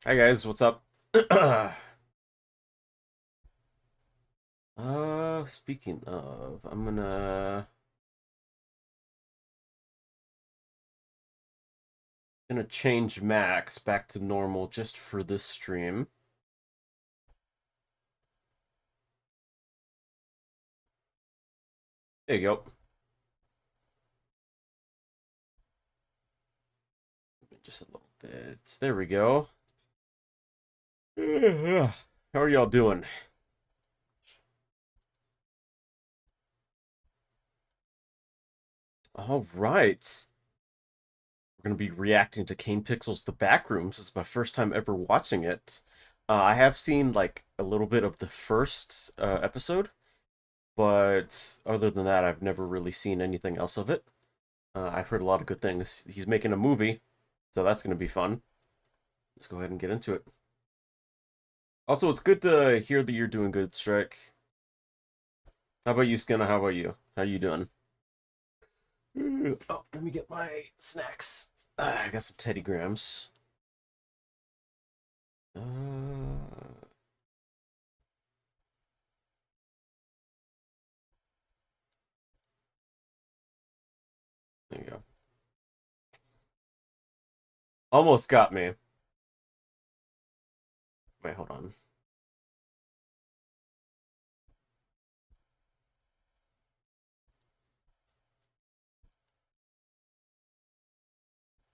Hi guys, what's up? Speaking of, I'm gonna change Max back to normal just for this stream. There you go. Just a little bit. There we go. How are y'all doing? All right. We're gonna be reacting to Kane Pixel's The Backrooms. This is my first time ever watching it. I have seen like a little bit of the first episode, but other than that, I've never really seen anything else of it. I've heard a lot of good things. He's making a movie, so that's going to be fun. Let's go ahead and get into it. Also, it's good to hear that you're doing good, Strike. How about you, Skinner? How about you? How you doing? Oh, let me get my snacks. I got some Teddy Grahams. There you go. Almost got me. Wait, hold on.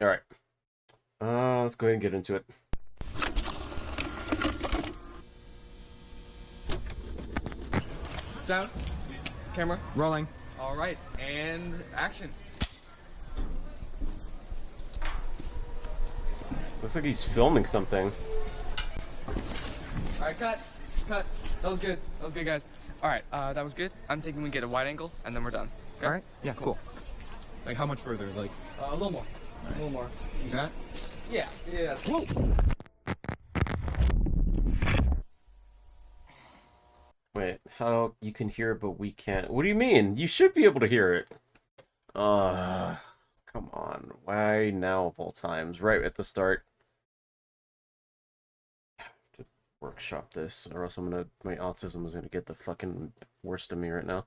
All right. Let's go ahead and get into it. Sound, camera, Rolling. all right, and action. Looks like he's filming something. All right, cut. That was good. That was good, guys. All right, that was good. I'm thinking we get a wide angle, and then we're done. Okay? All right. Yeah, cool. Like how much further? Like A little more. A little more. that? Yeah. Yeah. Whoa! Wait, how you can hear it but we can't? What do you mean? You should be able to hear it. Uh, Come on. Why now of all times? Right at the start. To workshop this, or else my autism is gonna get the fucking worst of me right now.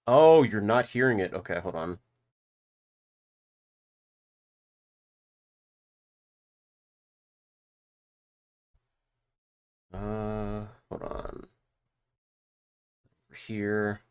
Oh, you're not hearing it. Okay, hold on. Hold on. Over here.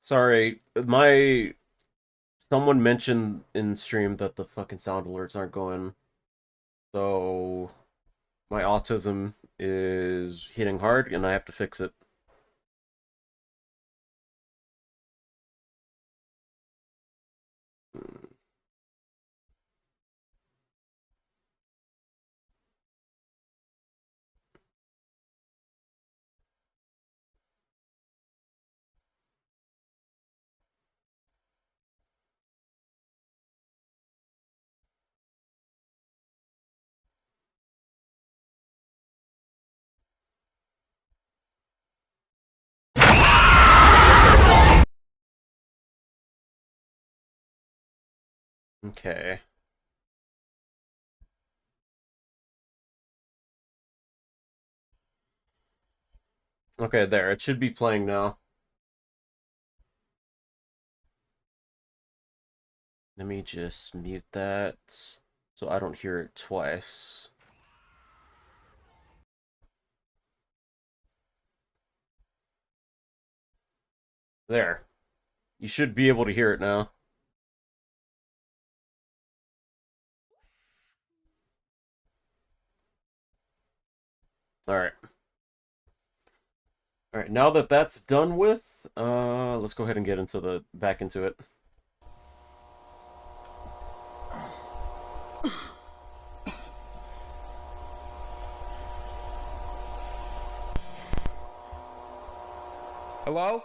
Sorry, my someone mentioned in stream that the fucking sound alerts aren't going. So my autism is hitting hard and I have to fix it. Okay. Okay, there. It should be playing now. Let me just mute that so I don't hear it twice. There. You should be able to hear it now. Alright. Alright, now that that's done with, let's go ahead and get into the back into it. Hello?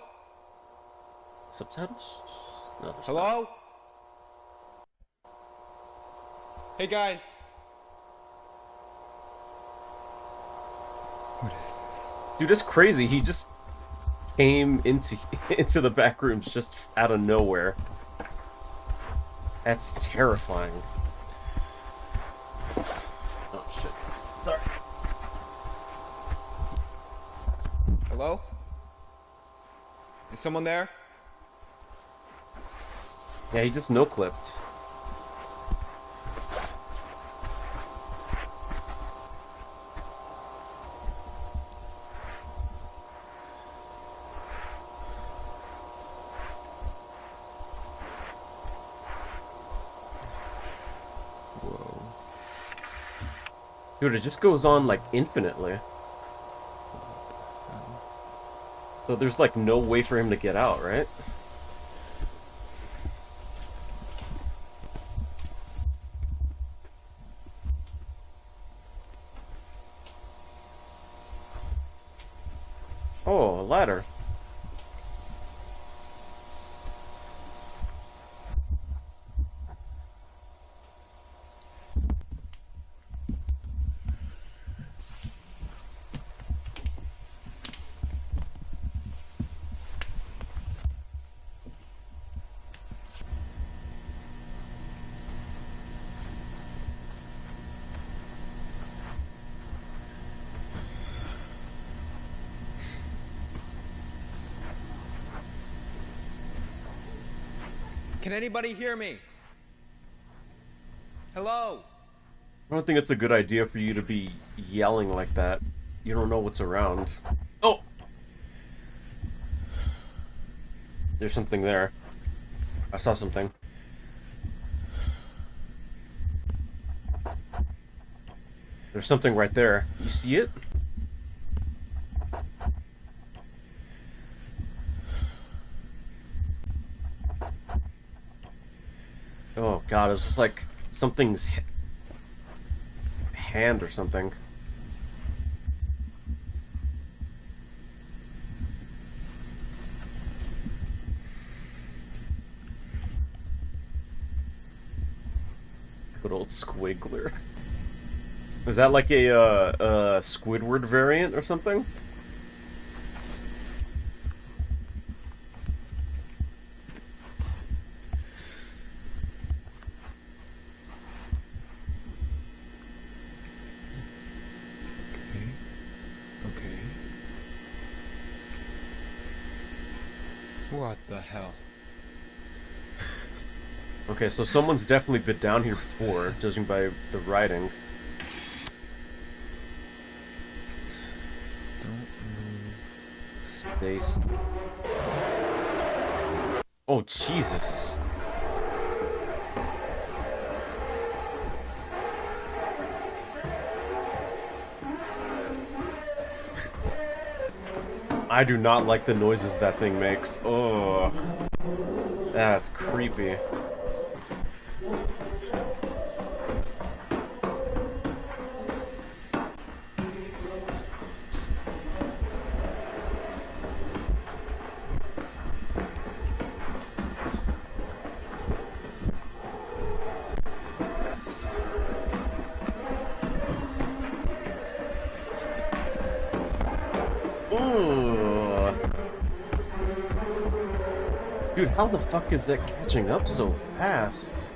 Subtitles? No, there's Hello? Hey guys. What is this? not. Dude, it's crazy. He just came into into the back rooms just out of nowhere. That's terrifying. Oh shit. Sorry. Hello? Is someone there? Yeah, he just no-clipped. Whoa. Dude, it just goes on like infinitely. So there's like no way for him to get out, right? Oh, a ladder. Can anybody hear me? Hello? I don't think it's a good idea for you to be yelling like that. You don't know what's around. Oh! There's something there. I saw something. There's something right there. You see it? Oh god, it was just like something's hand or something. Good old Squiggler. Is that like a Squidward variant or something? Okay. What the hell? Okay, so someone's definitely been down here before, judging by the writing. Stace. Oh, Jesus. I do not like the noises that thing makes. Oh, that's creepy. Ooh. Dude, how the fuck is that catching up so fast?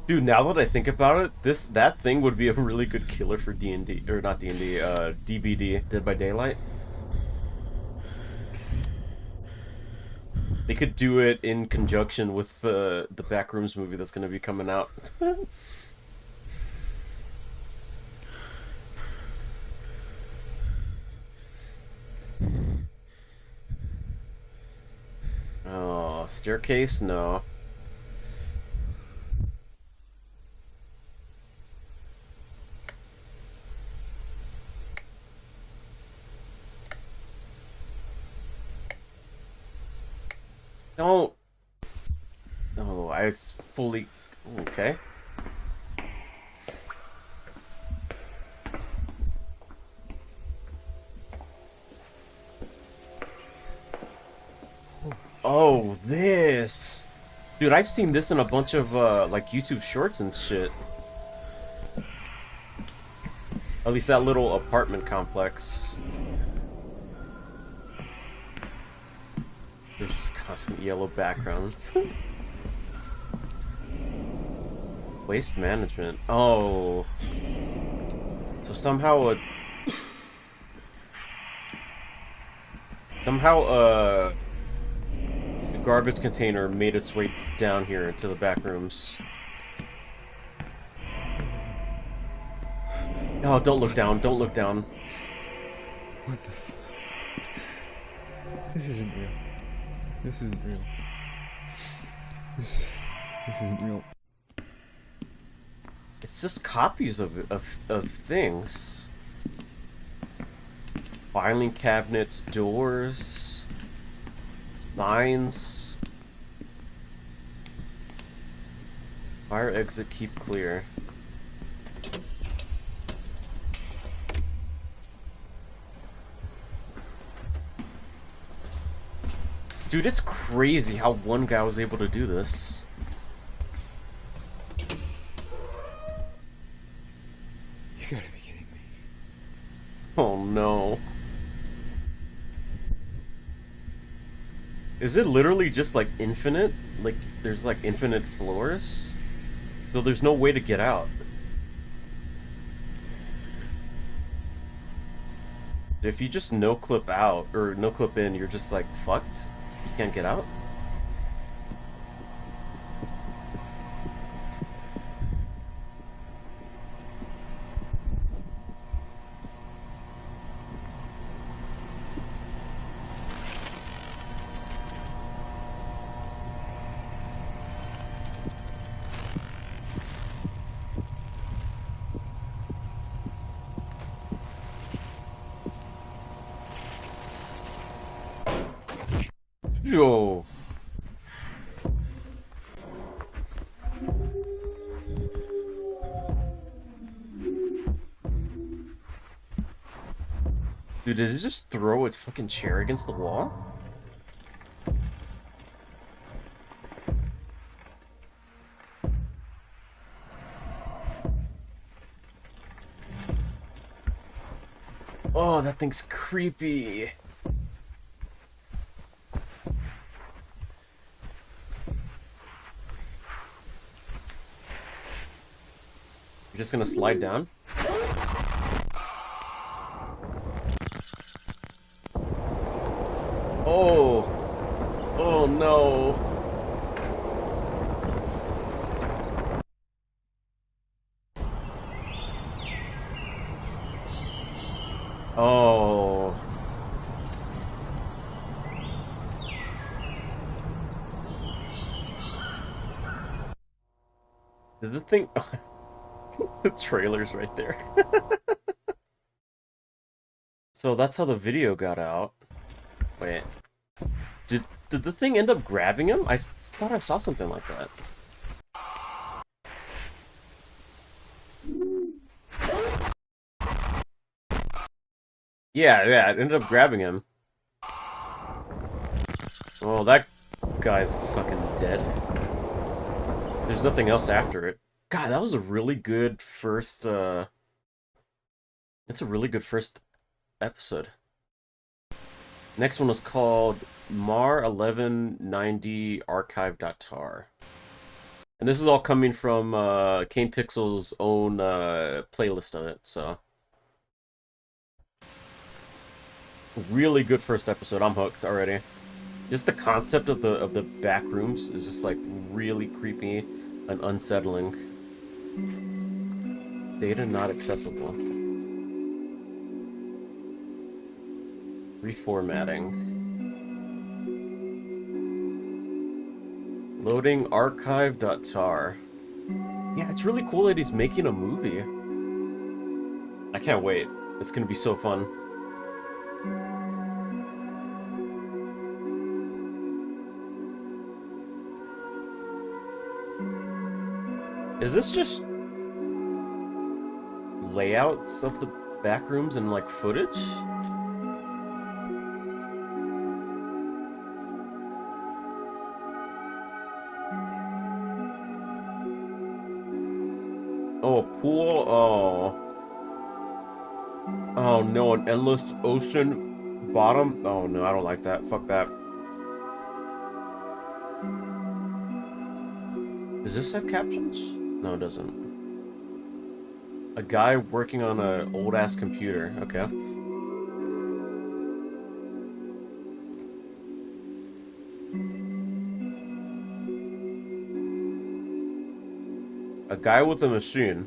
Dude, now that I think about it, that thing would be a really good killer for D&D, or not D&D, DBD, Dead by Daylight. They could do it in conjunction with the Backrooms movie that's going to be coming out. Oh, staircase? No. Don't. Oh, fully. Okay. Oh, this. Dude, I've seen this in a bunch of, like, YouTube shorts and shit. At least that little apartment complex. There's just constant yellow background. Waste management. Oh. So somehow, the garbage container made its way down here into the back rooms. Oh, don't look down, don't look down. What the f... This isn't real. This isn't real. This isn't real. It's just copies of things. Filing cabinets, doors, signs. Fire exit, keep clear. Dude, it's crazy how one guy was able to do this. You gotta be kidding me. Oh no. Is it literally just like infinite? Like there's like infinite floors? So there's no way to get out. If you just no clip out or no clip in, you're just like fucked. You can't get out. Yo. Dude, did it just throw its fucking chair against the wall? Oh, that thing's creepy. You're just gonna slide down? Oh. Oh no. Oh. Did the thing... The trailer's right there. So that's how the video got out. Wait. Did the thing end up grabbing him? Thought I saw something like that. Yeah, it ended up grabbing him. Oh, that guy's fucking dead. There's nothing else after it. God, that was a really good first, It's a really good first episode. Next one was called Mar 1190 Archive.tar. And this is all coming from Kane Pixel's own playlist of it, so really good first episode. I'm hooked already. Just the concept of the back rooms is just like really creepy and unsettling. Data not accessible. Reformatting. Loading archive.tar. Yeah, it's really cool that he's making a movie. I can't wait. It's gonna be so fun. Is this just layouts of the back rooms and like footage? Oh, a pool. Oh. Oh no, an endless ocean bottom. Oh no, I don't like that. Fuck that. Does this have captions? No, it doesn't. A guy working on an old ass computer. Okay. A guy with a machine.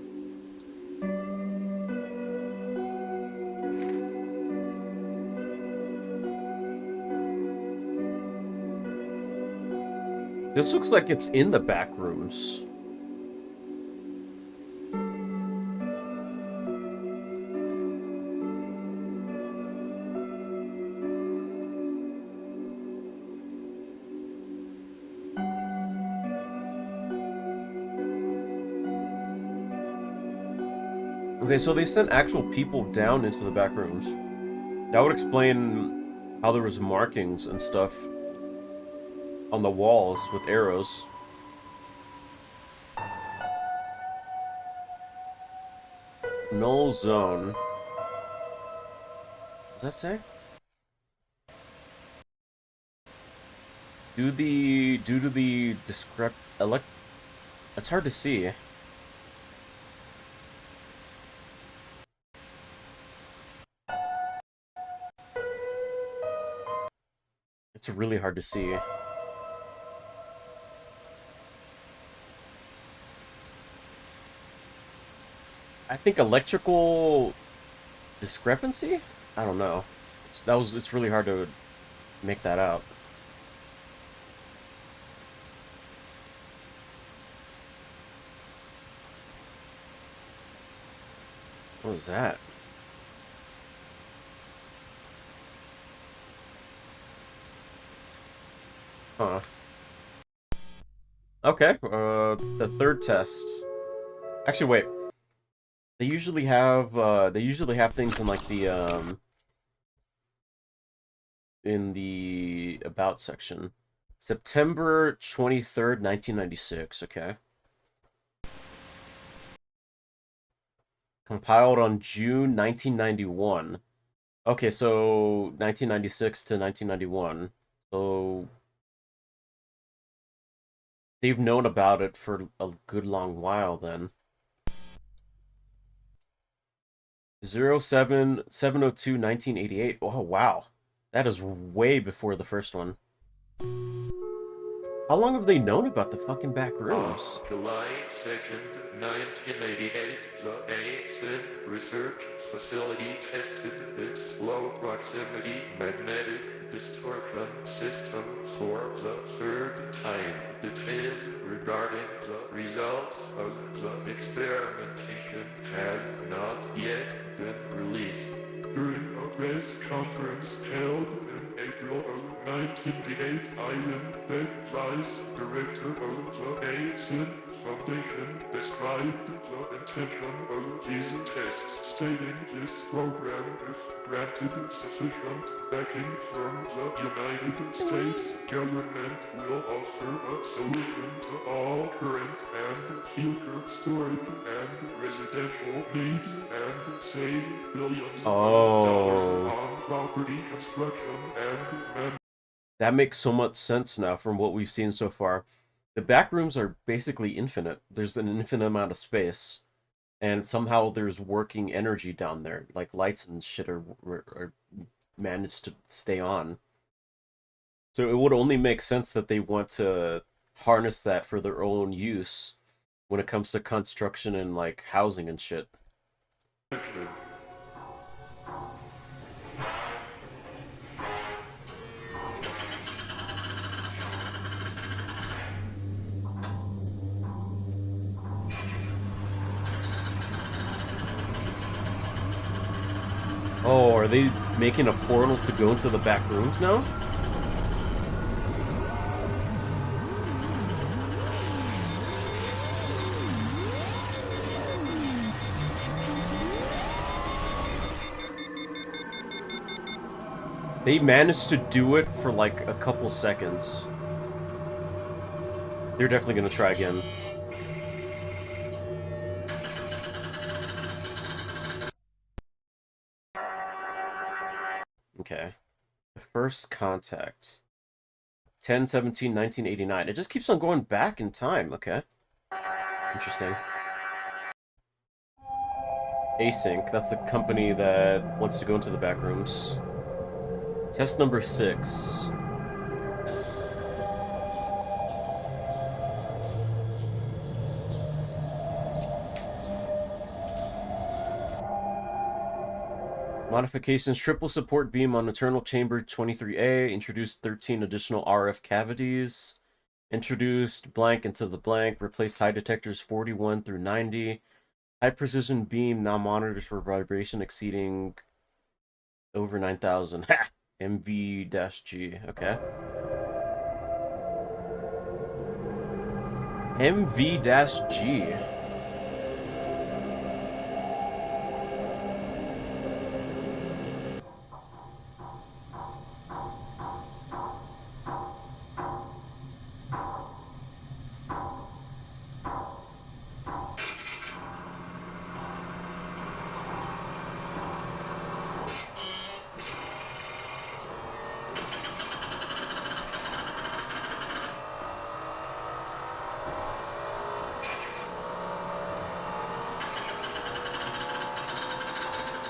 This looks like it's in the back rooms. Okay, so they sent actual people down into the back rooms. That would explain how there was markings and stuff on the walls with arrows. Null zone. What does that say? Due to the it's hard to see. It's really hard to see. I think electrical discrepancy? I don't know. It's really hard to make that out. What was that? Huh. Okay, the third test. Actually, wait. They usually have things in like the in the about section. September 23rd, 1996, okay. Compiled on June 1991. Okay, so 1996 to 1991. So they've known about it for a good long while then. 07/7/02/1988. Oh, wow. That is way before the first one. How long have they known about the fucking back rooms? July 2nd, 1988, the Basin Research Facility tested its low proximity magnetic distortion system for the third time. Details regarding the results of the experimentation have not yet been released. During a press conference held in April of 1988, Ivan Beck, Vice Director of the Basin Foundation, described the intention of these tests, stating this program, if granted sufficient backing from the United States government, will offer a solution to all current and future storage and residential needs and save billions of dollars on property construction and that makes so much sense now from what we've seen so far. The back rooms are basically infinite. There's an infinite amount of space, and somehow there's working energy down there, like lights and shit are managed to stay on. So it would only make sense that they want to harness that for their own use when it comes to construction and like housing and shit. Oh, are they making a portal to go into the back rooms now? They managed to do it for like a couple seconds. They're definitely gonna try again. Okay. The first contact. 10/17/1989. It just keeps on going back in time. Okay. Interesting. Async. That's the company that wants to go into the back rooms. Test number 6. Modifications: triple support beam on internal chamber 23A. Introduced 13 additional RF cavities. Introduced blank into the blank. Replaced high detectors 41 through 90. High precision beam now monitors for vibration exceeding over 9,000. Ha! MV-G. Okay. MV-G.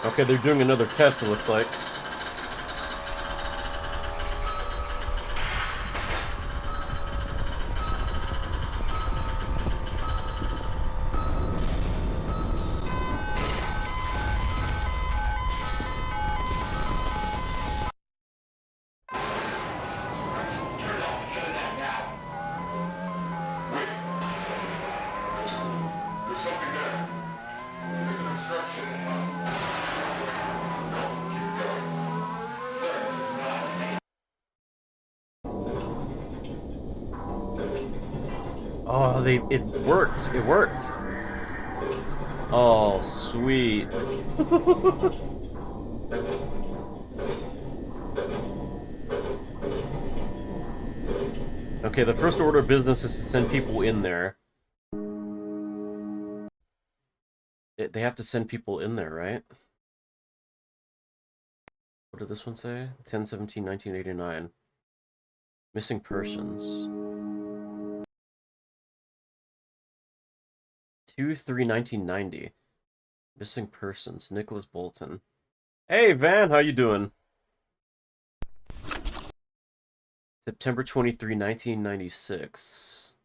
Okay, they're doing another test, it looks like. Oh, it worked. It worked. Oh, sweet. Okay, the first order of business is to send people in there. They have to send people in there, right? What did this one say? 10/17/1989. Missing persons. 2/3/1990. Missing persons. Nicholas Bolton. Hey, Van, how you doing? September 23, 1996.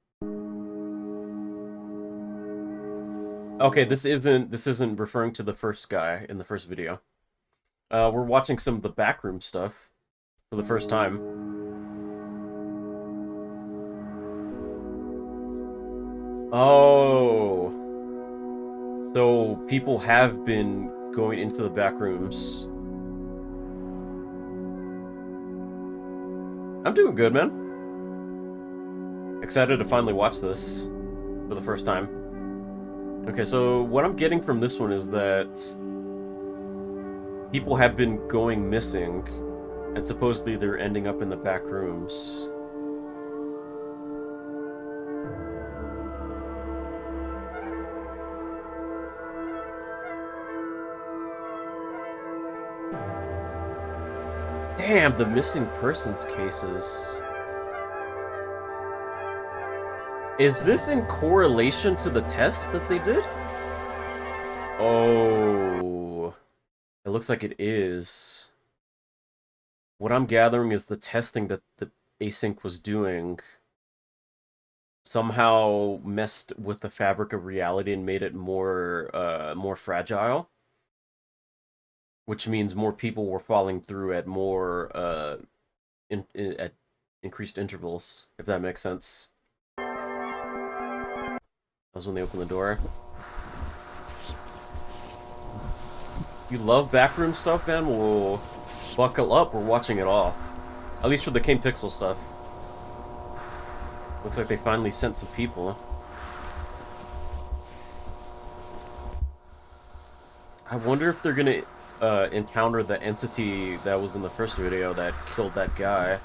Okay, this isn't referring to the first guy in the first video. We're watching some of the backroom stuff for the first time. Oh. So people have been going into the back rooms. I'm doing good, man. Excited to finally watch this for the first time. Okay, so what I'm getting from this one is that people have been going missing, and supposedly they're ending up in the back rooms. Damn, the missing persons cases. Is this in correlation to the test that they did? Oh, it looks like it is. What I'm gathering is the testing that the async was doing somehow messed with the fabric of reality and made it more fragile, which means more people were falling through at more at increased intervals, if that makes sense. That was when they opened the door. You love backroom stuff, man? Well, buckle up. We're watching it all. At least for the Kane Pixel stuff. Looks like they finally sent some people. I wonder if they're gonna encounter the entity that was in the first video that killed that guy.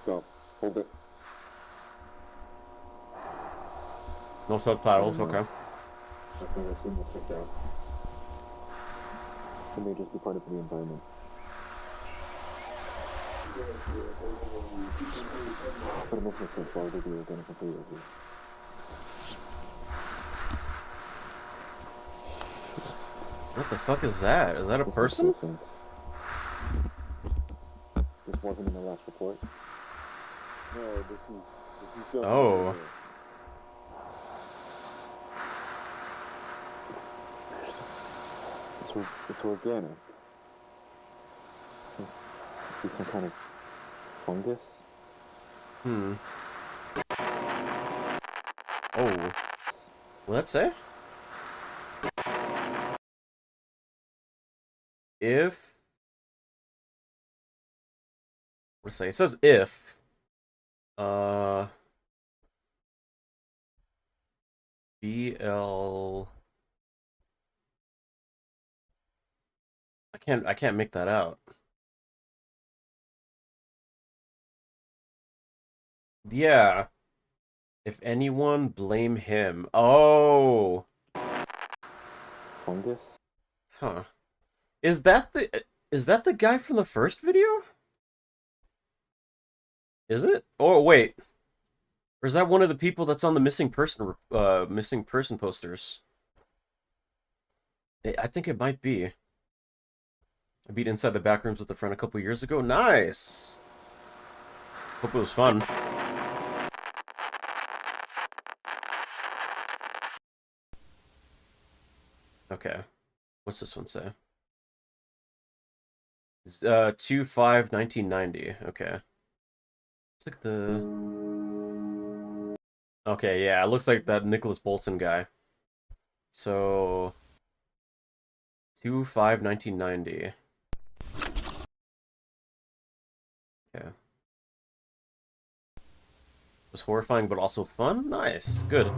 Stop. Hold it. No subtitles, okay. I've never seen this like that. It may just be part of the environment. But it makes no sense. Why would they be identical for you? What the fuck is that? Is that a person? This makes no sense. This wasn't in the last report. No, this is just Oh. It's organic. Must be some kind of fungus. Hmm. Oh. What'd that say? If... What does it say? It says if. BL... I can't make that out. Yeah. If anyone, blame him. Oh. Fungus? Huh. Is that the guy from the first video? Is it? Oh wait. Or is that one of the people that's on the missing person posters? I think it might be. I beat Inside the Backrooms with a friend a couple years ago. Nice. Hope it was fun. Okay. What's this one say? 2/5/1990. Okay. It's like the... Okay, yeah, it looks like that Nicholas Bolton guy. So... 2/5/1990. Okay. It was horrifying but also fun? Nice. Good.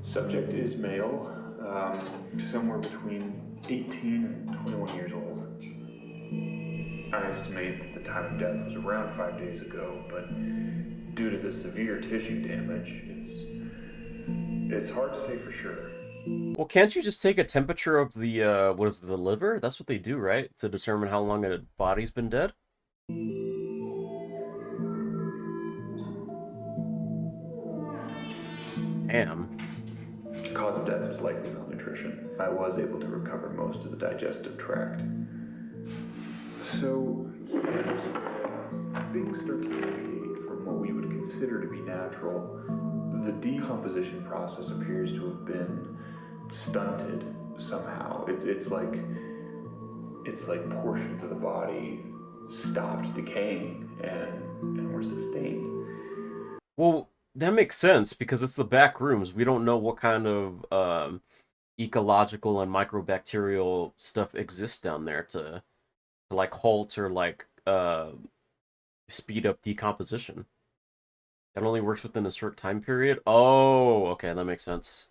Subject is male, somewhere between 18 and 21 years old. I estimate that the time of death was around 5 days ago, but due to the severe tissue damage, it's hard to say for sure. Well, can't you just take a temperature of the, what is it, the liver? That's what they do, right? To determine how long a body's been dead? Damn. Cause of death was likely malnutrition. I was able to recover most of the digestive tract. So, as things start to deviate from what we would consider to be natural, the decomposition process appears to have been stunted somehow. It's like portions of the body stopped decaying and were sustained. Well, that makes sense because it's the back rooms. We don't know what kind of ecological and microbacterial stuff exists down there to like halt or like speed up decomposition. That only works within a short time period. Oh, okay, that makes sense.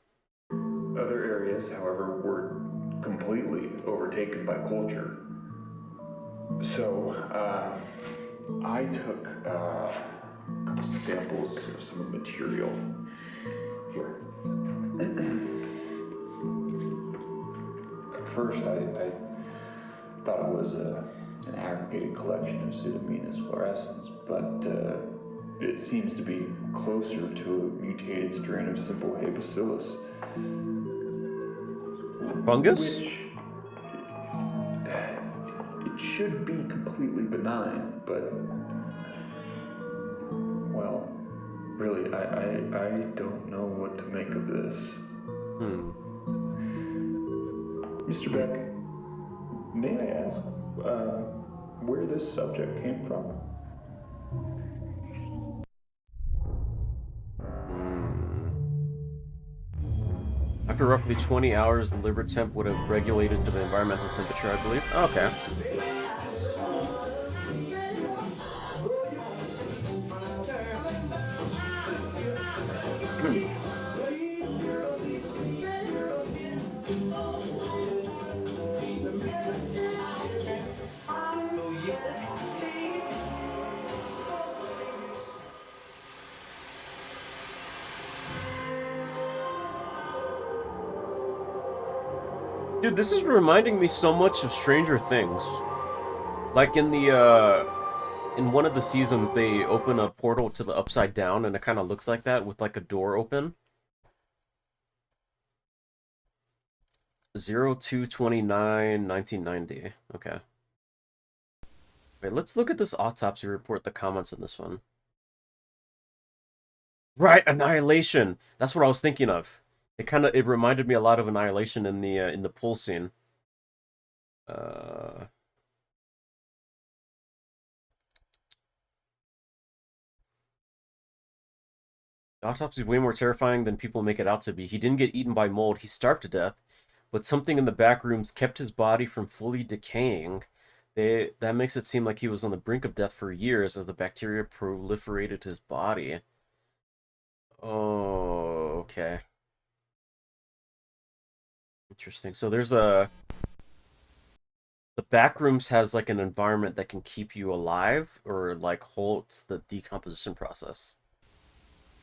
Other areas, however, were completely overtaken by culture. So, I took a couple samples of some of the material here. At first, I thought it was an aggregated collection of Pseudomonas fluorescens, but it seems to be closer to a mutated strain of simple Hay bacillus. Fungus? Which it should be completely benign, but well, really, I don't know what to make of this. Mr. Beck, may I ask where this subject came from? After roughly 20 hours, the liver temp would have regulated to the environmental temperature, I believe. Okay. Dude, this is reminding me so much of Stranger Things. Like in one of the seasons, they open a portal to the Upside Down, and it kind of looks like that with like a door open. 02/29/1990. Okay. Wait, let's look at this autopsy report, the comments in this one. Right, Annihilation. That's what I was thinking of. It reminded me a lot of Annihilation in the pool scene. The autopsy is way more terrifying than people make it out to be. He didn't get eaten by mold, he starved to death, but something in the back rooms kept his body from fully decaying. That makes it seem like he was on the brink of death for years as the bacteria proliferated his body. Oh, okay. Interesting. So there's the Backrooms has like an environment that can keep you alive or like halts the decomposition process.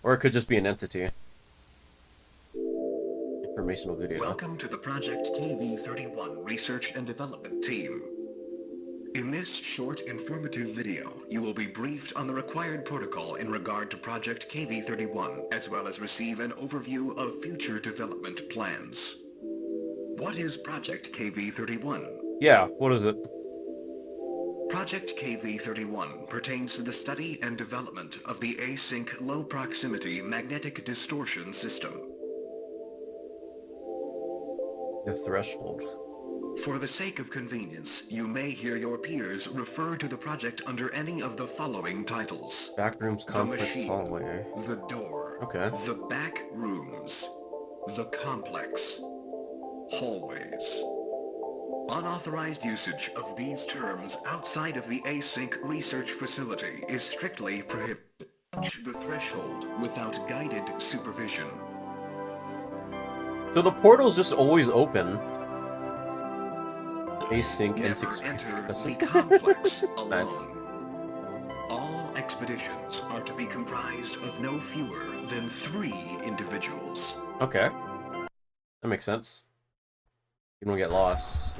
Or it could just be an entity. Informational video. Welcome to the Project KV-31 Research and Development Team. In this short, informative video, you will be briefed on the required protocol in regard to Project KV-31, as well as receive an overview of future development plans. What is Project KV-31? Yeah, what is it? Project KV-31 pertains to the study and development of the async low-proximity magnetic distortion system. The threshold. For the sake of convenience, you may hear your peers refer to the project under any of the following titles. Backrooms complex machine, hallway. The door. Okay. The back rooms. The complex. Hallways. Unauthorized usage of these terms outside of the async research facility is strictly prohibited. Touch the threshold without guided supervision. So the portal's just always open. Async and Never 6 enter the complex alone. Nice. All expeditions are to be comprised of no fewer than 3 individuals. Okay. That makes sense. You don't get lost.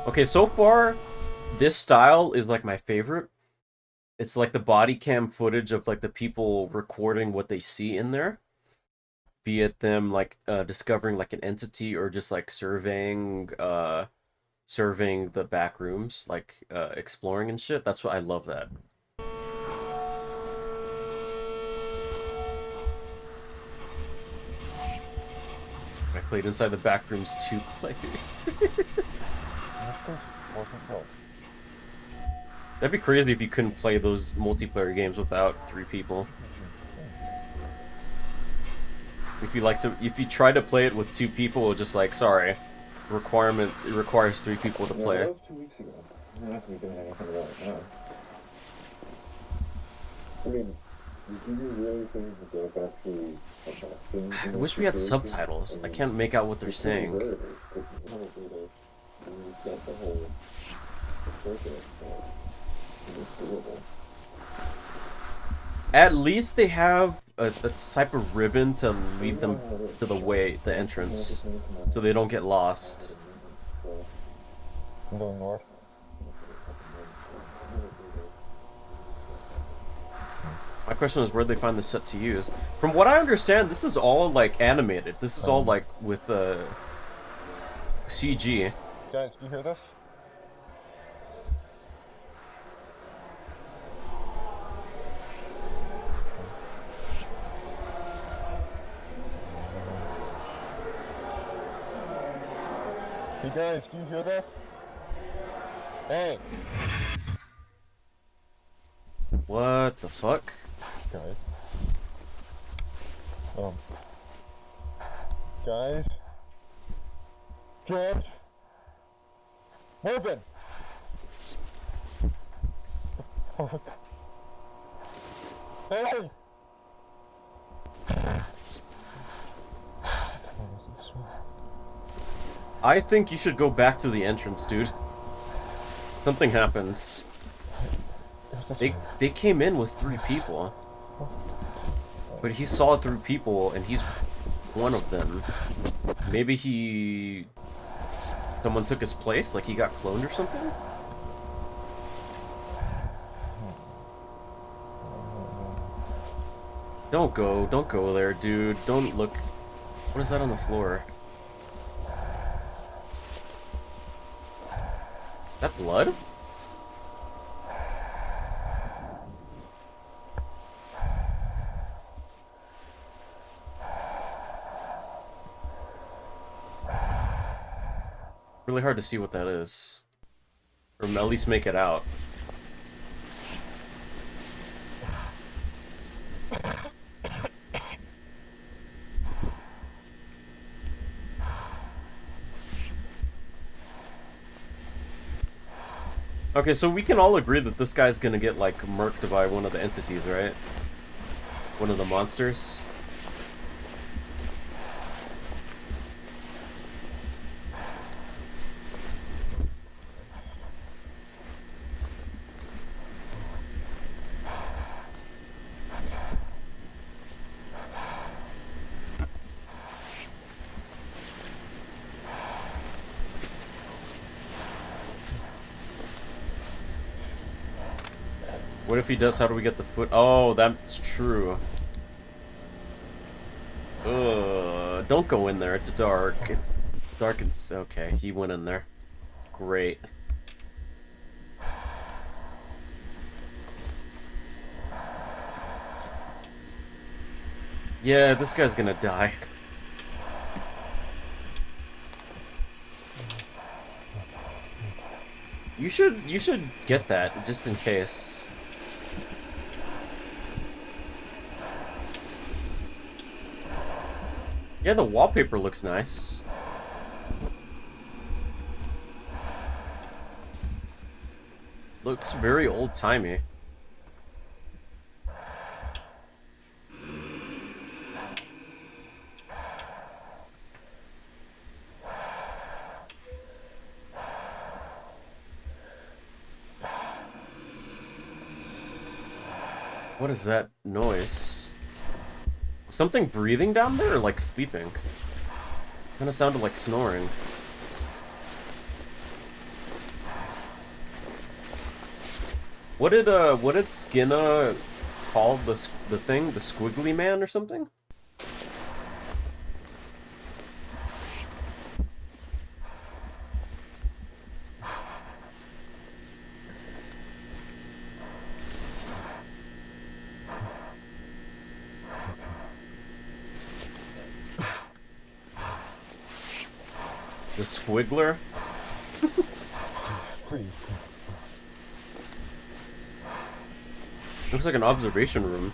Okay, so far, this style is like my favorite. It's like the body cam footage of like the people recording what they see in there. Be it them like discovering like an entity or just like surveying the back rooms, like exploring and shit. That's what I love that. I played inside the back rooms 2 players. That'd be crazy if you couldn't play those multiplayer games without 3 people. If you try to play it with 2 people, it's just like, sorry, it requires 3 people to play. That was 2 weeks ago. I'm not going to do anything about it now. I mean, do you really think that that's actually affect things? I wish we had subtitles. I can't make out what they're saying. reset the whole circuit, so it's doable. At least they have a type of ribbon to lead them to the entrance, so they don't get lost. I'm going north. My question is where'd they find the set to use? From what I understand, this is all like animated. This is all like with CG. Guys, do you hear this? Hey guys, do you hear this? Hey! What the fuck? Guys. Guys. George. Morgan. Fuck. Hey. I think you should go back to the entrance, dude. Something happened. They came in with 3 people. But he saw 3 people and he's one of them. Maybe someone took his place, like he got cloned or something? Don't go there, dude. Don't look. What is that on the floor? Is that blood? Really hard to see what that is. Or at least make it out. Okay, so we can all agree that this guy's gonna get, like, murked by one of the entities, right? One of the monsters. What if he does? How do we get the foot? Oh, that's true. Don't go in there. It's dark. It's dark and... Okay, he went in there. Great. Yeah, this guy's gonna die. You should get that, just in case. Yeah, the wallpaper looks nice. Looks very old-timey. What is that noise? Something breathing down there, or like sleeping? Kind of sounded like snoring. What did Skinner call the thing? The squiggly man or something? The squiggler? Looks like an observation room.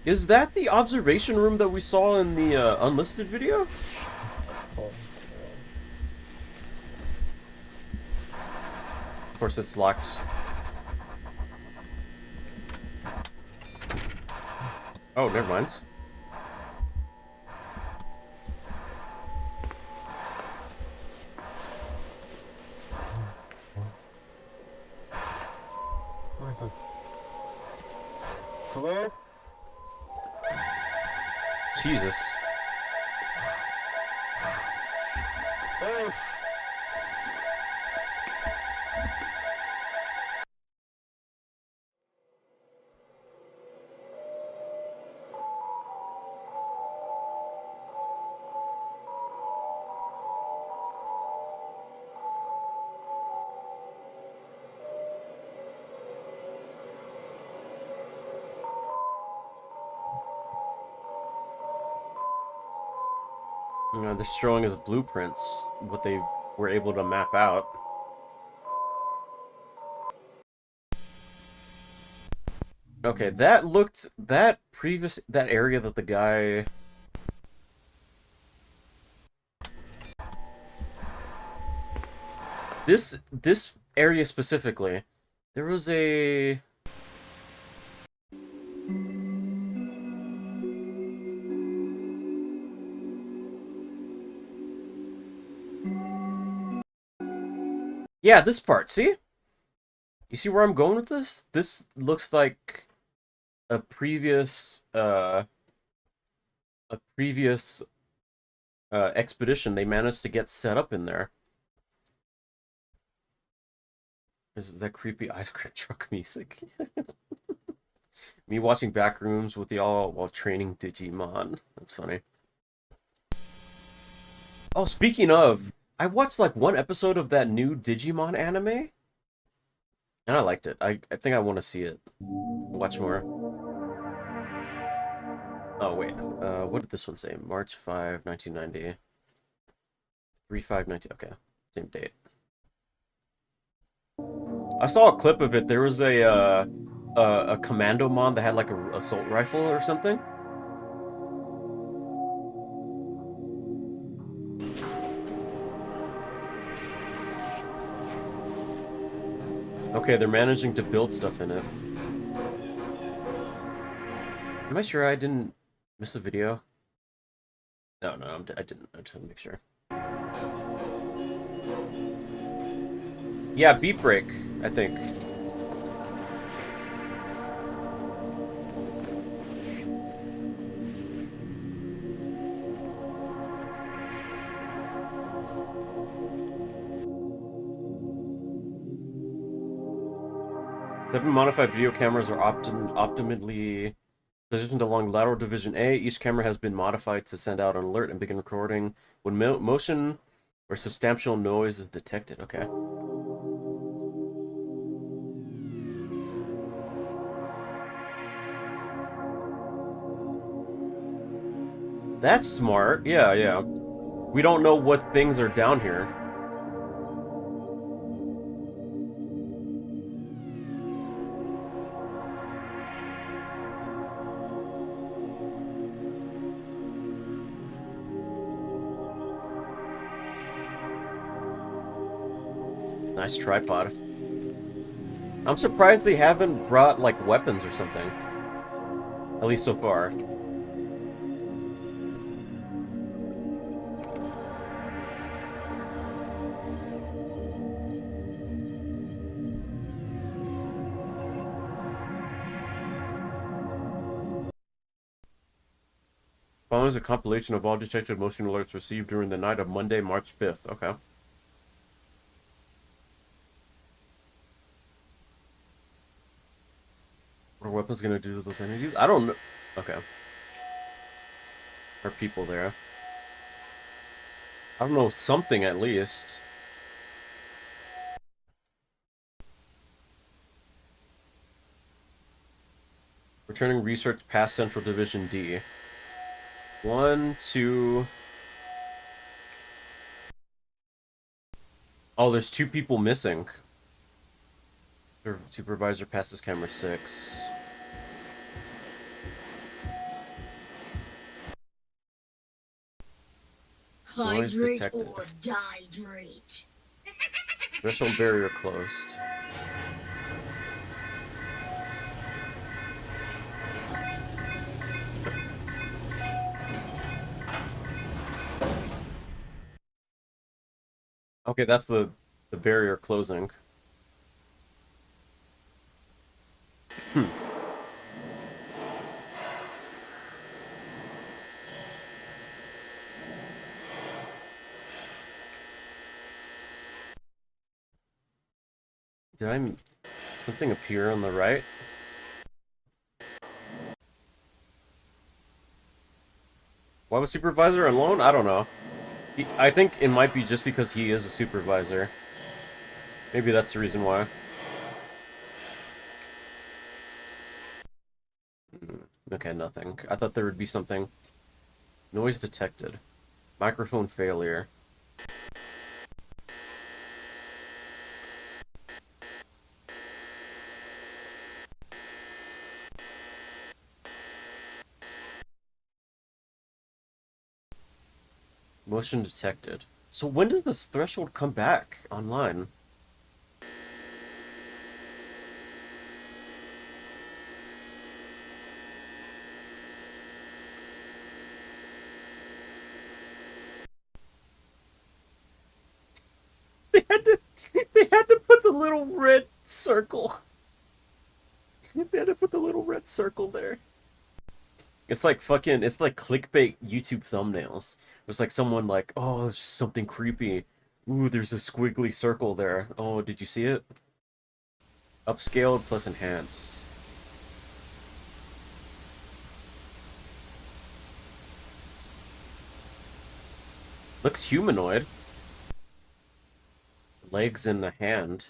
Is that the observation room that we saw in the unlisted video? Of course it's locked. Oh, never mind. Hello? Jesus. Hey! You know, they're showing us blueprints, what they were able to map out. Okay, that area that the guy... This area specifically, there was a... Yeah, this part, see? You see where I'm going with this? This looks like a previous expedition they managed to get set up in there. Is that creepy ice cream truck music? Me watching Backrooms with y'all while training Digimon. That's funny. Oh, speaking of, I watched like one episode of that new Digimon anime, and I liked it. I think I want to see it. Watch more. Oh, wait. What did this one say? March 5, 1990. 3/5/19. Okay. Same date. I saw a clip of it. There was a commando mon that had like a assault rifle or something. Okay, they're managing to build stuff in it. Am I sure I didn't miss a video? No, I didn't. I just want to make sure. Yeah, Beat Break, I think. Seven modified video cameras are optimally positioned along lateral division A. Each camera has been modified to send out an alert and begin recording when motion or substantial noise is detected. Okay. That's smart. Yeah, yeah. We don't know what things are down here. Nice tripod. I'm surprised they haven't brought, like, weapons or something. At least so far. Following is a compilation of all detected motion alerts received during the night of Monday, March 5th. Okay. What are weapons gonna do to those entities? I don't know. Okay. Are people there? I don't know, something at least. Returning research past Central Division D. 1, 2... Oh, there's 2 people missing. Supervisor passes camera 6. Noise Hydrate detected. or dihydrate. Threshold barrier closed. Okay, that's the barrier closing. Hmm. Did I... something appear on the right? Why was supervisor alone? I don't know. I think it might be just because he is a supervisor. Maybe that's the reason why. Okay, nothing. I thought there would be something. Noise detected. Microphone failure. Motion detected. So when does this threshold come back online? They had to they had to put the little red circle. They had to put the little red circle there. It's like fucking it's like clickbait YouTube thumbnails. It's like someone like, oh, there's something creepy. Ooh, there's a squiggly circle there. Oh, did you see it? Upscaled plus enhance. Looks humanoid. Legs and a hand.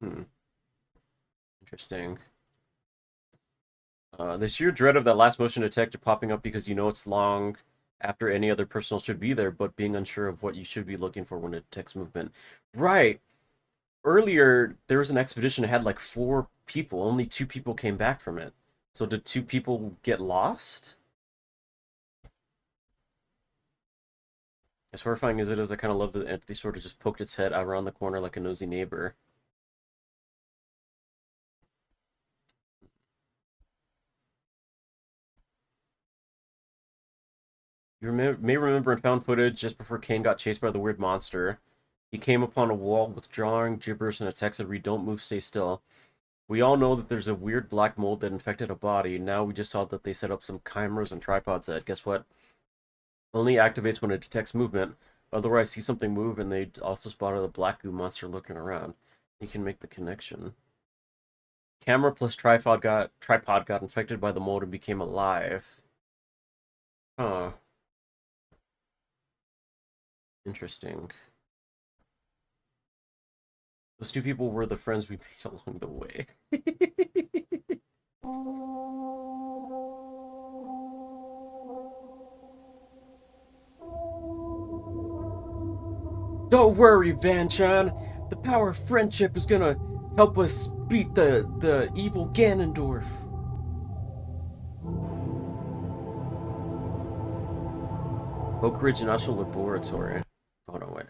Hmm. Interesting. The sheer dread of that last motion detector popping up because you know it's long after any other personnel should be there, but being unsure of what you should be looking for when it detects movement. Right. Earlier, there was an expedition that had like 4 people. Only 2 people came back from it. So did 2 people get lost? As horrifying as it is, I kind of love that the entity sort of just poked its head out around the corner like a nosy neighbor. You may remember in found footage just before Kane got chased by the weird monster. He came upon a wall with drawing, gibberish, and a text that read, "Don't move, stay still." We all know that there's a weird black mold that infected a body. Now we just saw that they set up some cameras and tripods that, guess what? Only activates when it detects movement. Otherwise, see something move and they also spotted a black goo monster looking around. You can make the connection. Camera plus tripod got infected by the mold and became alive. Huh. Interesting. Those 2 people were the friends we made along the way. Don't worry, Van-chan. The power of friendship is gonna help us beat the evil Ganondorf. Oak Ridge National Laboratory. Hold on, wait.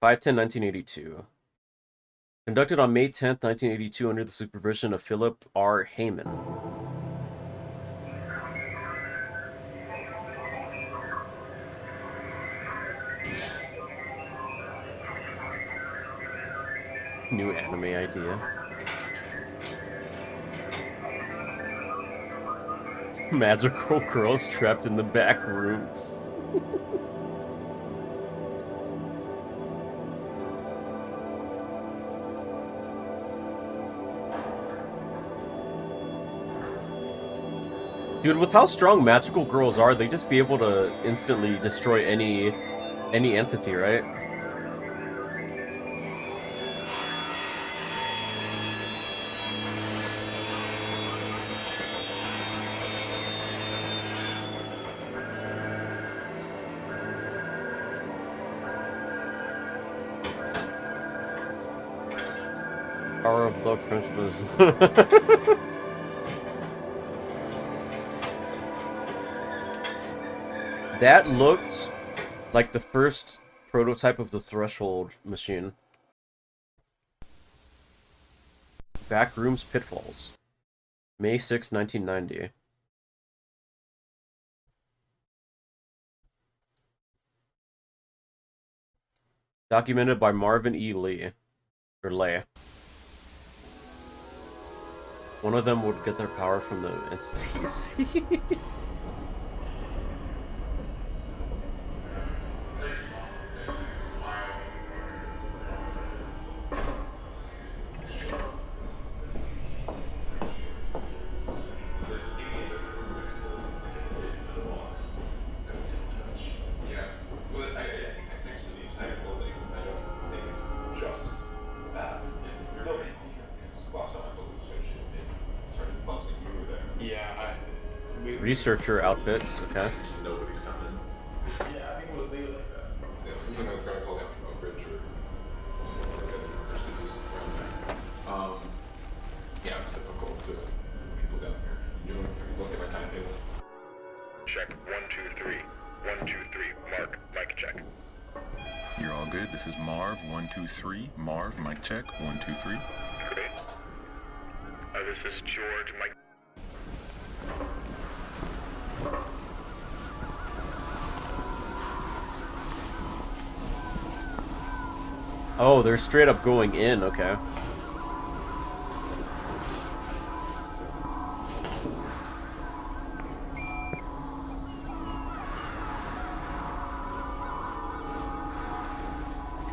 5/10/1982. Conducted on May 10th, 1982 under the supervision of Philip R. Heyman. New anime idea. Magical girls trapped in the back rooms. Dude, with how strong magical girls are, they just be able to instantly destroy any entity, right? Power of love, friendship. That looked like the first prototype of the threshold machine. Backrooms Pitfalls. May 6, 1990. Documented by Marvin E. Lee. Or Lay. One of them would get their power from the entities. Researcher outfits, okay. Nobody's coming. Yeah, I think we'll leave it like that. Yeah, you know, it's gonna call down from Oak Ridge or yeah, it's typical to people down here. You know, look at my timetable. Check 1 2 3. 1 2 3. Mark. Mic check. You're all good. This is Marv. 1 2 3. Marv. Mic check. 1 2 3. Great. This is George. Mic. Oh, they're straight up going in, okay.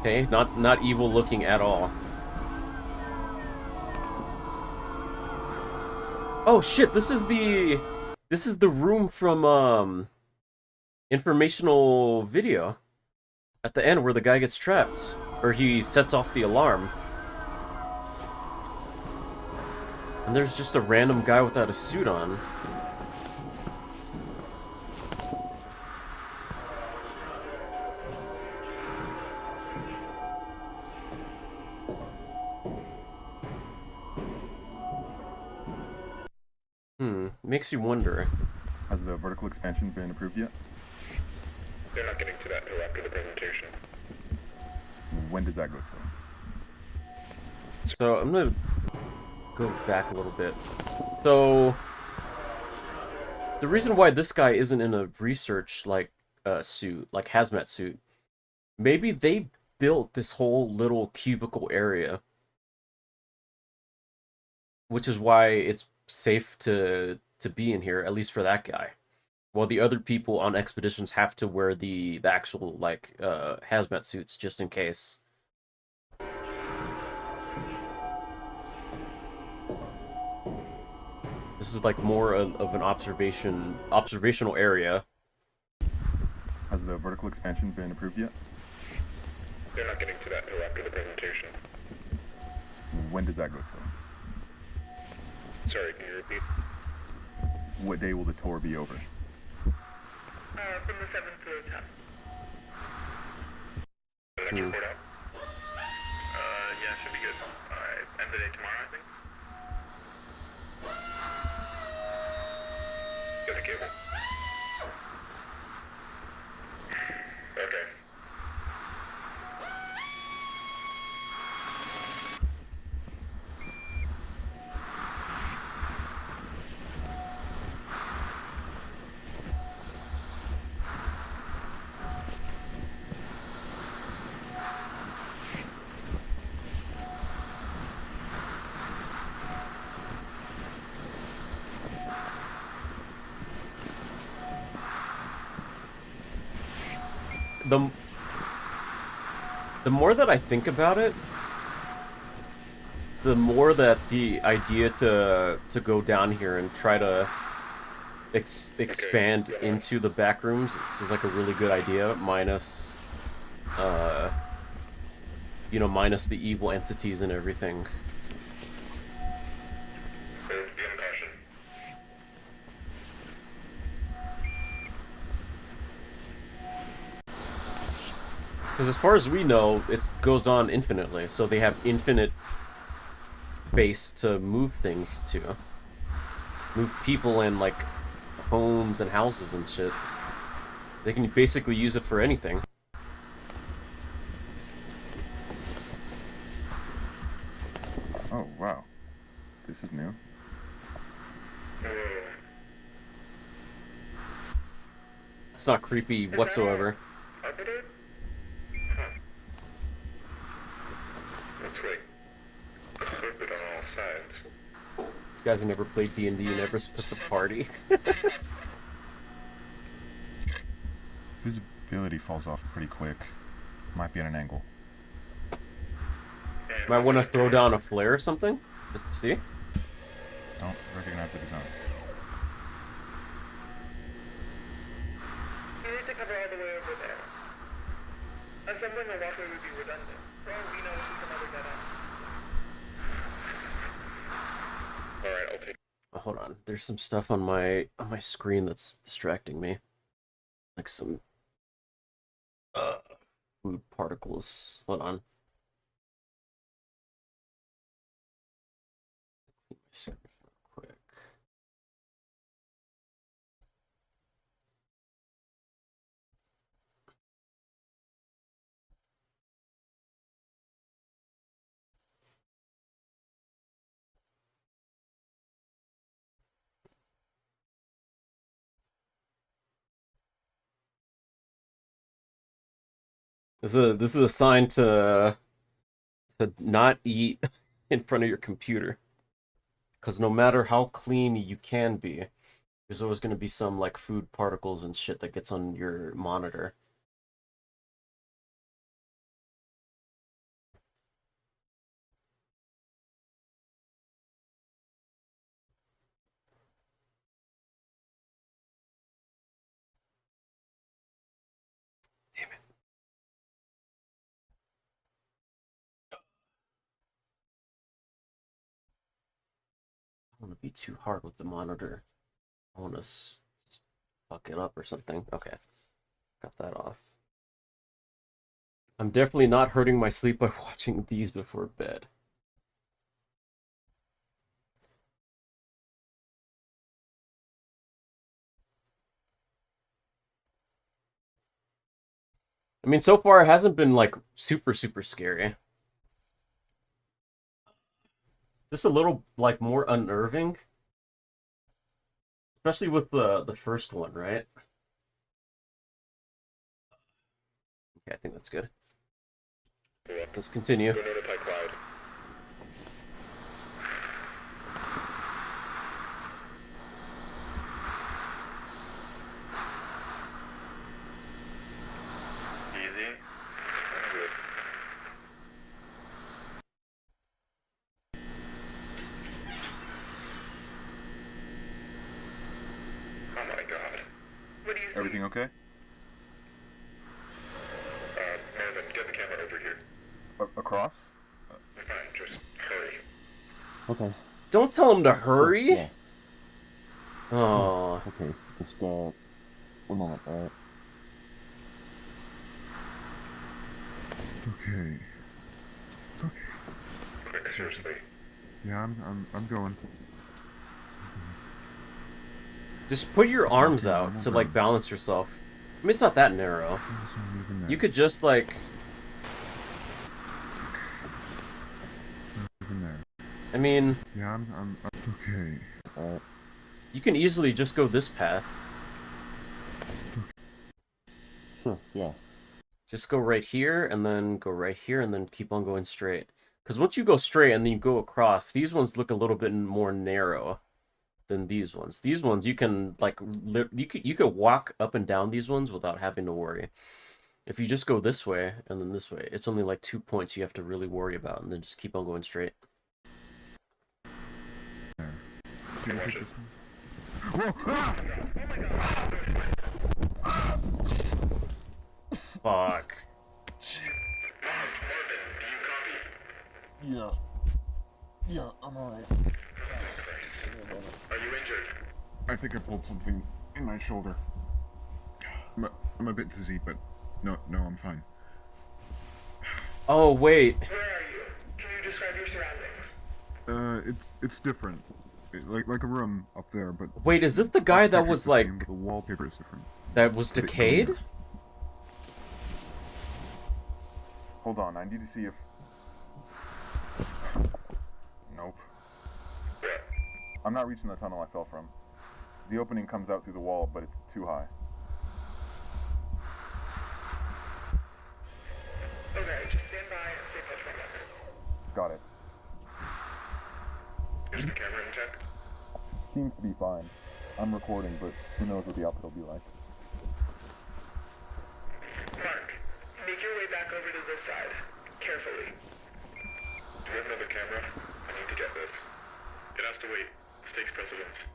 Okay, not evil looking at all. Oh shit, this is the room from informational video at the end where the guy gets trapped, or he sets off the alarm. And there's just a random guy without a suit on. Makes you wonder. Has the vertical expansion been approved yet? They're not getting to that until after the presentation. When does that go to? So I'm gonna go back a little bit. So the reason why this guy isn't in a research suit, like hazmat suit, maybe they built this whole little cubicle area, which is why it's safe to be in here, at least for that guy. While the other people on expeditions have to wear the actual hazmat suits just in case. This is like more of an observational area. Has the vertical expansion been approved yet? They're not getting to that until after the presentation. When does that go to? Sorry, can you repeat? What day will the tour be over? From the 7th to the 10th. Next report out? Yeah, should be good. End of the day tomorrow, I think. Get the cable. Okay. The more that I think about it, the more that the idea to go down here and try to expand into the Backrooms, this is like a really good idea, minus minus the evil entities and everything. Because as far as we know, it goes on infinitely, so they have infinite space to move things to. Move people and, like, homes and houses and shit. They can basically use it for anything. Oh, wow. This is new. It's not creepy whatsoever. like carpet on all sides. These guys who never played D&D never split the party. Visibility falls off pretty quick. Might be at an angle. Might want to throw down a flare or something, just to see. Don't recognize the design. You need to cover all the way over there. Assembling a walkway would be redundant. For all we know, it's just another dead end. Alright, I'll take. Oh, hold on, there's some stuff on my screen that's distracting me, like some food particles. Hold on. Clean my screen real quick. This is a sign to not eat in front of your computer, because no matter how clean you can be, there's always going to be some like food particles and shit that gets on your monitor. Damn it. I don't want to be too hard with the monitor. I want to fuck it up or something. Okay, got that off. I'm definitely not hurting my sleep by watching these before bed. I mean, so far it hasn't been like super scary. Just a little like more unnerving, especially with the first one, right? Okay, I think that's good. Let's continue. Go notify Cloud. Easy. Good. Oh my god. What do you see? Everything okay? Marvin, get the camera over here. Across? Fine, just hurry. Okay. Don't tell him to hurry. Yeah. Oh. Okay, just, one moment, alright? Okay. Okay. Quick, seriously. Yeah, I'm going. Just put your arms out to like balance yourself. I mean, it's not that narrow. You could just like. Even there. I mean. Yeah, I'm okay. You can easily just go this path. Sure, yeah. Just go right here, and then go right here, and then keep on going straight. Because once you go straight and then you go across, these ones look a little bit more narrow than these ones. These ones you can like you could walk up and down these ones without having to worry. If you just go this way and then this way, it's only like 2 points you have to really worry about, and then just keep on going straight. Watch it. Fuck. Marvin, do you copy? Yeah. Yeah, I'm alright. Are you injured? I think I pulled something in my shoulder. I'm a bit dizzy, but no, I'm fine. Oh wait. Where are you? Can you describe your surroundings? It's different. Like a room up there, but Wait, is this the guy that was like the wallpaper is different. that was decayed? Hold on, I need to see if. Nope. I'm not reaching the tunnel I fell from. The opening comes out through the wall, but it's too high. Okay, just stand by and stay put for a moment. Got it. Is the camera intact? Seems to be fine. I'm recording, but who knows what the output will be like. Mark, make your way back over to this side. Carefully. Do we have another camera? I need to get this. It has to wait. This takes precedence.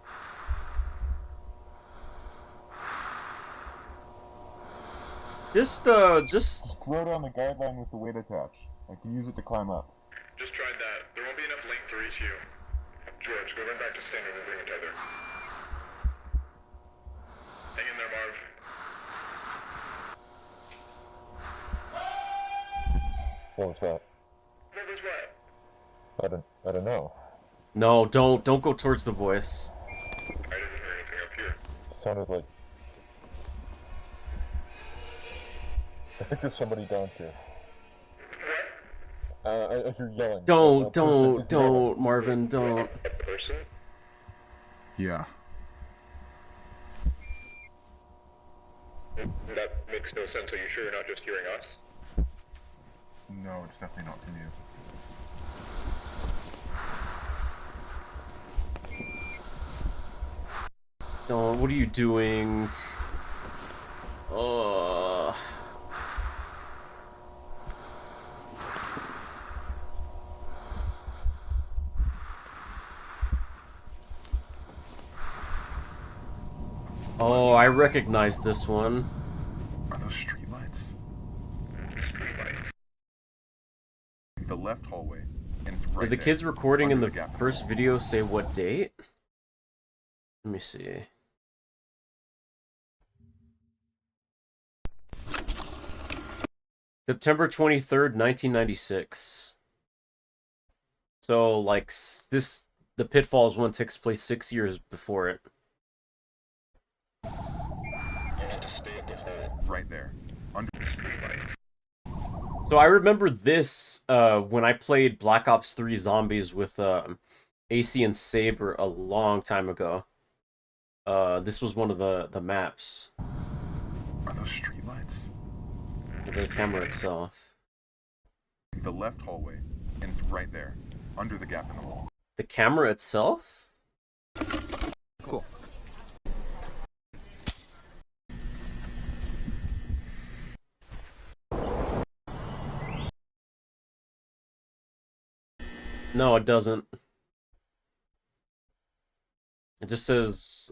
Just throw down the guideline with the weight attached. I can use it to climb up. Just tried that. There won't be enough length to reach you. George, go right back to standard and bring a tether. Hang in there, Marv. What was that? What was what? I don't know. no, don't go towards the voice. I didn't hear anything up here. Sounded like... I think there's somebody down here. I hear yelling. Don't, Marvin, don't. A person? Yeah. That makes no sense. Are you sure you're not just hearing us? No, it's definitely not from you. Don't, what are you doing? Oh, I recognize this one. Are those streetlights? Streetlights. The left hallway, and it's right Did the there, kids recording in under the gap in first wall. video say what date? Let me see. September 23rd, 1996. So, like, the Pitfalls one takes place 6 years before it. You need to stay at the hole. Right there. Under Streetlights. So I remember this when I played Black Ops 3 Zombies with AC and Saber a long time ago. This was one of the maps. Are those streetlights? The camera itself. The left hallway, and it's right there, under the gap in the wall. The camera itself? Cool. No, it doesn't. It just says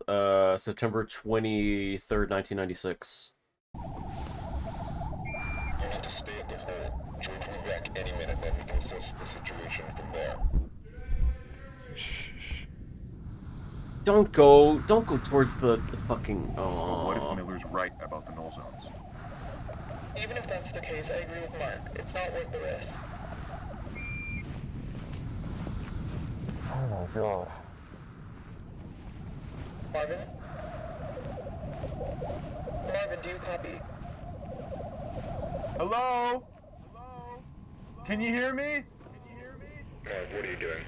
September 23rd, 1996. You need to stay at the hole. George will be back any minute, then we can assess the situation from there. Don't go towards the fucking... But what Oh. if Miller's right about the null zones? Even if that's the case, I agree with Mark. It's not worth the risk. Oh my god. Marvin? Marvin, do you copy? Hello? Can you hear me? Marv, what are you doing?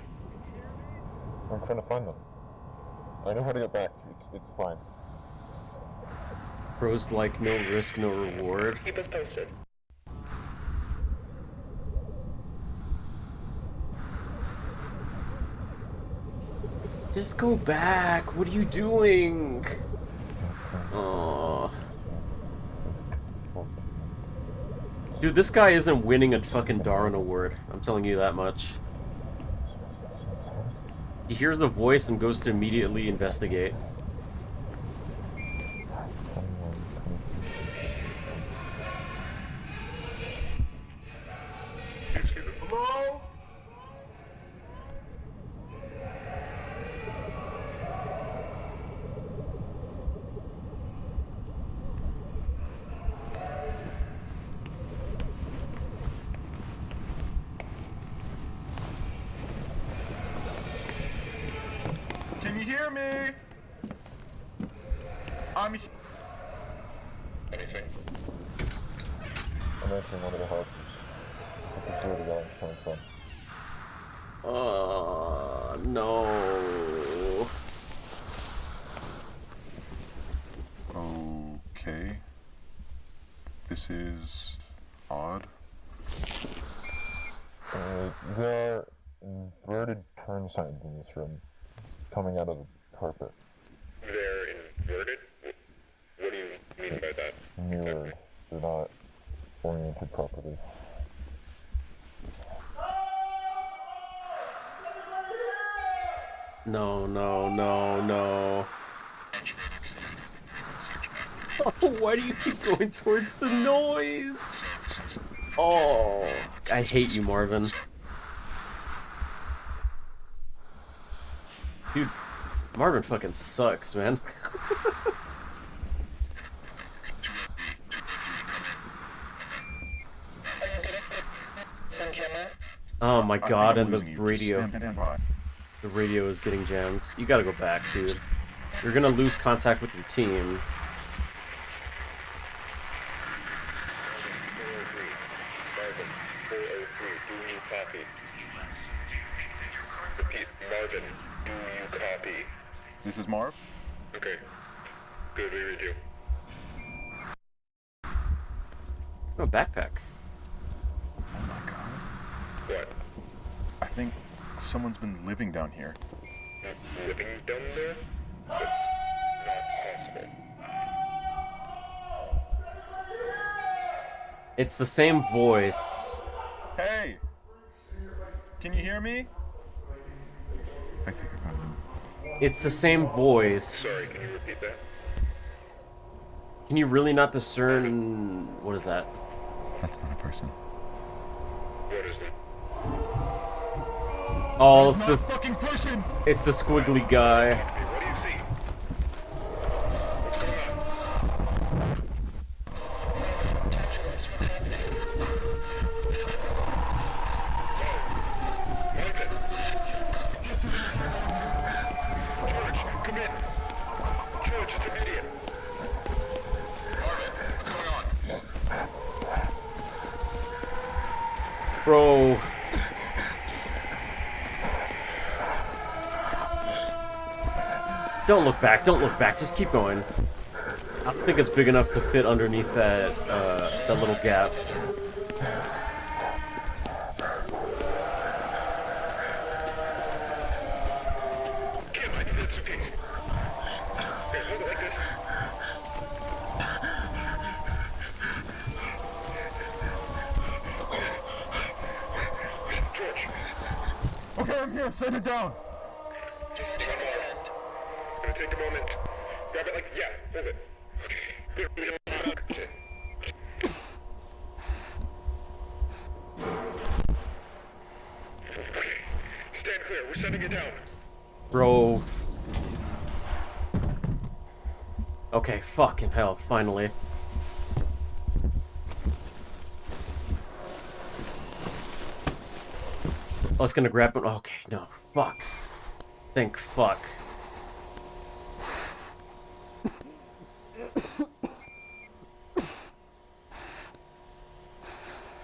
I'm trying to find them. I know how to get back. It's fine. Pros like no risk, no reward. Keep us posted. Just go back. What are you doing? Oh. Dude, this guy isn't winning a fucking Darwin Award. I'm telling you that much. He hears the voice and goes to immediately investigate. Hello? Can you hear me? Anything? I'm entering one of the houses. I can hear the yelling coming from. No. Okay. This is odd. There signs in this room coming out of the carpet. They're inverted? What do you mean by that? Mirrored. They're not oriented properly. No, no, no, no. Oh, why do you keep going towards the noise? Oh, I hate you, Marvin. Dude, Marvin fucking sucks, man. Oh my god, and the radio. The radio is getting jammed. You gotta go back, dude. You're gonna lose contact with your team. Repeat, Marvin, do you copy? This is Marv? Okay. Good, we read you. Oh, backpack. Oh my god. What? I think someone's been living down here. Living down there? That's not possible. It's the same voice. Hey! Can you hear me? I think I got him. It's the same voice. Sorry, can you repeat that? Can you really not discern... What is that? That's not a person. What is it? Oh, it's That's this... not a fucking person! It's the squiggly guy. What do you see? What's going on? George, come in. George, it's immediate. Marvin, what's going on? Bro. Don't look back, don't look back, just keep going. I don't think it's big enough to fit underneath that, that little gap. Kim, I need that suitcase. Here, hold it like this. George. Okay, I'm here. Set it down. Gonna take a moment. Grab it like, yeah, hold it. Okay. Okay. Stand clear. We're setting it down. Bro. Okay, fucking hell, finally. I was gonna grab him. Okay, no. Fuck. Thank fuck.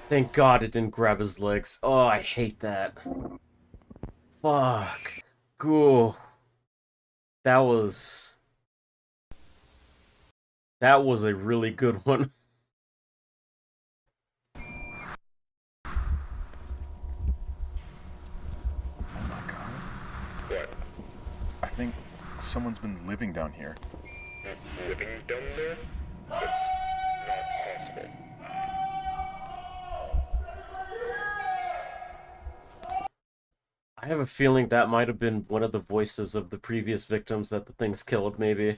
Thank God it didn't grab his legs. Oh, I hate that. Fuck. Goo. That was a really good one. What? I think someone's been living down here. Living down there? That's not possible. I have a feeling that might have been one of the voices of the previous victims that the things killed, maybe.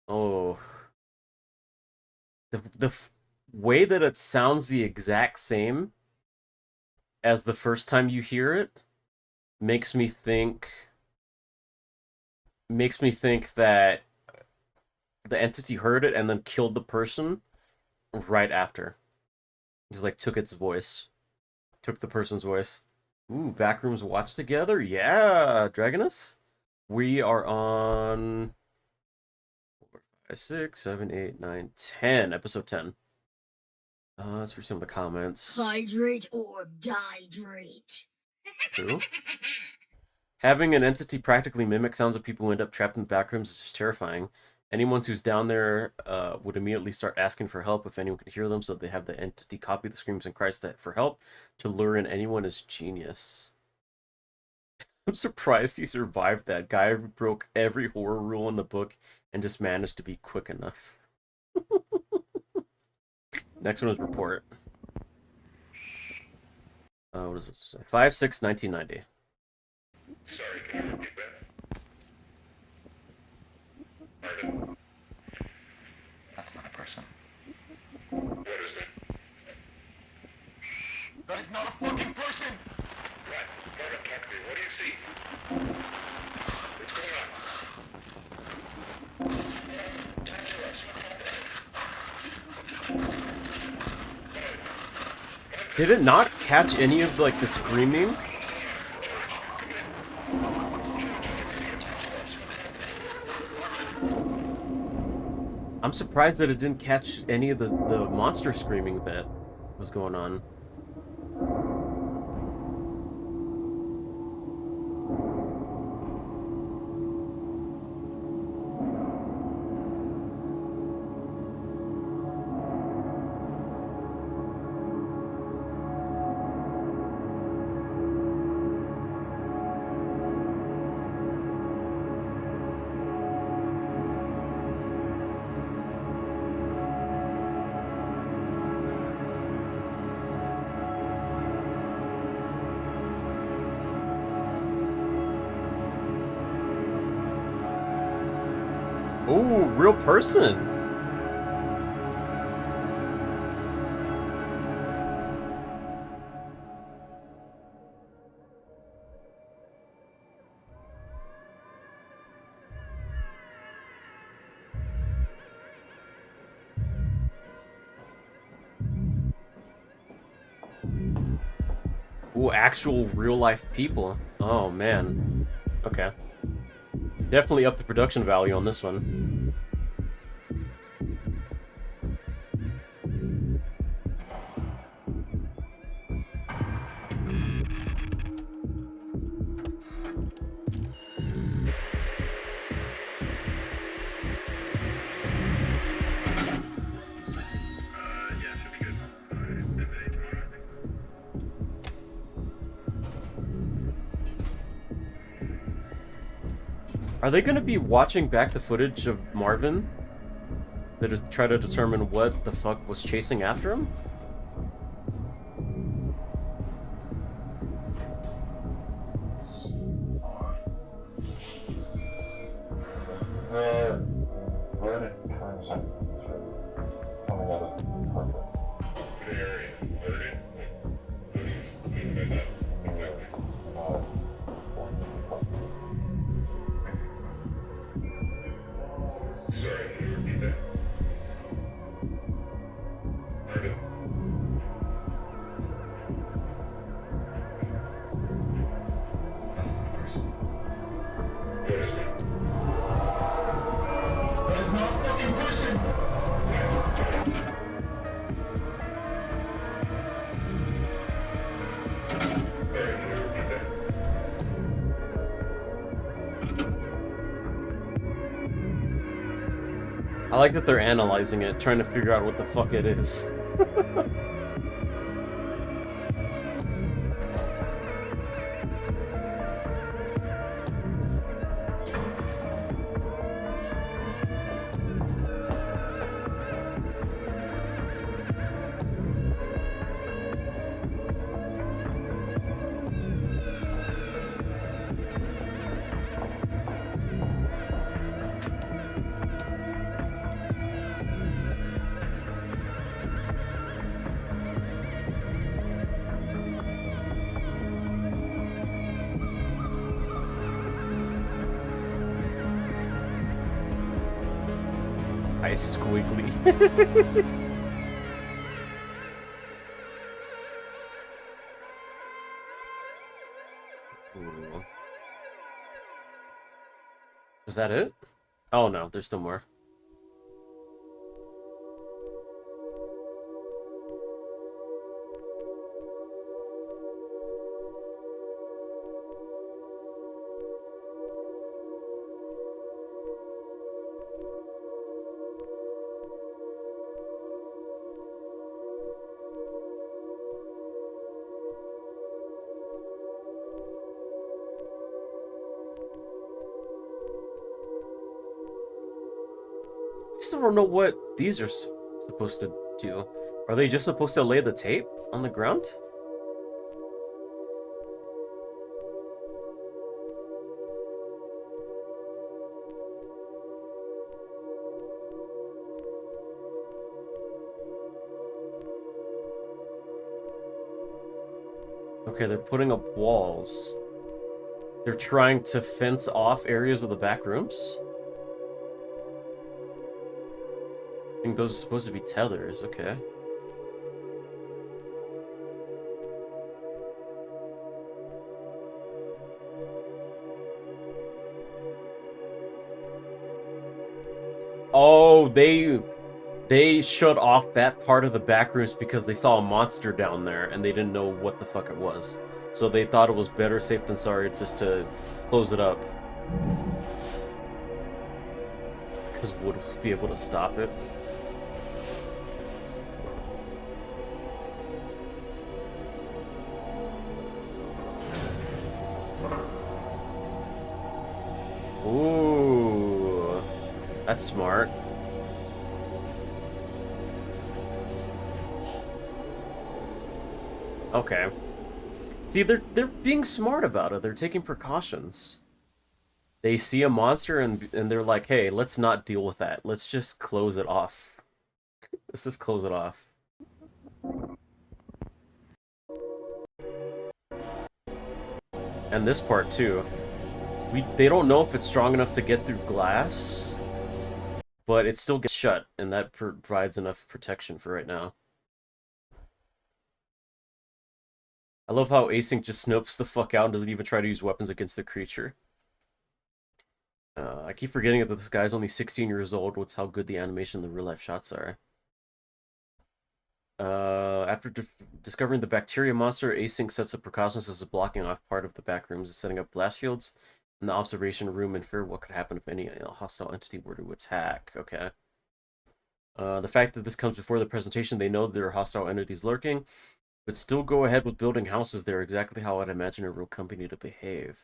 Oh. The way that it sounds the exact same as the first time you hear it makes me think that the entity heard it and then killed the person right after. Just like took its voice. Took the person's voice. Ooh, Backrooms watch together? Yeah, Dragonus? We are on 4, 5, 6, 7, 8, 9, 10. Episode 10. Let's read some of the comments. Hydrate or dihydrate. True. Having an entity practically mimic sounds of people who end up trapped in the backrooms is just terrifying. Anyone who's down there would immediately start asking for help if anyone could hear them, so they have the entity copy the screams and cries for help to lure in anyone is genius. I'm surprised he survived that. Guy broke every horror rule in the book and just managed to be quick enough. Next one is report. What is this? 5/6/1990. Sorry, can you repeat that? Pardon? That's not a person. What is it? That is not a fucking person! What? Pardon, talk to me. What do you see? What's going on? Talk to us. What's happening? Did it not catch any of like the screaming? I'm surprised that it didn't catch any of the monster screaming that was going on. Oh, real person. Ooh, actual real life people. Oh man. Okay. Definitely up the production value on this one. Yeah, should be good. Midday tomorrow, I think. Are they going to be watching back the footage of Marvin to try to determine what the fuck was chasing after him? We're in current sentence coming out of contract. Good area. Already? What do you mean by that? Exactly. Sorry, can you repeat that? Pardon? That's not a person. What is it? That is not a fucking person! Sorry, can you repeat that? I like that they're analyzing it, trying to figure out what the fuck it is. Ice squiggly. Ooh. Is that it? Oh no, there's still more. still don't know what these are supposed to do. Are they just supposed to lay the tape on the ground? Okay, they're putting up walls. They're trying to fence off areas of the back rooms? I think those are supposed to be tethers, okay. Oh, they shut off that part of the back rooms because they saw a monster down there and they didn't know what the fuck it was. So they thought it was better safe than sorry just to close it up. Because would we be able to stop it? Ooh, that's smart. Okay. See, they're being smart about it. They're taking precautions. They see a monster and they're like, "Hey, let's not deal with that. Let's just close it off. Let's just close it off." And this part too. They don't know if it's strong enough to get through glass, but it still gets shut, and that provides enough protection for right now. I love how Async just snopes the fuck out and doesn't even try to use weapons against the creature. I keep forgetting that this guy's only 16 years old. What's how good the animation and the real-life shots are. After discovering the bacteria monster, Async sets up precautions as a blocking off part of the back rooms and setting up blast shields in the observation room and fear what could happen if any hostile entity were to attack. Okay. The fact that this comes before the presentation, they know there are hostile entities lurking, but still go ahead with building houses there, exactly how I'd imagine a real company to behave.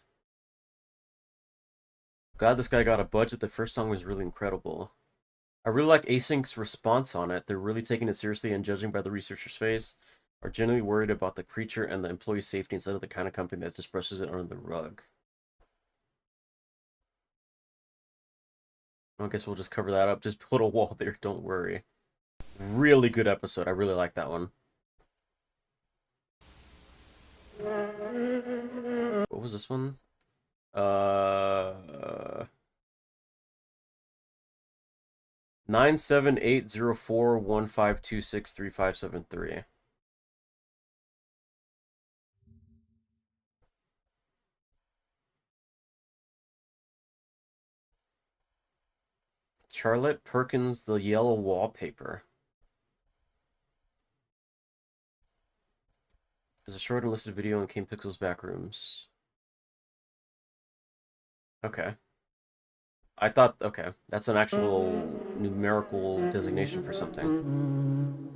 Glad this guy got a budget. The first song was really incredible. I really like Async's response on it. They're really taking it seriously, and judging by the researcher's face, are genuinely worried about the creature and the employee's safety instead of the kind of company that just brushes it under the rug. I guess we'll just cover that up. Just put a wall there, don't worry. Really good episode. I really like that one. What was this one? 9780415263573. Charlotte Perkins, the yellow wallpaper. There's a short unlisted video in Kane Pixel's Backrooms. Okay. I thought, okay, that's an actual numerical designation for something.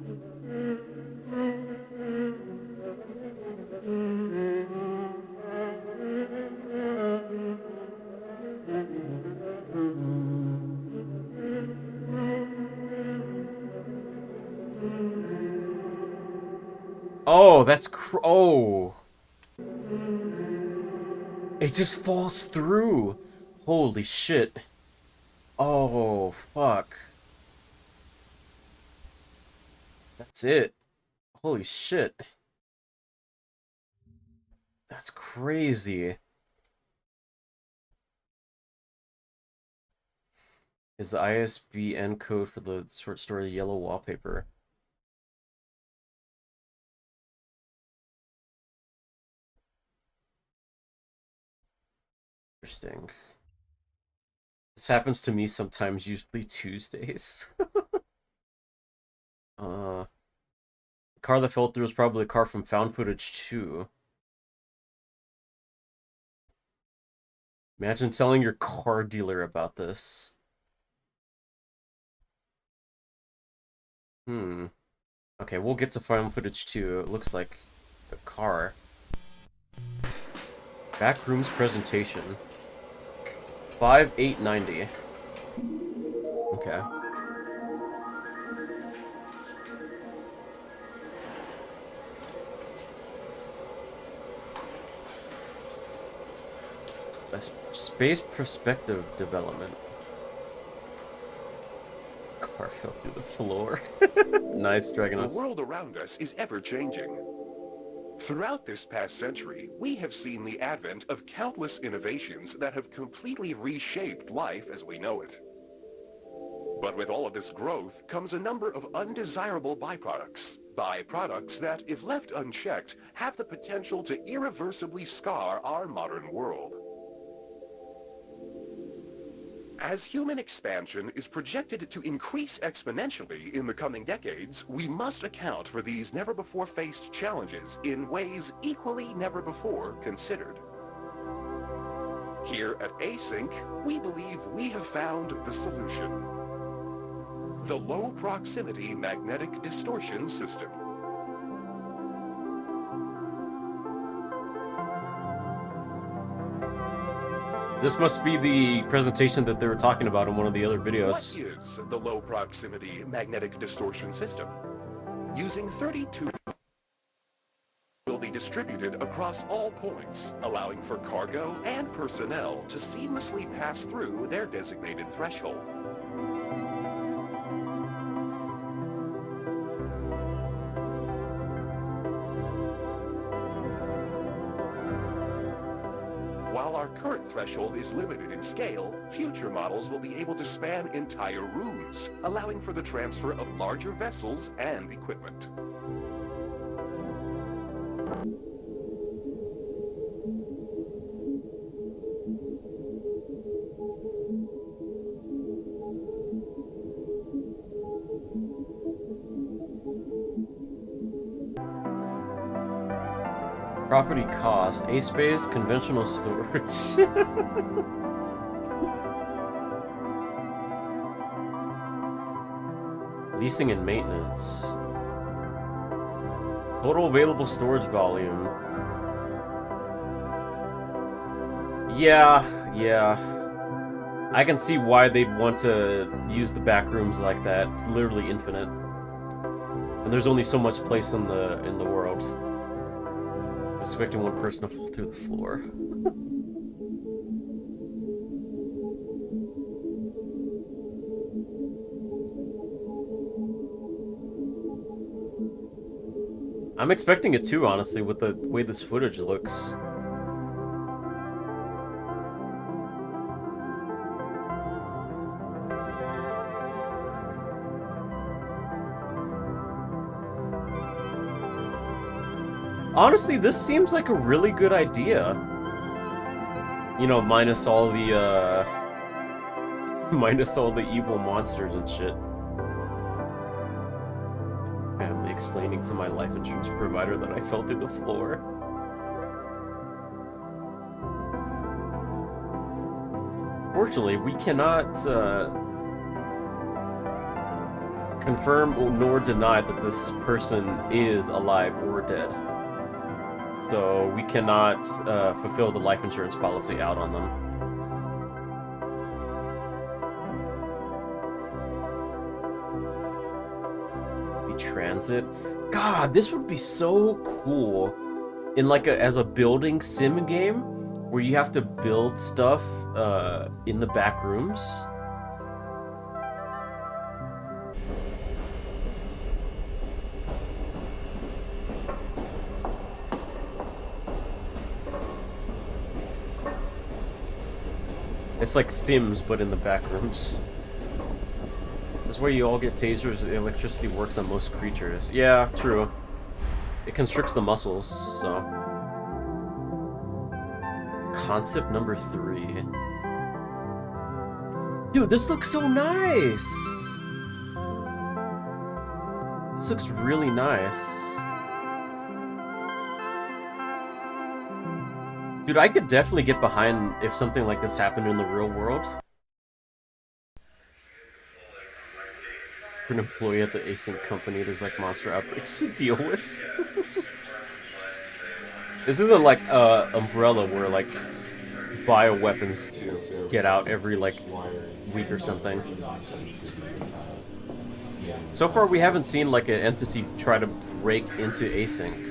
Oh, that's oh. It just falls through. Holy shit. Oh, fuck. That's it. Holy shit. That's crazy. Is the ISBN code for the short story Yellow Wallpaper. Interesting. This happens to me sometimes, usually Tuesdays. The car that fell through was probably a car from Found Footage 2. Imagine telling your car dealer about this. Okay, we'll get to Found Footage 2. It looks like a car. Backrooms presentation. 5890. Okay. Space perspective development. Car fell through the floor. Nice, The Dragonus. world around us is ever changing. Throughout this past century, we have seen the advent of countless innovations that have completely reshaped life as we know it. But with all of this growth comes a number of undesirable byproducts. Byproducts that, if left unchecked, have the potential to irreversibly scar our modern world. As human expansion is projected to increase exponentially in the coming decades, we must account for these never-before-faced challenges in ways equally never-before considered. Here at Async, we believe we have found the solution. The Low Proximity Magnetic Distortion System. This must be the presentation that they were talking about in one of the other videos. What is the Low Proximity Magnetic Distortion System? Using 32 will be distributed across all points, allowing for cargo and personnel to seamlessly pass through their designated threshold. While our current threshold is limited in scale, future models will be able to span entire rooms, allowing for the transfer of larger vessels and equipment. Property cost, A space, conventional storage. Leasing and maintenance. Total available storage volume. Yeah. I can see why they'd want to use the back rooms like that. It's literally infinite. And there's only so much place in the world. Expecting one person to fall through the floor. I'm expecting it too, honestly, with the way this footage looks. Honestly, this seems like a really good idea. You know, minus all the evil monsters and shit. Family explaining to my life insurance provider that I fell through the floor. Fortunately, we cannot confirm nor deny that this person is alive or dead. So we cannot fulfill the life insurance policy out on them. The transit. God, this would be so cool in like as a building sim game where you have to build stuff in the back rooms. It's like Sims, but in the back rooms. This is where you all get tasers. The electricity works on most creatures. Yeah, true. It constricts the muscles, so. Concept number 3. Dude, this looks so nice! This looks really nice. Dude, I could definitely get behind if something like this happened in the real world. For an employee at the Async company, there's like monster outbreaks to deal with. This isn't like Umbrella where like bioweapons get out every like week or something. So far we haven't seen like an entity try to break into Async.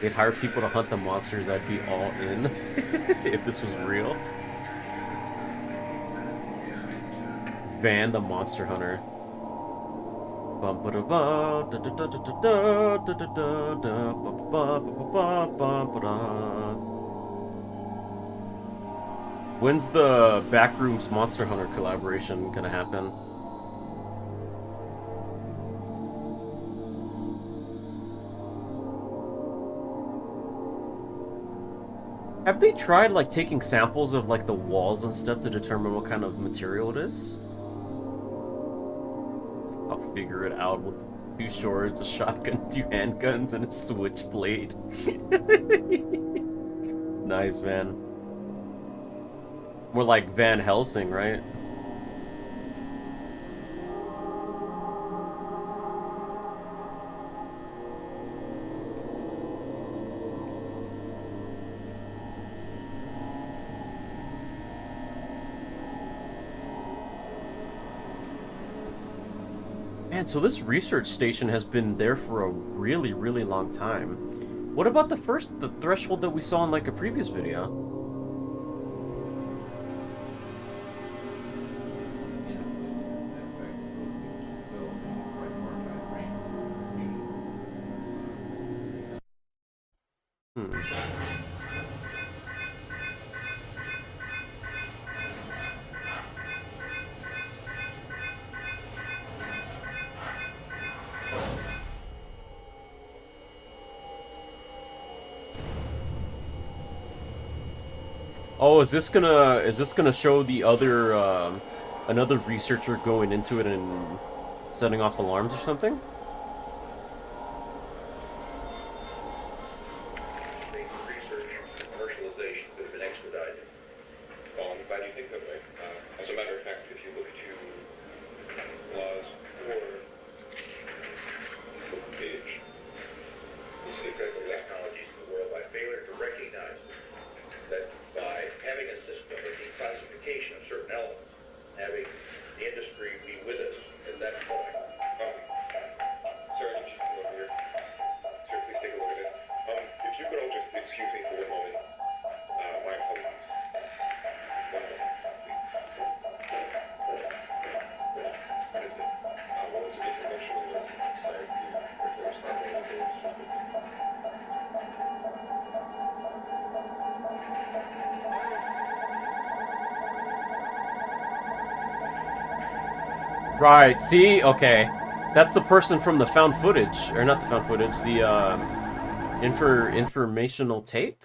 They'd hire people to hunt the monsters. I'd be all in if this was real. Van the Monster Hunter. Bum ba da ba da da da da da da da da da ba ba ba ba ba da. When's the Backrooms Monster Hunter collaboration gonna happen? Have they tried like taking samples of like the walls and stuff to determine what kind of material it is? I'll figure it out with 2 swords, a shotgun, 2 handguns, and a switchblade. Nice, Van. More like Van Helsing, right? Man, so this research station has been there for a really, really long time. What about the threshold that we saw in like a previous video? Oh, is this gonna show the other another researcher going into it and setting off alarms or something? Research and commercialization could have been expedited. I'm glad you think that way. As a matter of fact, if you look to laws for page, you see critical technologies in the world by failure to recognize that by having a system of declassification of certain elements, having the industry be with us at that point. Sir, if you could over here. Sir, please take a look at this. If you could all just excuse me for 1 moment. My apologies. 1 moment, please. What is it? Well, it's information on the side view. There's nothing that goes. Right, see? Okay. That's the person from the found footage. Or not the found footage, the informational tape?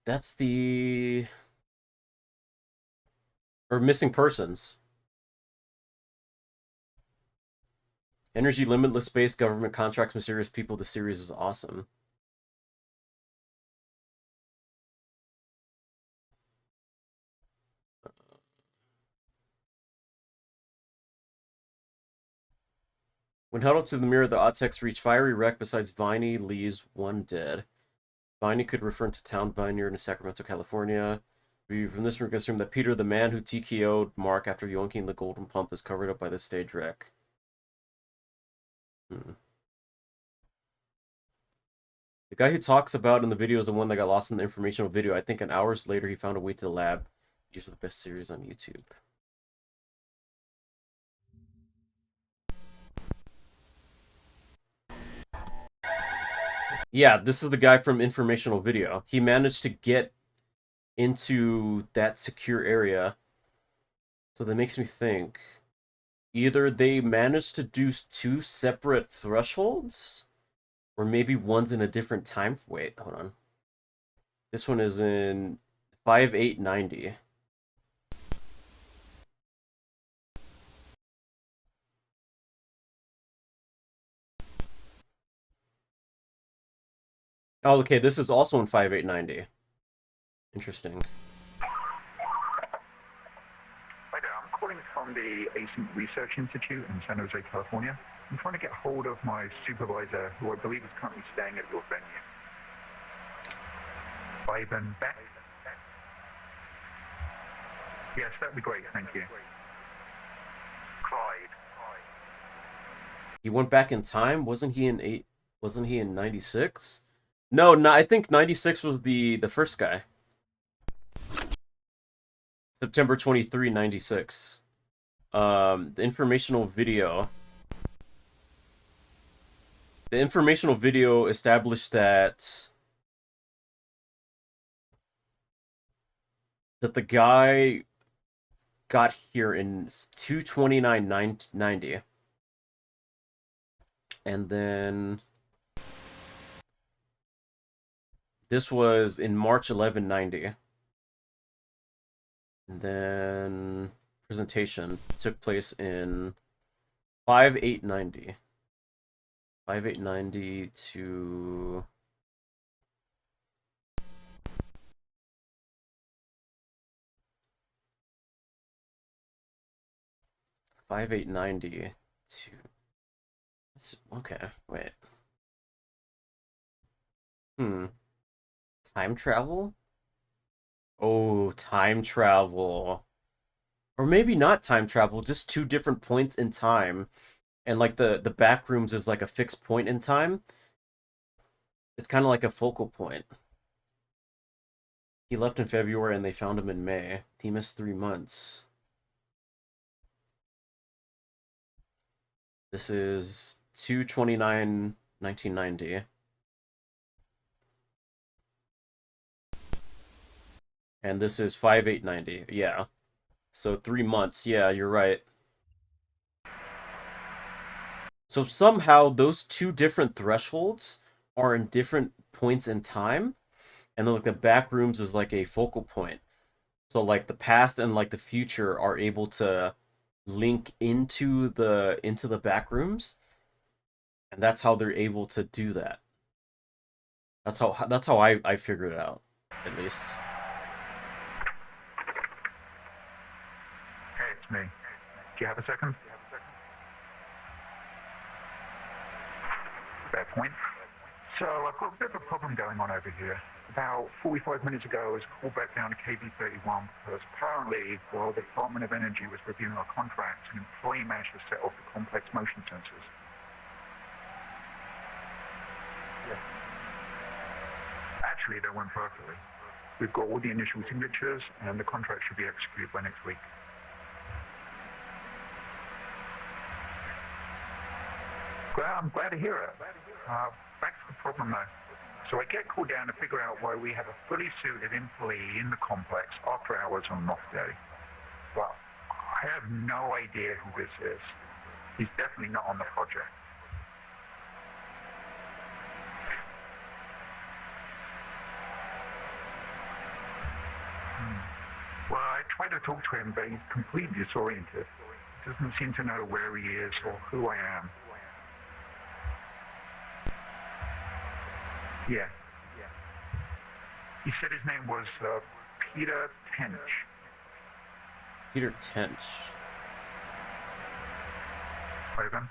That's the... Or missing persons. Energy, limitless space, government contracts, mysterious people. The series is awesome. When held up to the mirror, the odd text reached fiery wreck besides Viney leaves 1 dead. Viney could refer to town Vineyard in Sacramento, California. From this, we can assume that Peter, the man who TKO'd Mark after yoinking the golden pump, is covered up by the stage wreck. The guy who talks about in the video is the one that got lost in the informational video. I think an hours later he found a way to the lab. These are the best series on YouTube. Yeah, this is the guy from informational video. He managed to get into that secure area. So that makes me think either they managed to do 2 separate thresholds, or maybe one's in a different time. Wait, hold on. This one is in 5890. Oh, okay, this is also in 5890. Interesting. Hi there, I'm calling from the Ascent Research Institute in San Jose, California. I'm trying to get hold of my supervisor, who I believe is currently staying at your venue. Ivan Beck? Yes, that'd be great, thank you. Clyde. He went back in time. Wasn't he in 8? Wasn't he in 96? No, no, I think 96 was the first guy. September 23, 96. The informational video. The informational video established that the guy got here in 2/29/90, and then this was in March 11/90, and then presentation took place in 5/8/90. 5/8/90 to 5/8/90 to... Okay, wait. Time travel? Oh, time travel. Or maybe not time travel, just two different points in time. And like the Backrooms is like a fixed point in time. It's kind of like a focal point. He left in February and they found him in May. He missed 3 months. This is 2/29/1990. And this is 5/8/90. Yeah. So 3 months. Yeah, you're right. So somehow those two different thresholds are in different points in time. And then like the Backrooms is like a focal point. So like the past and like the future are able to link into the Backrooms. And that's how they're able to do that. That's how I figured it out, at least. Hey, it's me. Do you have a second? Fair point. So I've got a bit of a problem going on over here. About 45 minutes ago, I was called back down to KB31 because apparently, while the Department of Energy was reviewing our contract, an employee managed to set off the complex motion sensors. Yeah. Actually, that went perfectly. We've got all the initial signatures, and the contract should be executed by next week. Well, I'm glad to hear it. Back to the problem, though. So I get called down to figure out why we have a fully suited employee in the complex after hours on an off day. Well, I have no idea who this is. He's definitely not on the project. Well, I tried to talk to him, but he's completely disoriented. He doesn't seem to know where he is or who I am. Yeah. He said his name was Peter Tench. Peter Tench. Ivan?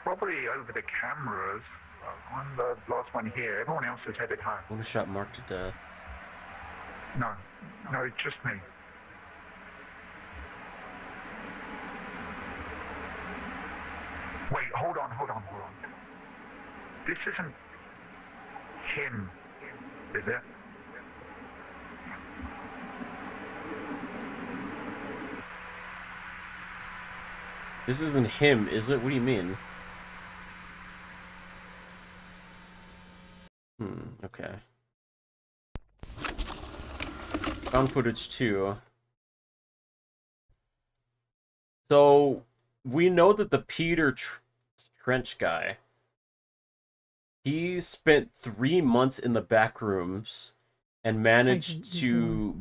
Probably over the cameras. I'm the last one here. Everyone else is headed home. One shot marked to death. No, it's just me. Wait, hold on. This isn't him, is it? This isn't him, is it? What do you mean? Okay. Found footage too. So, we know that the Peter Trench guy, he spent 3 months in the Backrooms and managed to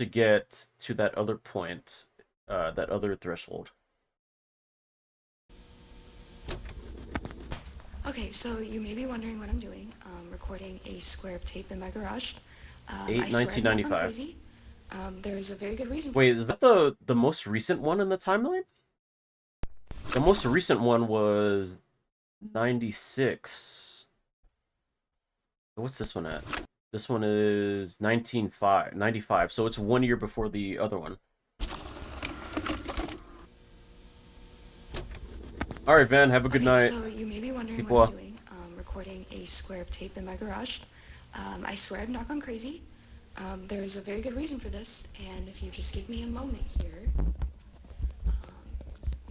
get to that other point, that other threshold. Okay, so you may be wondering what I'm doing. Recording a square of tape in my garage. 1995. There's a very good reason. Wait, is that the most recent one in the timeline? The most recent one was 96. What's this one at? This one is 95, so it's 1 year before the other one. All right, Van, have a good night. So you may be wondering Keep what well. I'm doing. Recording a square of tape in my garage. I swear I've not gone crazy. There's a very good reason for this, and if you just give me a moment here,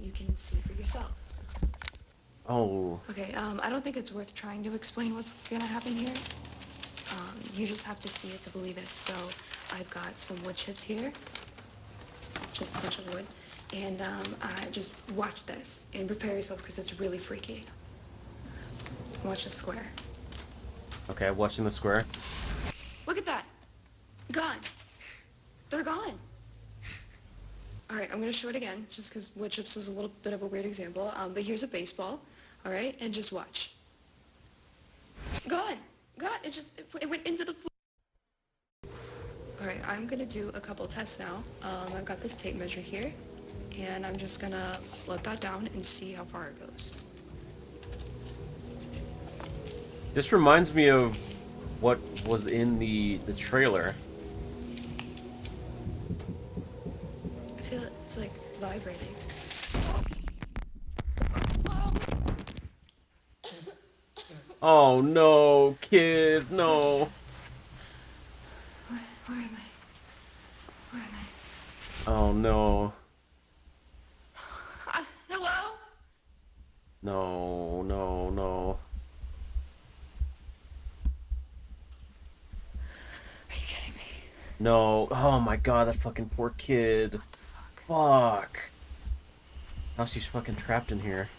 you can see for yourself. Oh. Okay, I don't think it's worth trying to explain what's gonna happen here. You just have to see it to believe it. So I've got some wood chips here, just a bunch of wood, and just watch this and prepare yourself because it's really freaky. Watch the square. Okay, watching the square. Look at that. Gone. They're gone. All right, I'm gonna show it again, just because wood chips was a little bit of a weird example. But here's a baseball, all right, and just watch. Gone. Gone. It went into the floor. All right, I'm gonna do a couple tests now. I've got this tape measure here, and I'm just gonna let that down and see how far it goes. This reminds me of what was in the trailer. I feel it's like vibrating. Oh no, kid, no. Where am I? Where am I? Oh no. Hello? No, no, no. Are you kidding me? No. Oh my god, that fucking poor kid. Fuck. Now she's fucking trapped in here.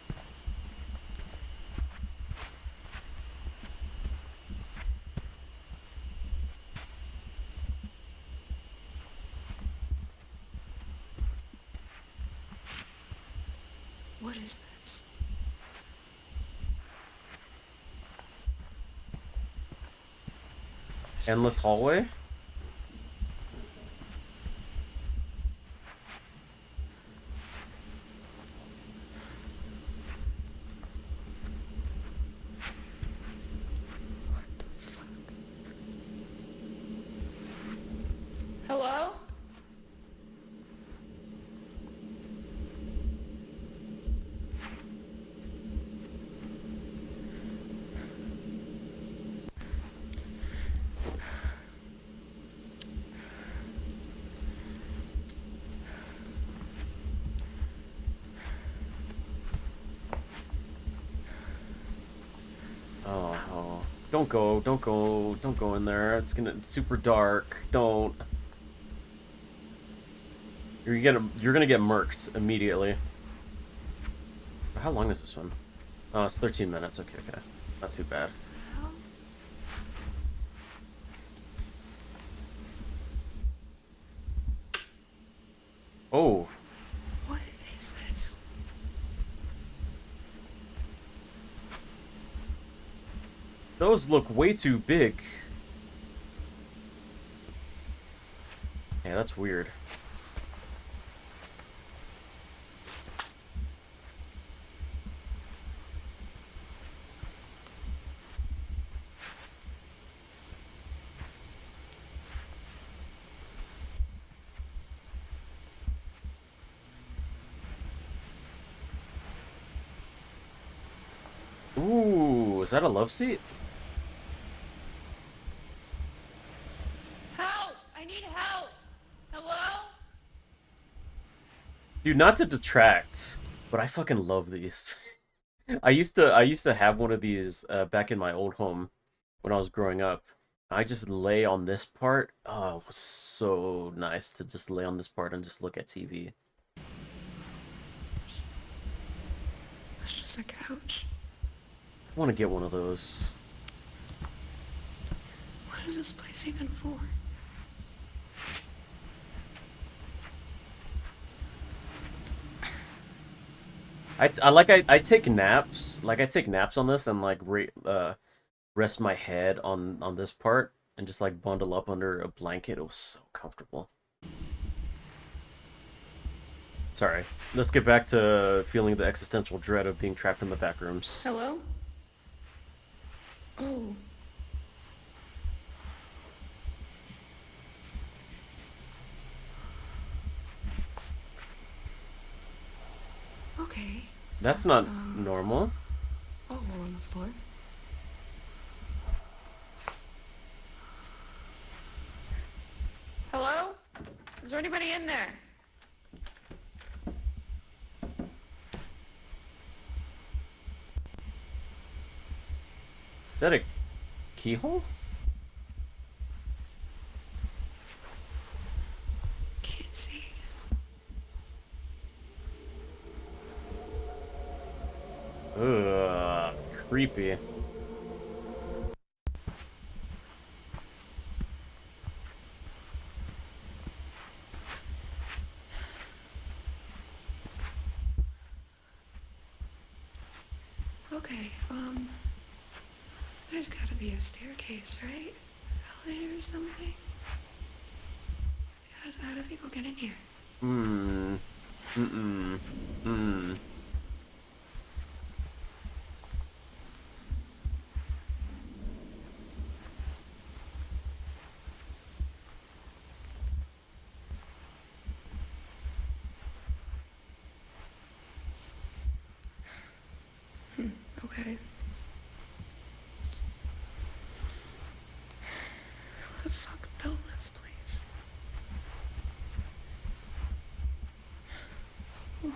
What is this? Endless hallway? Hello? Oh, don't go, don't go, don't go in there. It's super dark. Don't. You're gonna get murked immediately. How long is this one? Oh, it's 13 minutes. Okay, okay. Not too bad. Oh. What is this? Those look way too big. Yeah, that's weird. Ooh, is that a love seat? Help! I need help! Hello? Dude, not to detract, but I fucking love these. I used to have one of these back in my old home when I was growing up. I just lay on this part. Oh, it was so nice to just lay on this part and just look at TV. It's just a couch. I want to get one of those. What is this place even for? I take naps. Like I take naps on this and like rest my head on this part and just like bundle up under a blanket. It was so comfortable. Sorry. Let's get back to feeling the existential dread of being trapped in the back rooms. Hello? Oh. That's not normal. a hole on the floor. Hello? Is there anybody in there? Is that a keyhole? Can't see. Ugh, creepy. Okay, there's gotta be a staircase, right? Elevator or something? How do people get in here? Okay. Who the fuck built this place? What?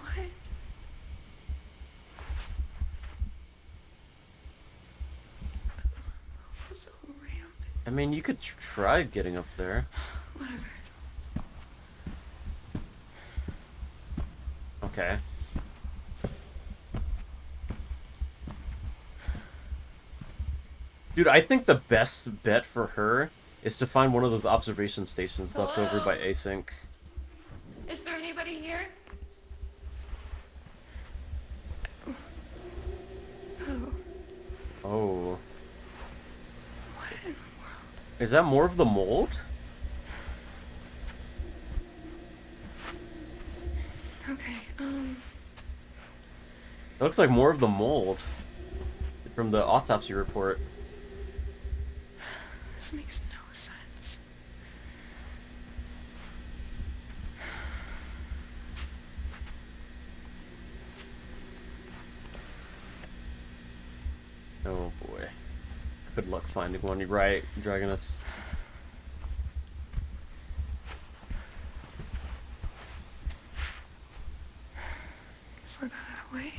What's a ramp? I mean, you could try getting up there. Whatever. Okay. Dude, I think the best bet for her is to find one of those observation stations left over by Async. Is there anybody here? Oh. Oh. What in the world? Is that more of the mold? Okay, It looks like more of the mold from the autopsy report. this makes no sense. Oh boy. Good luck finding one. You're right, dragging us. Guess I'll go that way.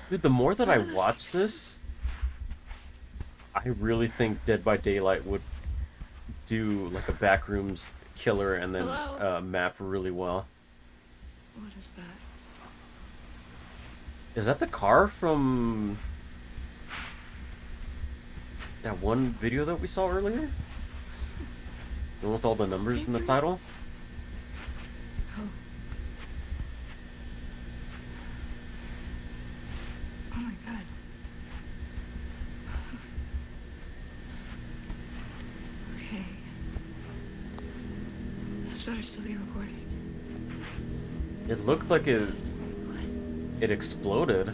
Dude, the more that I watch this, I really think Dead by Daylight would do like a Backrooms killer and then map really well. What is that? Is that the car from that one video that we saw earlier? The one with all the numbers in the title? Oh. Oh my god. Okay. This better still be recording. It looked like it exploded.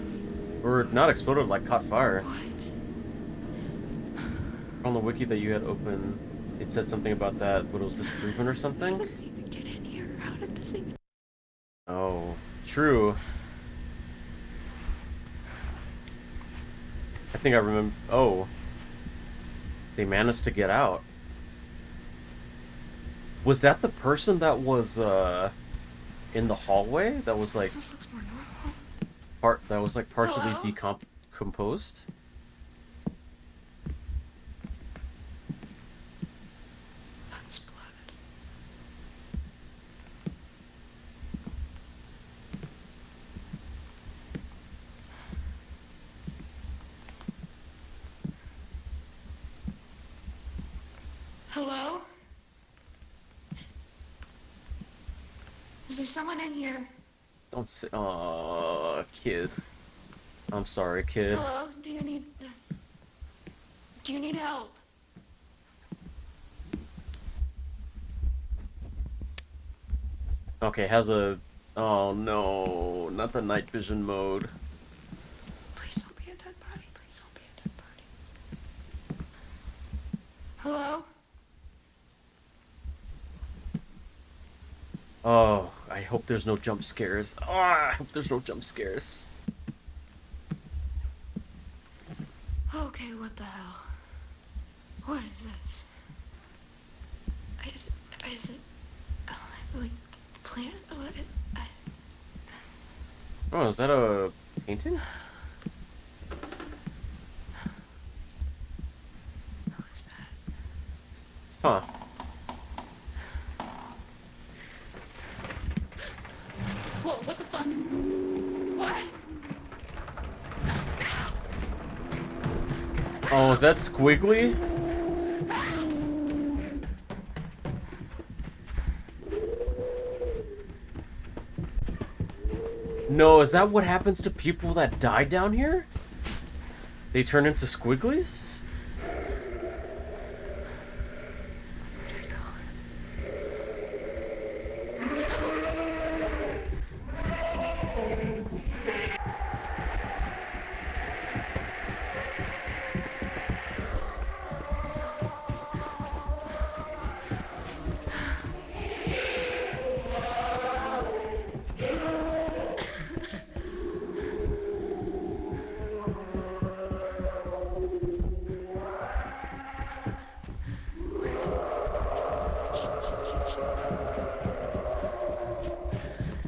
Or not exploded, like caught fire. What? On the wiki that you had open, it said something about that, but it was disproven or something? I didn't even get in here. How did this even... Oh, true. I think I remember. Oh. They managed to get out. Was that the person that was, in the hallway? That was like... This looks more normal. That was like partially Hello? decomposed? That's blood. Hello? Is there someone in here? Don't say. Aw, kid. I'm sorry, kid. Hello? Do you need help? Okay, has a... Oh no, not the night vision mode. Please don't be a dead body. Please don't be a dead body. Hello? Oh, I hope there's no jump scares. Oh, I hope there's no jump scares. Okay, what the hell? What is this? Is it like plant? What? Oh, is that a painting? What is that? Huh. Whoa, what the fuck? What? Oh, is that Squiggly? No, is that what happens to people that die down here? They turn into Squigglies?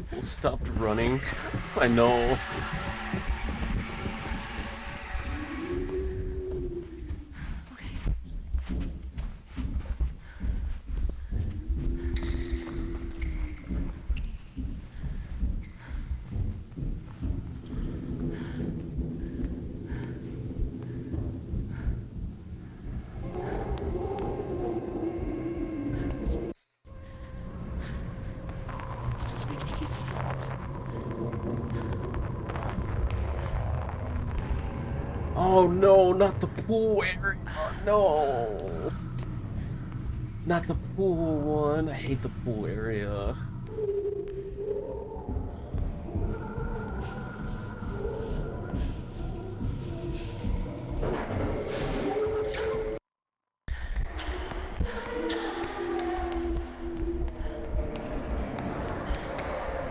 People stopped running. I know. Oh no, not the pool area. No. Not the pool one. I hate the pool area.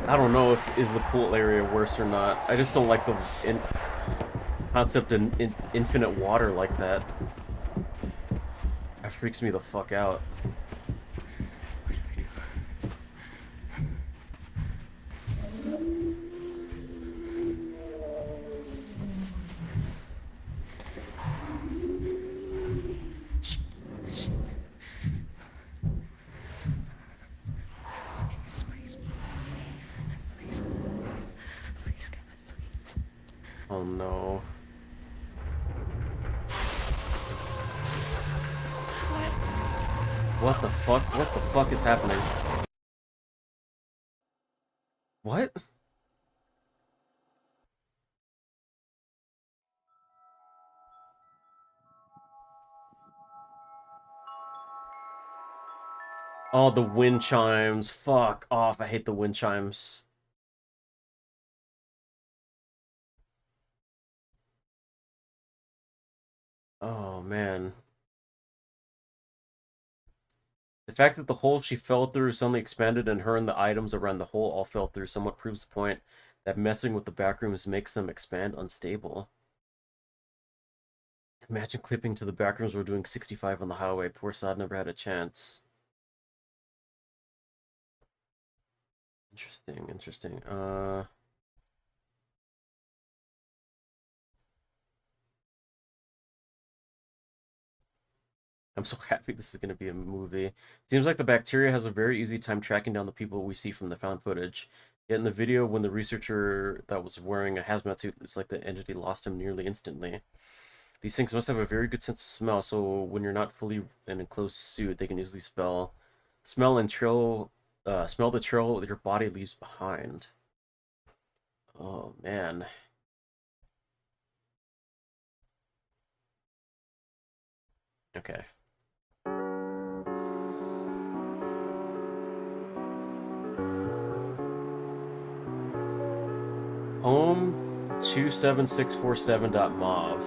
I don't know if is the pool area worse or not. I just don't like the concept in infinite water like that. That freaks me the fuck out. Oh no. What the fuck? What the fuck is happening? What? Oh, the wind chimes. Fuck off. I hate the wind chimes. Oh, man. The fact that the hole she fell through suddenly expanded and her and the items around the hole all fell through somewhat proves the point that messing with the backrooms makes them expand unstable. Imagine clipping to the backrooms we're doing 65 on the highway. Poor Sod never had a chance. Interesting, interesting. I'm so happy this is going to be a movie. Seems like the bacteria has a very easy time tracking down the people we see from the found footage. Yet in the video, when the researcher that was wearing a hazmat suit, it's like the entity lost him nearly instantly. These things must have a very good sense of smell, so when you're not fully in an enclosed suit, they can easily smell and smell the trail that your body leaves behind. Oh, man. Okay. Home 27647.mov.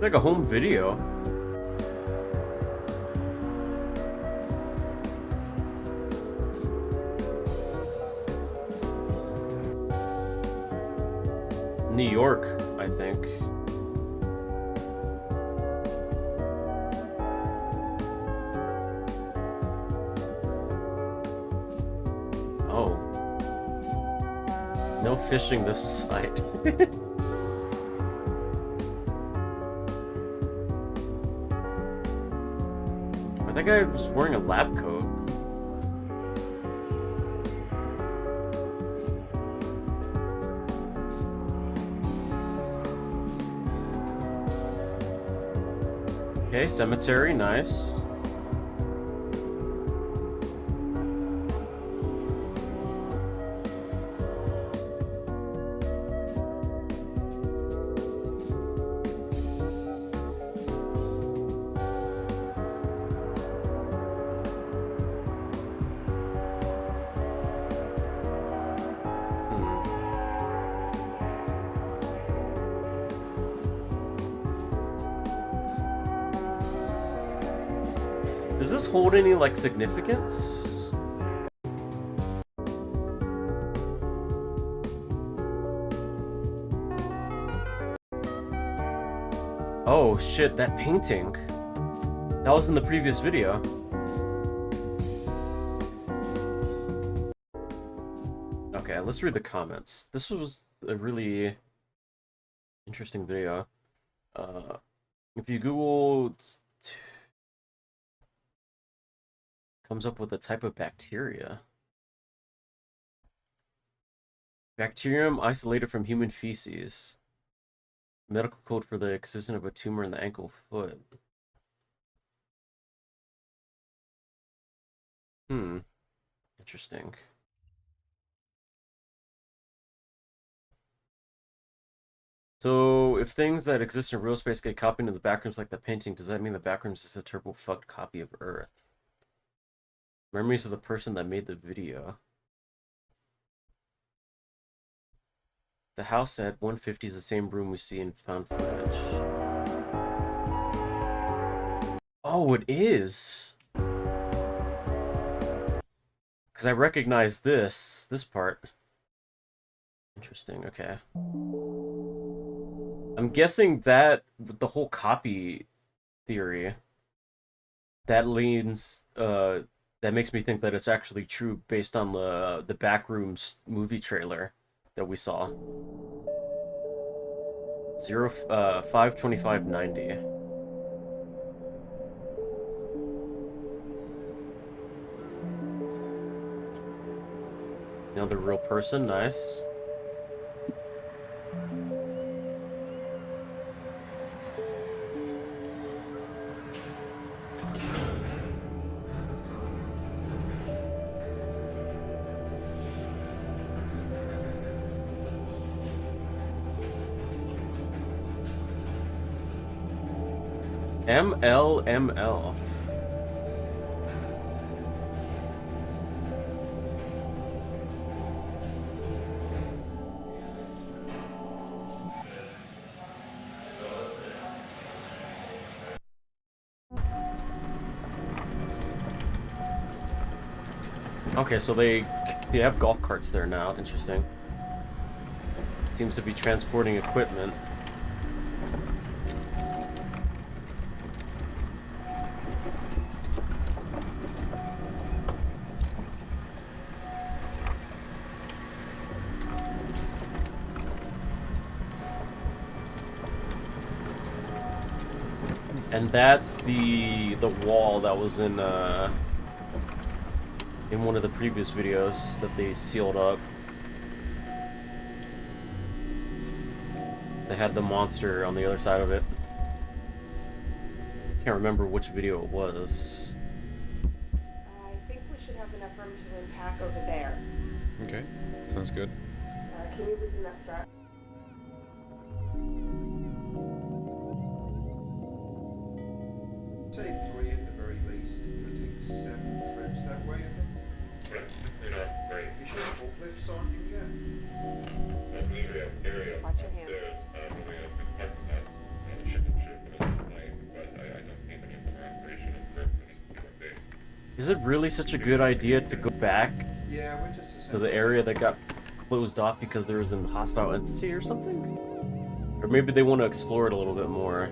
like a home video. New York, I think. Oh. No fishing this side. That guy was wearing a lab coat. Okay, cemetery, nice. Does this hold any, like, significance? Oh, shit, that painting. That was in the previous video. Okay, let's read the comments. This was a really interesting video. If you Google... comes up with a type of bacteria. Bacterium isolated from human feces. Medical code for the existence of a tumor in the ankle foot. Interesting. So, if things that exist in real space get copied into the backrooms like the painting, does that mean the backrooms is a turbo fucked copy of Earth? Memories of the person that made the video. The house at 150 is the same room we see in found footage. Oh, it is! Because I recognize this part. Interesting, okay. I'm guessing that, with the whole copy theory, that leans, that makes me think that it's actually true based on the Backrooms movie trailer that we saw. 5/25/90. Another real person, nice. MLML. Okay, so they have golf carts there now. Interesting. Seems to be transporting equipment. And that's the wall that was in one of the previous videos that they sealed up. They had the monster on the other side of it. Can't remember which video it was. I think we should have enough room to unpack over there. Okay, sounds good. Can you loosen that strap? Say 3 at the very least. I think 7 trips that way, I think. Great. You sure forklifts on can get? Watch your hands. Is it really such a good idea to go back Yeah, we're just to essentially... the area that got closed off because there was a hostile entity or something? Or maybe they want to explore it a little bit more.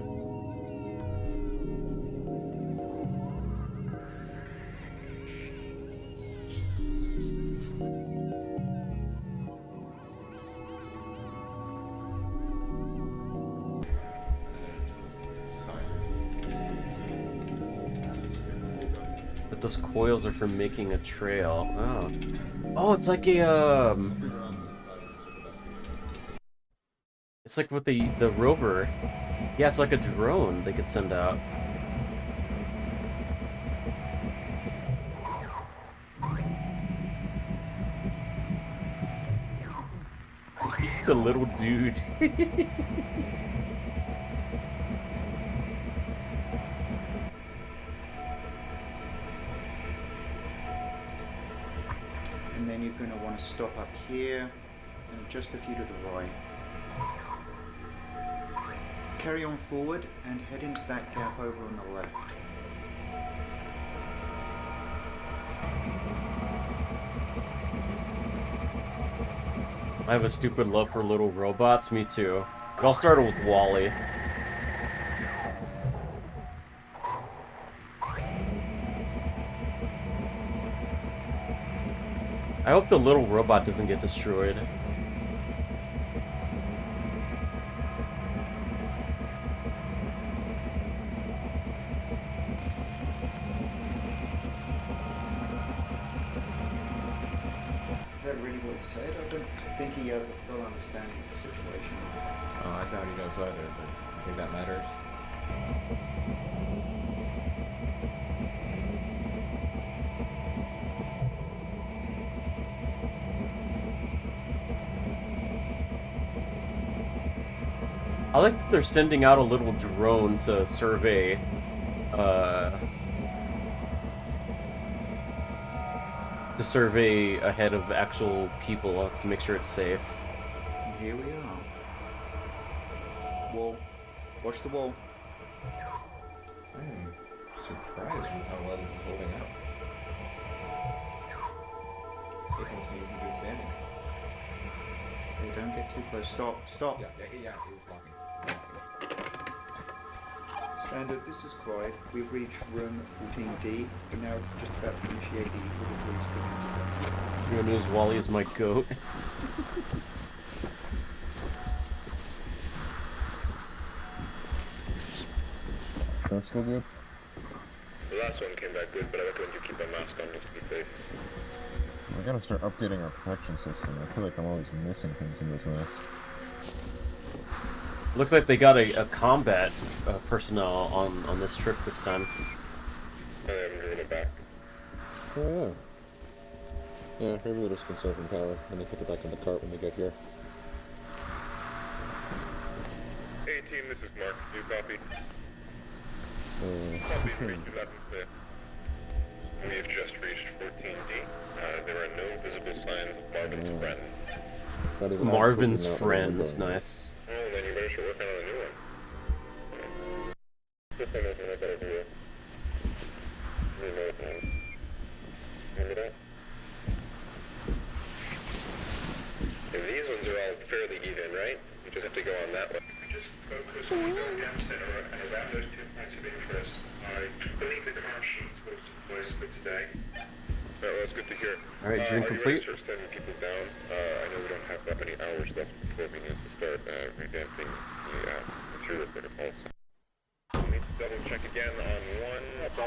But those coils are for making a trail. Oh. Oh, it's like a it's like with the rover. Yeah, it's like a drone they could send out. It's a little dude. And then you're going to want to stop up here and just a few to the right. Carry on forward and head into that gap over on the left. I have a stupid love for little robots, me too. It all started with Wally. I hope the little robot doesn't get destroyed. Is that really what he said? I don't think he has a full understanding of the situation. Oh, I doubt he knows either, but I think that matters. I like that they're sending out a little drone to survey, ahead of actual people to make sure it's safe. And here we are. Wall. Watch the wall. I am surprised with how well this is holding out. Signals need to be standing. Okay, don't get too close. Stop. Stop. Yeah, it was blocking. Standard, this is Clyde. We've reached room 14D. We're now just about to initiate the orderly stimulus test. I'm gonna use Wally as my goat. That's still good? The last one came back good, but I recommend you keep a mask on just to be safe. We gotta start updating our protection system. I feel like I'm always missing things in this mess. Looks like they got a combat personnel on this trip this time. I am doing it back. Oh, yeah. Yeah, maybe we'll just conserving power and then put it back in the cart when we get here. Hey team, this is Mark. Do you copy? Copy, reached 11th. We have just reached 14D. There are no visible signs of Marvin's friend. That is Marvin's absolutely not what friend, we're doing. nice. Oh, then you better start working on a new one. This one isn't a better deal. Remote one. Remember that? And these ones are all fairly even, right? You just have to go on that one. Just focus on going down center and around those 2 points of interest. I believe the car sheets was voice for today. Well, that's good to hear. Alright, dream complete. Start sending people down. I know we don't have that many hours left before we need to start revamping the material protocols. We need to double check again on 1, 2,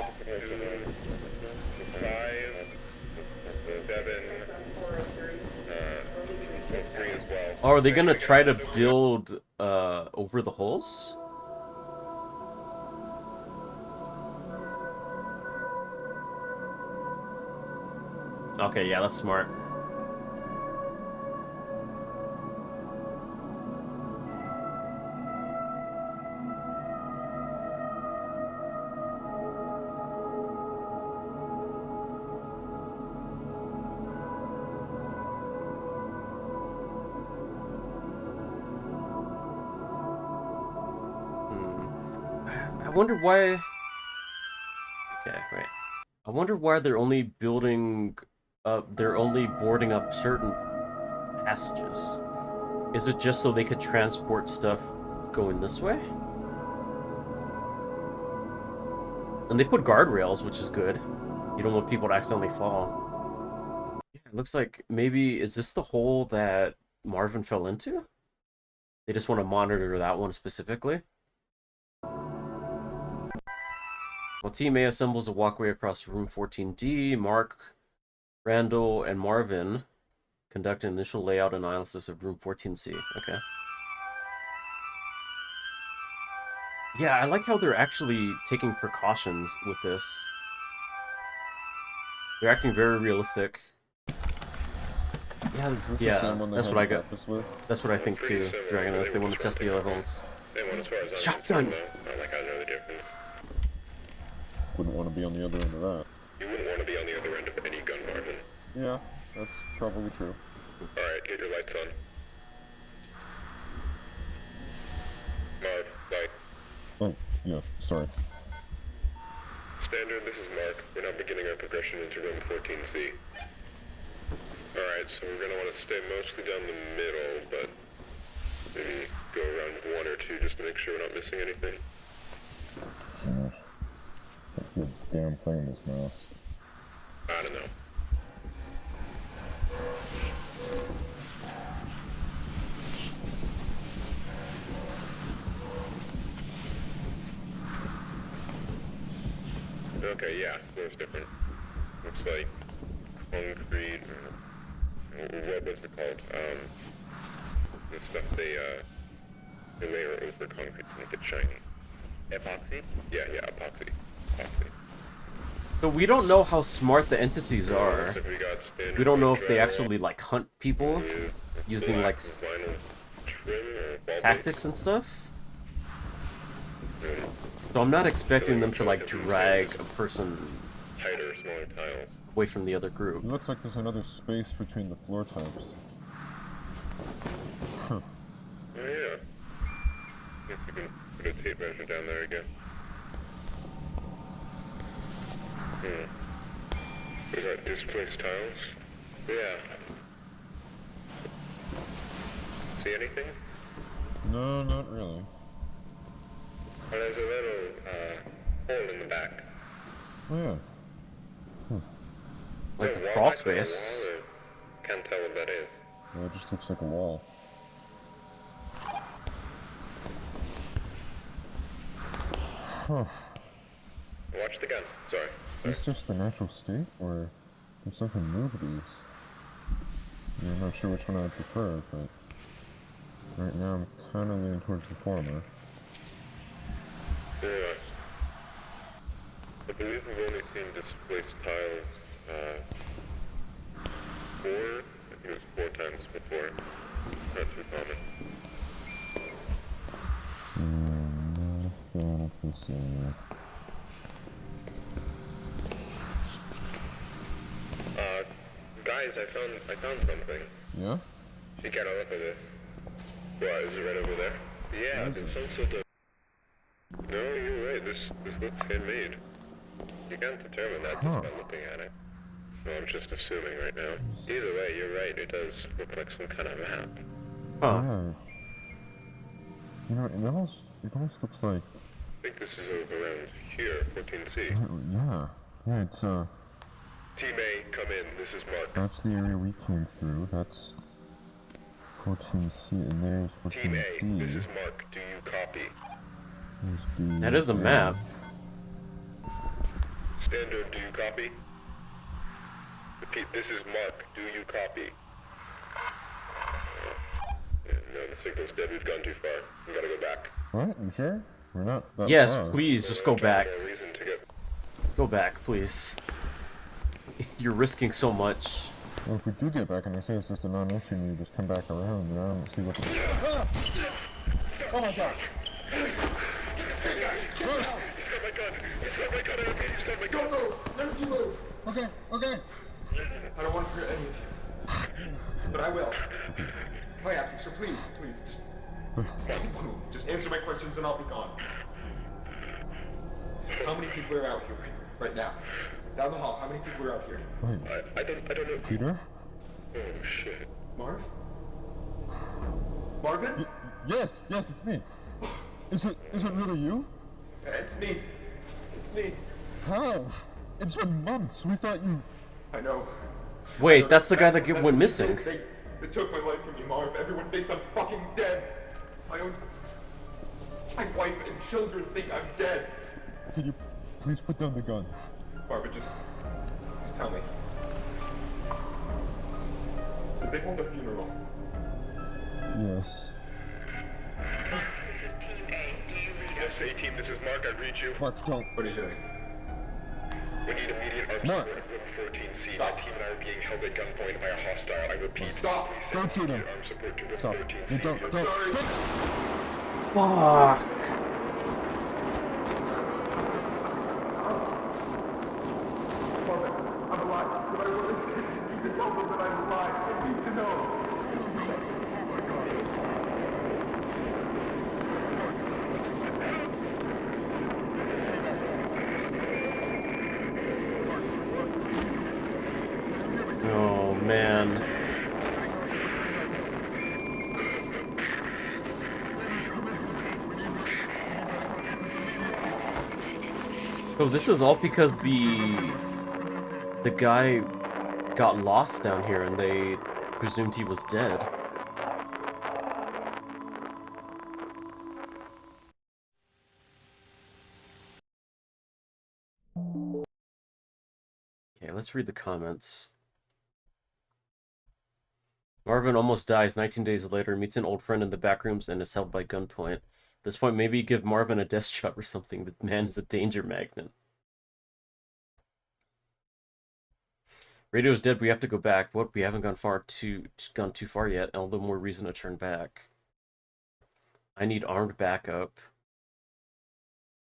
5, 7, 3 as well. Oh, are they gonna try to build over the holes? Okay, yeah, that's smart. I wonder why... Okay, wait. I wonder why they're only building they're only boarding up certain passages. Is it just so they could transport stuff going this way? And they put guardrails, which is good. You don't want people to accidentally fall. Yeah, it looks like maybe, is this the hole that Marvin fell into? They just want to monitor that one specifically. Well, Team A assembles a walkway across room 14D. Mark, Randall, and Marvin conduct an initial layout analysis of room 14C. Okay. Yeah, I like how they're actually taking precautions with this. They're acting very realistic. Yeah, that's what I got. That's what I think too, Dragonus. They want to test the other holes. Shotgun! Wouldn't want to be on the other end of that. You wouldn't want to be on the other end of any gun, Marvin. Yeah, that's probably true. Alright, get your lights on. Marv, light. Oh, yeah, sorry. Standard, this is Mark. We're now beginning our progression into room 14C. Alright, so we're gonna want to stay mostly down the middle, but maybe go around one or two just to make sure we're not missing anything. Good damn thing, this mouse. I don't know. Okay, yeah, looks different. Looks like concrete, what was it called? The stuff they layer over concrete to make it shiny. Epoxy? Yeah, epoxy. So we don't know how smart the entities are. We don't know if they actually like hunt people using like tactics and stuff. So I'm not expecting them to like drag a person tighter, smaller tiles away from the other group. It looks like there's another space between the floor types. Huh. Oh yeah. Guess you can put a tape measure down there again. We got displaced tiles. Yeah. See anything? No, not really. Well, there's a little hole in the back. Oh yeah. Like a crawl space. Can't tell what that is. Yeah, it just looks like a wall. Huh. Watch the gun. Sorry. Is this just the natural state, or did something move these? Yeah, I'm not sure which one I prefer, but right now I'm kind of leaning towards the former. Yeah. I believe we've only seen displaced tiles, 4, I think it was 4 times before. Not too common. Not a fan of this area. Guys, I found something. Yeah? You gotta look at this. What, is it right over there? Yeah, there's some sort of... No, you're right, this looks handmade. You can't determine that just by looking at it. No, I'm just assuming right now. Either way, you're right, it does look like some kind of map. Huh. Yeah. You know, it almost looks like... I think this is over around here, 14C. Yeah. Yeah, it's, Team A, come in, this is Mark. That's the area we came through. That's 14C, and there's 14D. Team A, this is Mark. Do you copy? There's B. That is a map. Standard, do you copy? Repeat, this is Mark. Do you copy? No, the signal's dead. We've gone too far. We gotta go back. What? You sure? We're not that Yes, far. please, just go back. No reason to get... Go back, please. You're risking so much. Well, if we do get back and they say it's just a non-issue and you just come back around, and I don't see what the... Oh my god! He's got my gun! He's got my gun! He's got my gun! Don't move! None of you move! Okay, okay! I don't want to hurt any of you. But I will. If I have to, so please, just don't move. Just answer my questions and I'll be gone. How many people are out here right now? Down the hall. How many people are out here? Wait, I don't know. Peter? Oh, shit. Marv? Marvin? Yes, it's me. Is it really you? It's me. It's me. How? It's been months. We thought you... I know. Wait, that's the guy that went missing. They took my life from me, Marv. Everyone thinks I'm fucking dead. My wife and children think I'm dead. Can you please put down the gun? Barbara, just tell me. Did they hold a funeral? Yes. This is Team A. Do you read us? A-Team, this is Mark. I read you. Mark, don't. What are you doing? We need immediate arms Mark. support at room 14C. My team and I are being held at gunpoint by a hostile. I repeat. Stop. Please send Don't shoot him. immediate arms support to room Stop. 14C. Don't. Sorry. Fuck. I'm alive. But I really need to tell them that I'm alive. They need to know. Oh, man. So this is all because the guy got lost down here and they presumed he was dead. Okay, let's read the comments. Marvin almost dies 19 days later, meets an old friend in the backrooms, and is held by gunpoint. At this point, maybe give Marvin a desk job or something. The man is a danger magnet. Radio's dead, we have to go back. What? We haven't gone too far yet. All the more reason to turn back. I need armed backup.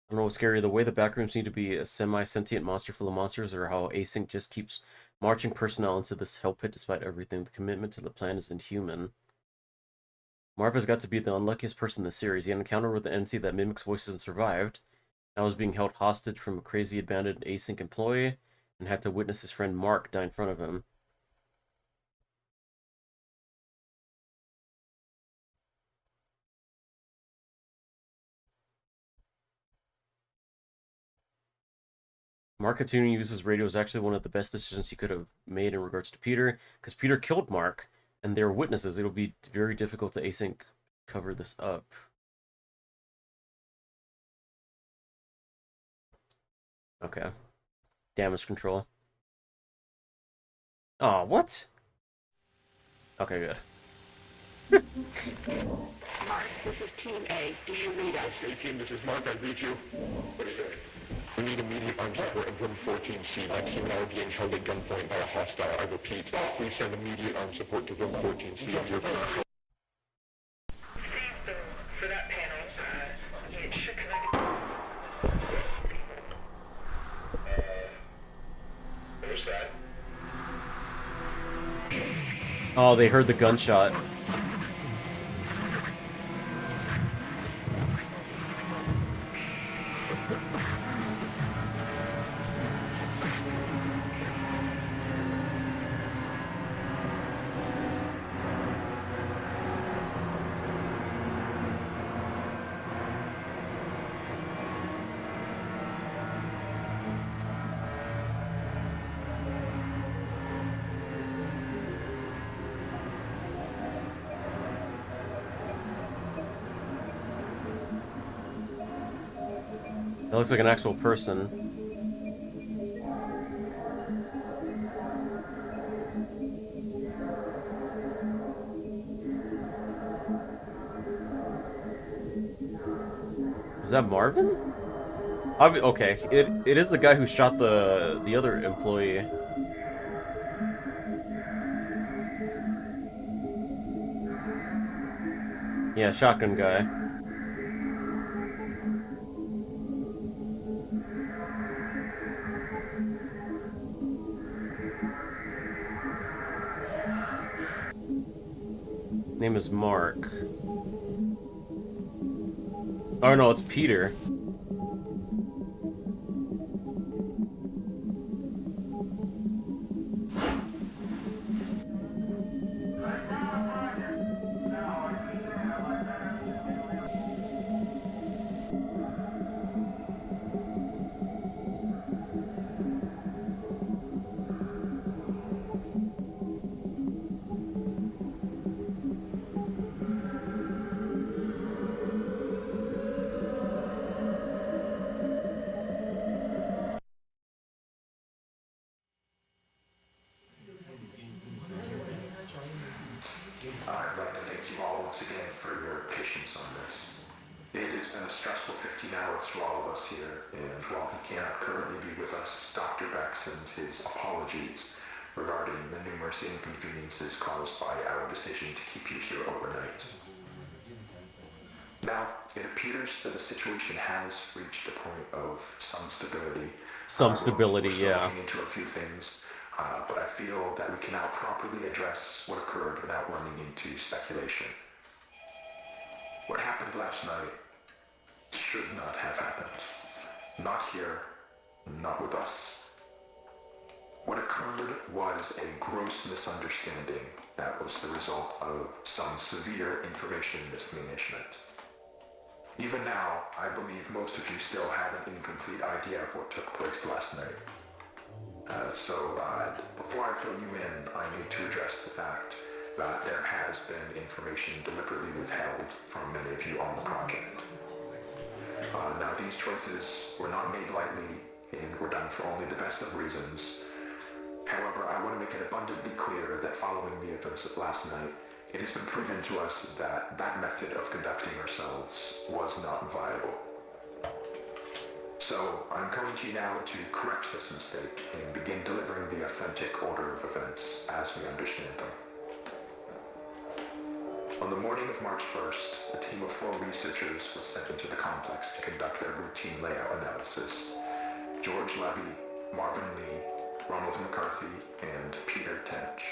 I don't know what's scarier, the way the backrooms need to be a semi-sentient monster full of monsters, or how Async just keeps marching personnel into this hell pit despite everything. The commitment to the plan is inhuman. Marv has got to be the unluckiest person in the series. He had an encounter with an entity that mimics voices and survived. Now is being held hostage from a crazy abandoned Async employee, and had to witness his friend Mark die in front of him. Mark continuing to use his radio is actually one of the best decisions he could have made in regards to Peter, because Peter killed Mark, and they were witnesses. It'll be very difficult to async cover this up. Okay. Damage control. Oh, what? Okay, good. Mark, this is Team A. Do you read us? A-Team, this is Mark. I read you. What are you doing? We need immediate arms support at room 14C. My team and I are being held at gunpoint by a hostile. I repeat, please send immediate arms support to room 14C. Your For that panel, it should connect. What was that? Oh, they heard the gunshot. That looks like an actual person. Is that Marvin? Okay, it is the guy who shot the other employee. Yeah, shotgun guy. Name is Mark. Oh no, it's Peter. I'd like to thank you all once again for your patience on this. It has been a stressful 15 hours for all of us here, and while he cannot currently be with us, Dr. Beck sends his apologies regarding the numerous inconveniences caused by our decision to keep you here overnight. Now, it appears that the situation has reached a point of some stability. Some stability, we're still yeah. looking into a few things, but I feel that we can now properly address what occurred without running into speculation. What happened last night should not have happened. Not here, not with us. What occurred was a gross misunderstanding that was the result of some severe information mismanagement. Even now, I believe most of you still have an incomplete idea of what took place last night. So before I fill you in, I need to address the fact that there has been information deliberately withheld from many of you on the project. Now, these choices were not made lightly and were done for only the best of reasons. However, I want to make it abundantly clear that following the events of last night, it has been proven to us that that method of conducting ourselves was not viable. So, I'm coming to you now to correct this mistake and begin delivering the authentic order of events as we understand them. On the morning of March 1st, a team of 4 researchers was sent into the complex to conduct their routine layout analysis. George Levy, Marvin Lee, Ronald McCarthy, and Peter Tench.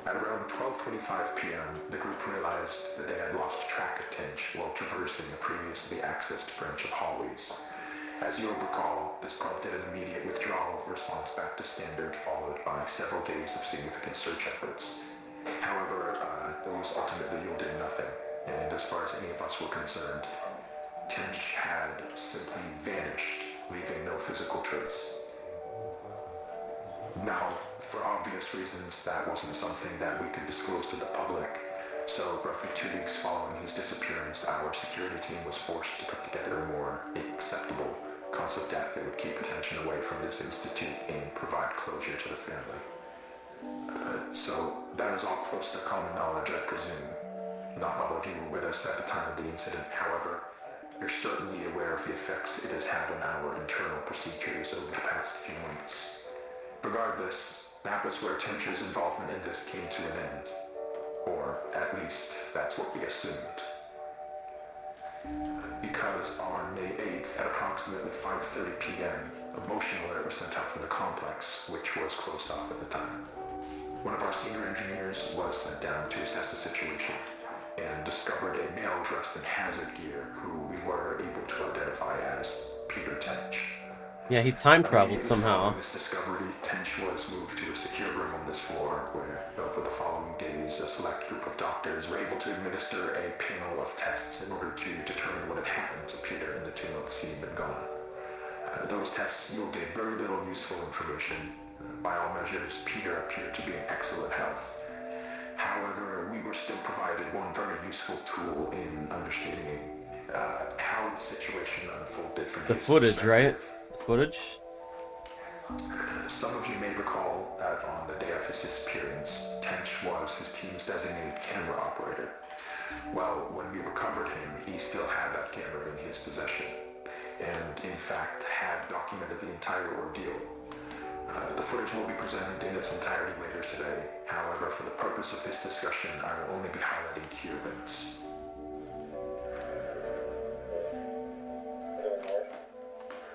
At around 12:25 p.m., the group realized that they had lost track of Tench while traversing a previously accessed branch of hallways. As you'll recall, this prompted an immediate withdrawal of response back to standard, followed by several days of significant search efforts. However, those ultimately yielded nothing, and as far as any of us were concerned, Tench had simply vanished, leaving no physical trace. Now, for obvious reasons, that wasn't something that we could disclose to the public, so roughly 2 weeks following his disappearance, our security team was forced to put together a more acceptable cause of death that would keep attention away from this institute and provide closure to the family. So that is all close to common knowledge, I presume. Not all of you were with us at the time of the incident, however, you're certainly aware of the effects it has had on our internal procedures over the past few months. Regardless, that was where Tench's involvement in this came to an end. Or, at least, that's what we assumed. Because on May 8th, at approximately 5:30 p.m., a motion alert was sent out from the complex, which was closed off at the time. One of our senior engineers was sent down to assess the situation, and discovered a male dressed in hazard gear who we were able to identify as Peter Tench. Yeah, he time traveled somehow. Following this discovery, Tench was moved to a secure room on this floor, where over the following days, a select group of doctors were able to administer a panel of tests in order to determine what had happened to Peter in the 2 months he had been gone. Those tests yielded very little useful information. By all measures, Peter appeared to be in excellent health. However, we were still provided one very useful tool in understanding how the situation unfolded from the his footage, right? perspective. Footage? Some of you may recall that on the day of his disappearance, Tench was his team's designated camera operator. Well, when we recovered him, he still had that camera in his possession, and in fact had documented the entire ordeal. The footage will be presented in its entirety later today. However, for the purpose of this discussion, I will only be highlighting key events.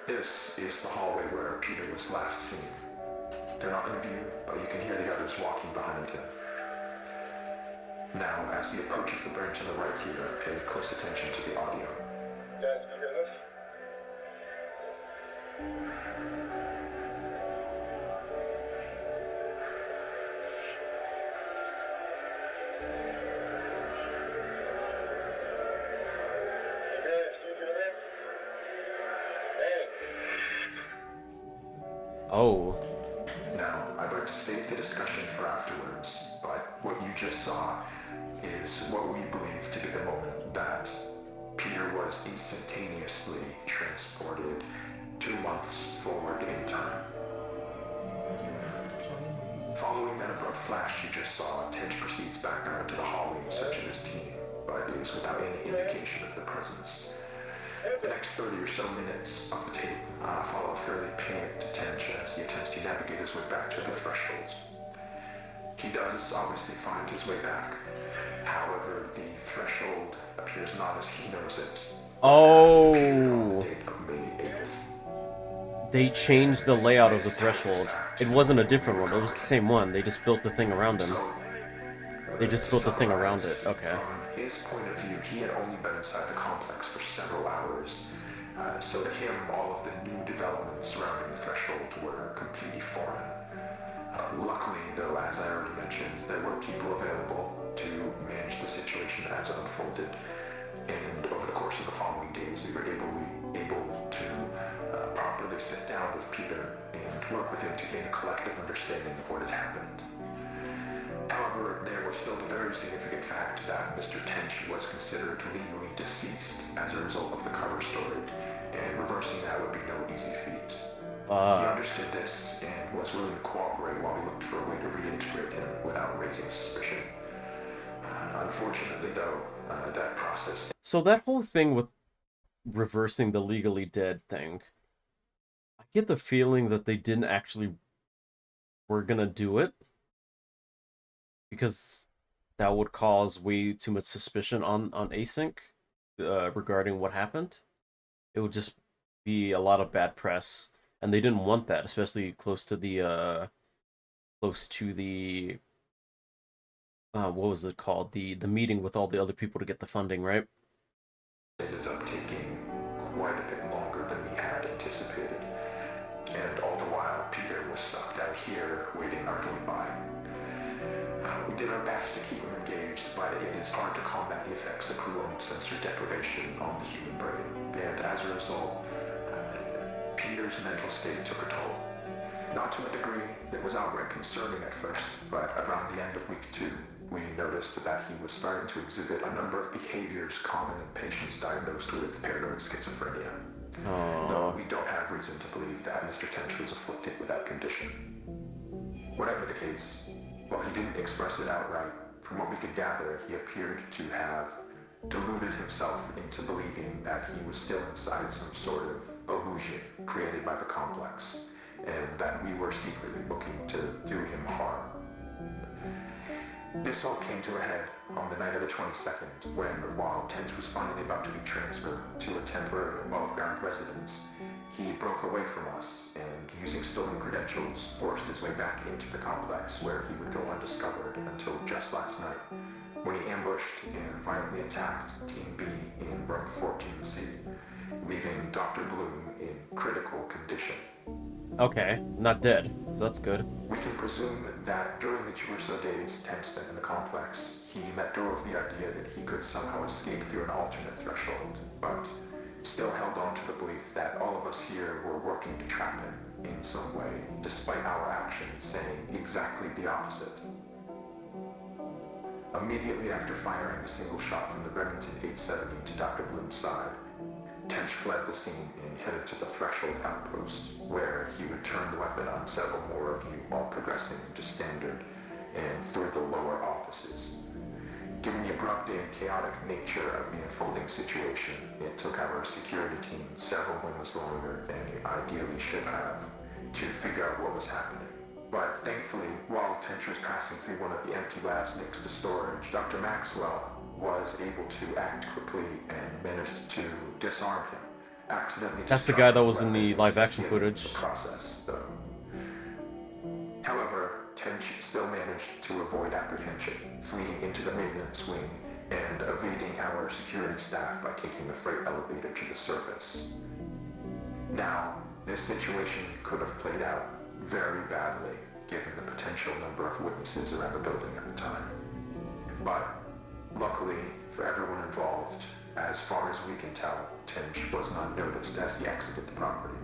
This is the hallway where Peter was last seen. They're not in view, but you can hear the others walking behind him. Now, as he approaches the branch on the right here, pay close attention to the audio. Guys, can you hear this? Oh. Now, I'd like to save the discussion for afterwards, but what you just saw is what we believe to be the moment that Peter was instantaneously transported 2 months forward in time. Following that abrupt flash you just saw, Tench proceeds back out into the hallway in search of his team, but is without any indication of their presence. The next 30 or so minutes of the tape follow a fairly panicked Tench as he attempts to navigate his way back to the threshold. He does obviously find his way back. However, the threshold appears not as he knows it. Oh. On the date of May 8th. They changed the layout of the threshold. It wasn't a different one, it was the same one. They just built the thing around him. They just built the thing around it. Okay. From his point of view, he had only been inside the complex for several hours. So to him, all of the new developments surrounding the threshold were completely foreign. Luckily, though, as I already mentioned, there were people available to manage the situation as it unfolded. And over the course of the following days, we were able to properly sit down with Peter and work with him to gain a collective understanding of what had happened. However, there was still the very significant fact that Mr. Tench was considered legally deceased as a result of the cover story, and reversing that would be no easy feat. He understood this and was willing to cooperate while we looked for a way to reintegrate him without raising suspicion. Unfortunately, though, that process... So that whole thing with reversing the legally dead thing, I get the feeling that they didn't actually were gonna do it, because that would cause way too much suspicion on Async regarding what happened. It would just be a lot of bad press, and they didn't want that, especially close to the what was it called? The meeting with all the other people to get the funding, right? It ended up taking quite a bit longer than we had anticipated, and all the while Peter was sucked out here waiting idly by. We did our best to keep him engaged, but it is hard to combat the effects of prolonged sensory deprivation on the human brain, and as a result, Peter's mental state took a toll. Not to a degree that was outright concerning at first, but around the end of week 2, we noticed that he was starting to exhibit a number of behaviors common in patients diagnosed with paranoid schizophrenia. Though we don't have reason to believe that Mr. Tench was afflicted with that condition. Whatever the case, while he didn't express it outright, from what we could gather, he appeared to have deluded himself into believing that he was still inside some sort of illusion created by the complex, and that we were secretly looking to do him harm. This all came to a head on the night of the 22nd, when, while Tench was finally about to be transferred to a temporary above-ground residence, he broke away from us and, using stolen credentials, forced his way back into the complex, where he would go undiscovered until just last night, when he ambushed and violently attacked Team B in room 14C, leaving Dr. Bloom in critical condition. Okay, not dead, so that's good. We can presume that during the 2 or so days Tench spent in the complex, he let go of the idea that he could somehow escape through an alternate threshold, but still held on to the belief that all of us here were working to trap him in some way, despite our actions saying exactly the opposite. Immediately after firing a single shot from the Remington 870 to Dr. Bloom's side, Tench fled the scene and headed to the threshold outpost, where he would turn the weapon on several more of you while progressing into standard and through the lower offices. Given the abrupt and chaotic nature of the unfolding situation, it took our security team several moments longer than it ideally should have to figure out what was happening. But thankfully, while Tench was passing through one of the empty labs next to storage, Dr. Maxwell was able to act quickly and managed to disarm him, accidentally. That's the guy that was in the live-action footage. Process, though. However, Tench still managed to avoid apprehension, fleeing into the maintenance wing and evading our security staff by taking the freight elevator to the surface. Now, this situation could have played out very badly, given the potential number of witnesses around the building at the time. But luckily for everyone involved, as far as we can tell, Tench was not noticed as he exited the property.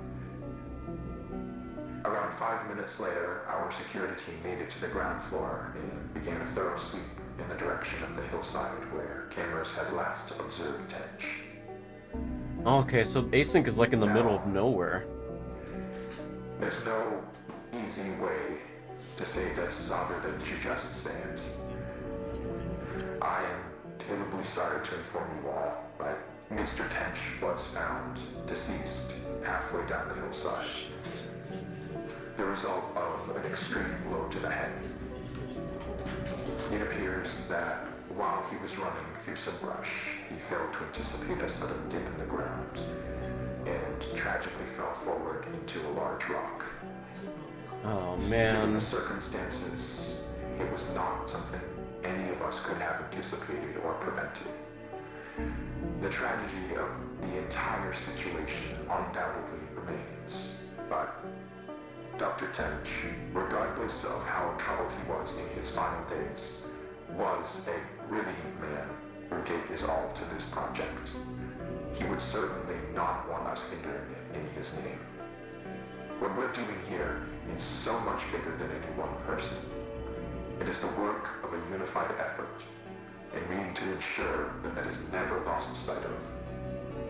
Around 5 minutes later, our security team made it to the ground floor and began a thorough sweep in the direction of the hillside where cameras had last observed Tench. Okay, so Async is like in the middle of nowhere. There's no easy way to say this other than to just say it. I am terribly sorry to inform you all, but Mr. Tench was found deceased halfway down the hillside. The result of an extreme blow to the head. It appears that while he was running through some brush, he failed to anticipate a sudden dip in the ground and tragically fell forward into a large rock. Oh, Given man. the circumstances, it was not something any of us could have anticipated or prevented. The tragedy of the entire situation undoubtedly remains, but Dr. Tench, regardless of how troubled he was in his final days, was a brilliant man who gave his all to this project. He would certainly not want us hindering it in his name. What we're doing here is so much bigger than any one person. It is the work of a unified effort, and we need to ensure that that is never lost sight of.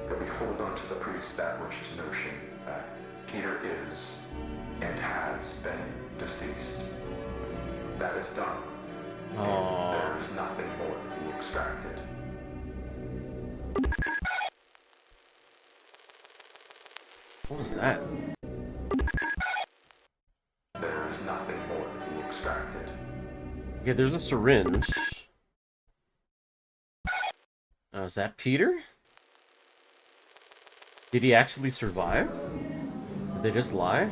That we hold on to the pre-established notion that Peter is and has been deceased. That is done. And there is nothing more to be extracted. What was that? There is nothing more to be extracted. Okay, there's a syringe. Is that Peter? Did he actually survive? Did they just lie?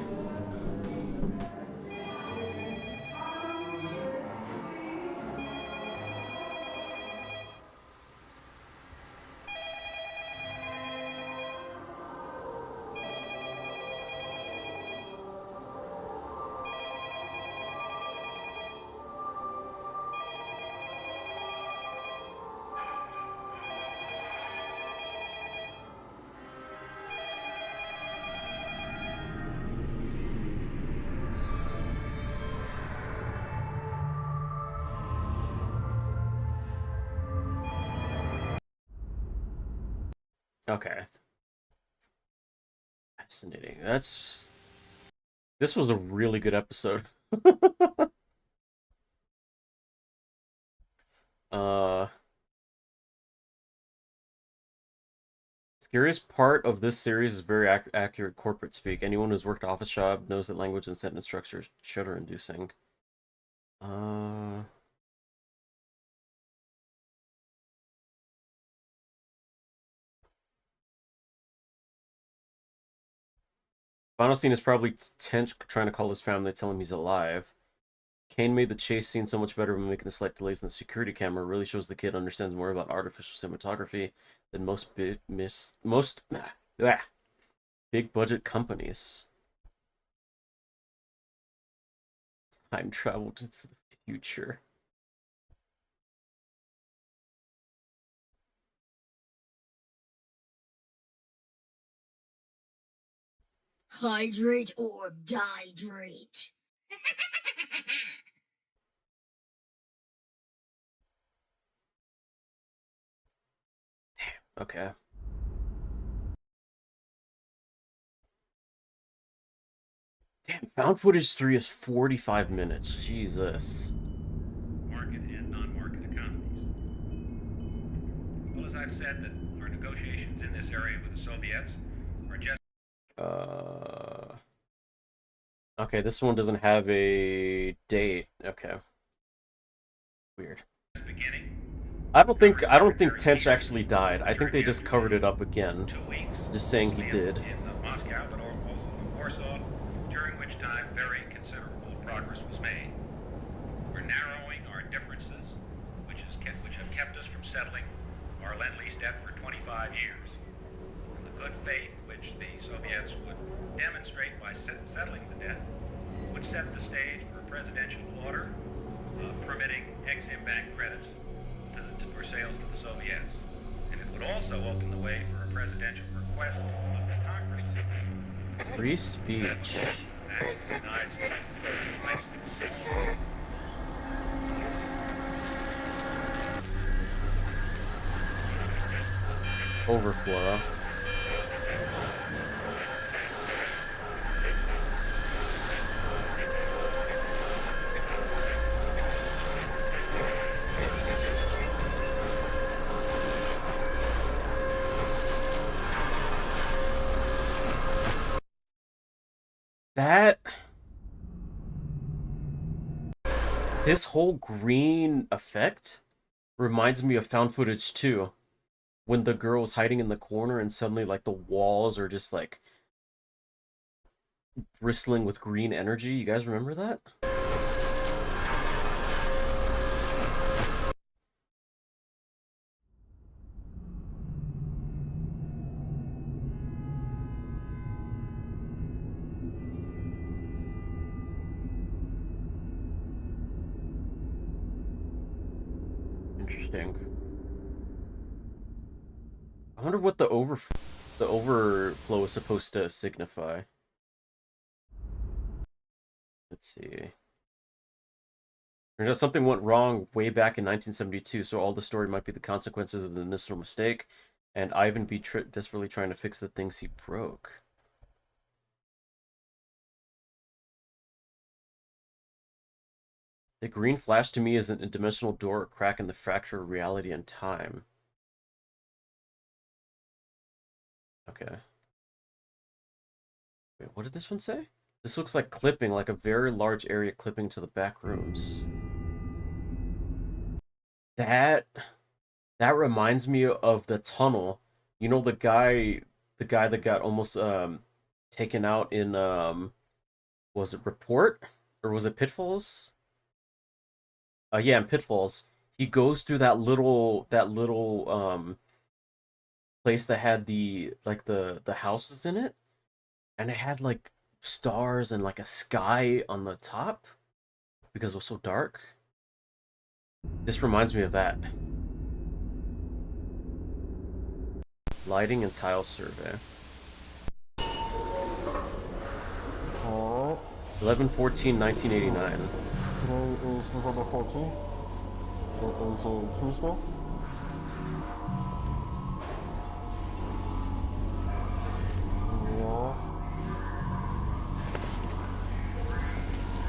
Okay. Fascinating. This was a really good episode. Scariest part of this series is very accurate corporate speak. Anyone who's worked office job knows that language and sentence structure is shudder-inducing. Final scene is probably Tench trying to call his family to tell him he's alive. Kane made the chase scene so much better by making the slight delays in the security camera. Really shows the kid understands more about artificial cinematography than most big budget companies. Time travel to the future. Hydrate or dihydrate. Okay. Damn, found footage 3 is 45 minutes. Jesus. Market and non-market economies. Well, as I've said, that our negotiations in this area with the Soviets are just... Okay, this one doesn't have a date. Okay. Weird. beginning. I don't think Tench actually died. I think they just covered it up again. Just saying he did. In Moscow, but also in Warsaw, during which time very considerable progress was made. We're narrowing our differences, which have kept us from settling our Lend-Lease debt for 25 years. The good faith which the Soviets would demonstrate by settling the debt would set the stage for a presidential order permitting Exim Bank credits for sales to the Soviets. And it would also open the way for a presidential request of the Congress. Free speech. Overflow. That this whole green effect reminds me of found footage too. When the girl was hiding in the corner and suddenly like the walls are just like bristling with green energy. You guys remember that? Interesting. I wonder what the overflow is supposed to signify. Let's see. Turns out something went wrong way back in 1972, so all the story might be the consequences of the initial mistake, and Ivan be desperately trying to fix the things he broke. The green flash to me is an interdimensional door or crack in the fracture of reality and time. Okay. Wait, what did this one say? This looks like clipping, like a very large area clipping to the back rooms. That that reminds me of the tunnel. You know the guy that got almost taken out in was it Report or was it Pitfalls? Yeah, in Pitfalls. He goes through that little place that had the houses in it, and it had like stars and like a sky on the top because it was so dark. This reminds me of that. Lighting and tile survey. Alright. 11/14/1989. Today is November 14th. It is a Tuesday. Yeah.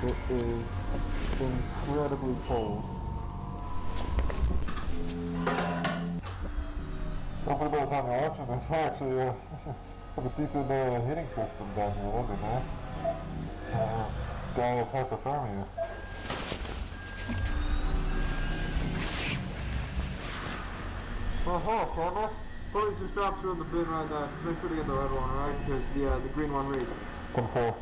It is incredibly cold. Hopefully by the time you're watching this, we'll actually have a decent heating system down here. That'd be nice. Die of hypothermia. Oh, camera. Put your straps are in the bin right there. Make sure to get the red one, alright? Because the green one reads. 10-4.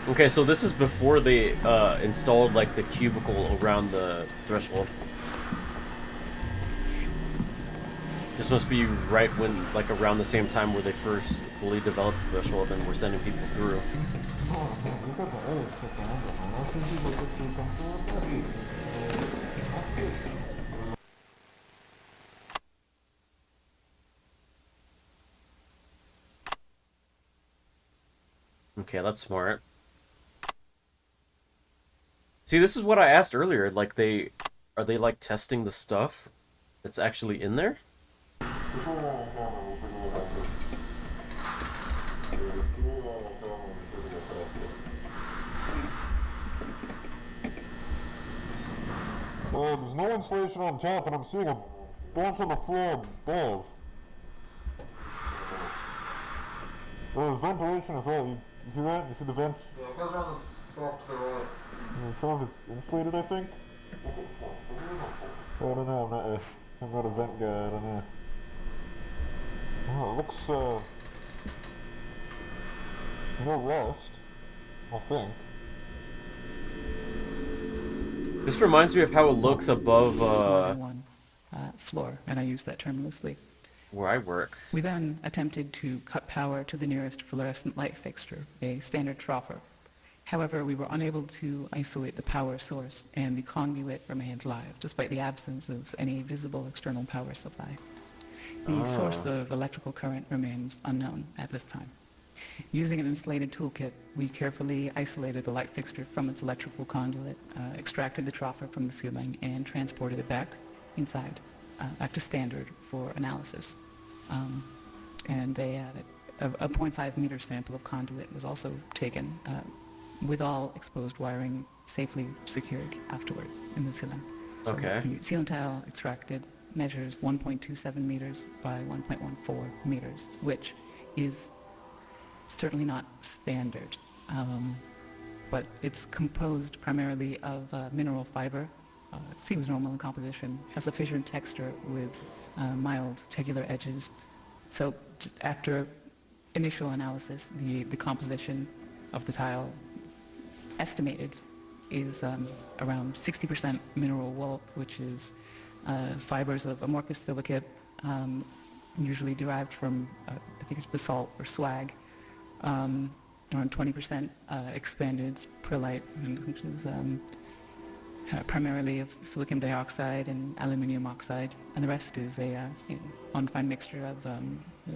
Okay, so this is before they installed like the cubicle around the threshold. This must be right when, like, around the same time where they first fully developed the threshold and were sending people through. Okay, that's smart. See, this is what I asked earlier. Like, are they like testing the stuff that's actually in there? There's no insulation on top, and I'm seeing a bunch on the floor above. There's ventilation as well. You see that? You see the vents? Yeah, it goes around the back to the right. Some of it's insulated, I think. I don't know. I'm not a vent guy. I don't know. Oh, it looks no rust, I think. This reminds me of how it looks above floor, and I use that term loosely. Where I work. We then attempted to cut power to the nearest fluorescent light fixture, a standard troffer. However, we were unable to isolate the power source, and the conduit remained live, despite the absence of any visible external power supply. The source of electrical current remains unknown at this time. Using an insulated toolkit, we carefully isolated the light fixture from its electrical conduit, extracted the troffer from the ceiling, and transported it back inside, back to standard for analysis. And a 0.5 meter sample of conduit was also taken, with all exposed wiring safely secured afterwards in the ceiling. So Okay. the ceiling tile extracted measures 1.27 meters by 1.14 meters, which is certainly not standard. But it's composed primarily of mineral fiber. It seems normal in composition, has a fissured texture with mild tegular edges. So just after initial analysis, the composition of the tile estimated is around 60% mineral wool, which is fibers of amorphous silicate, usually derived from, I think it's basalt or slag, around 20% expanded perlite, which is primarily of silicon dioxide and aluminium oxide, and the rest is a undefined mixture of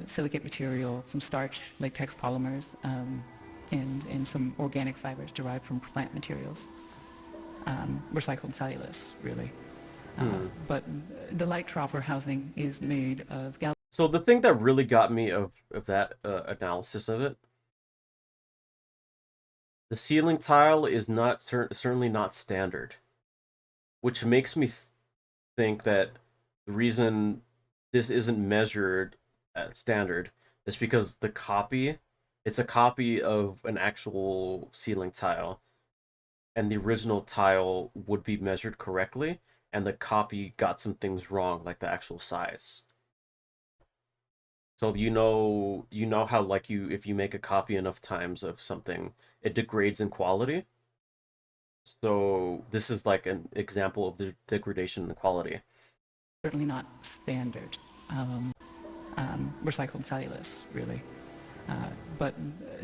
silicate material, some starch, latex polymers, and some organic fibers derived from plant materials, recycled cellulose, really. But the light troffer housing is made of So the thing that really got me of that analysis of it, the ceiling tile is not certainly not standard, which makes me think that the reason this isn't measured at standard is because it's a copy of an actual ceiling tile, and the original tile would be measured correctly, and the copy got some things wrong, like the actual size. So you know how like if you make a copy enough times of something, it degrades in quality. So this is like an example of the degradation in quality. certainly not standard recycled cellulose, really. But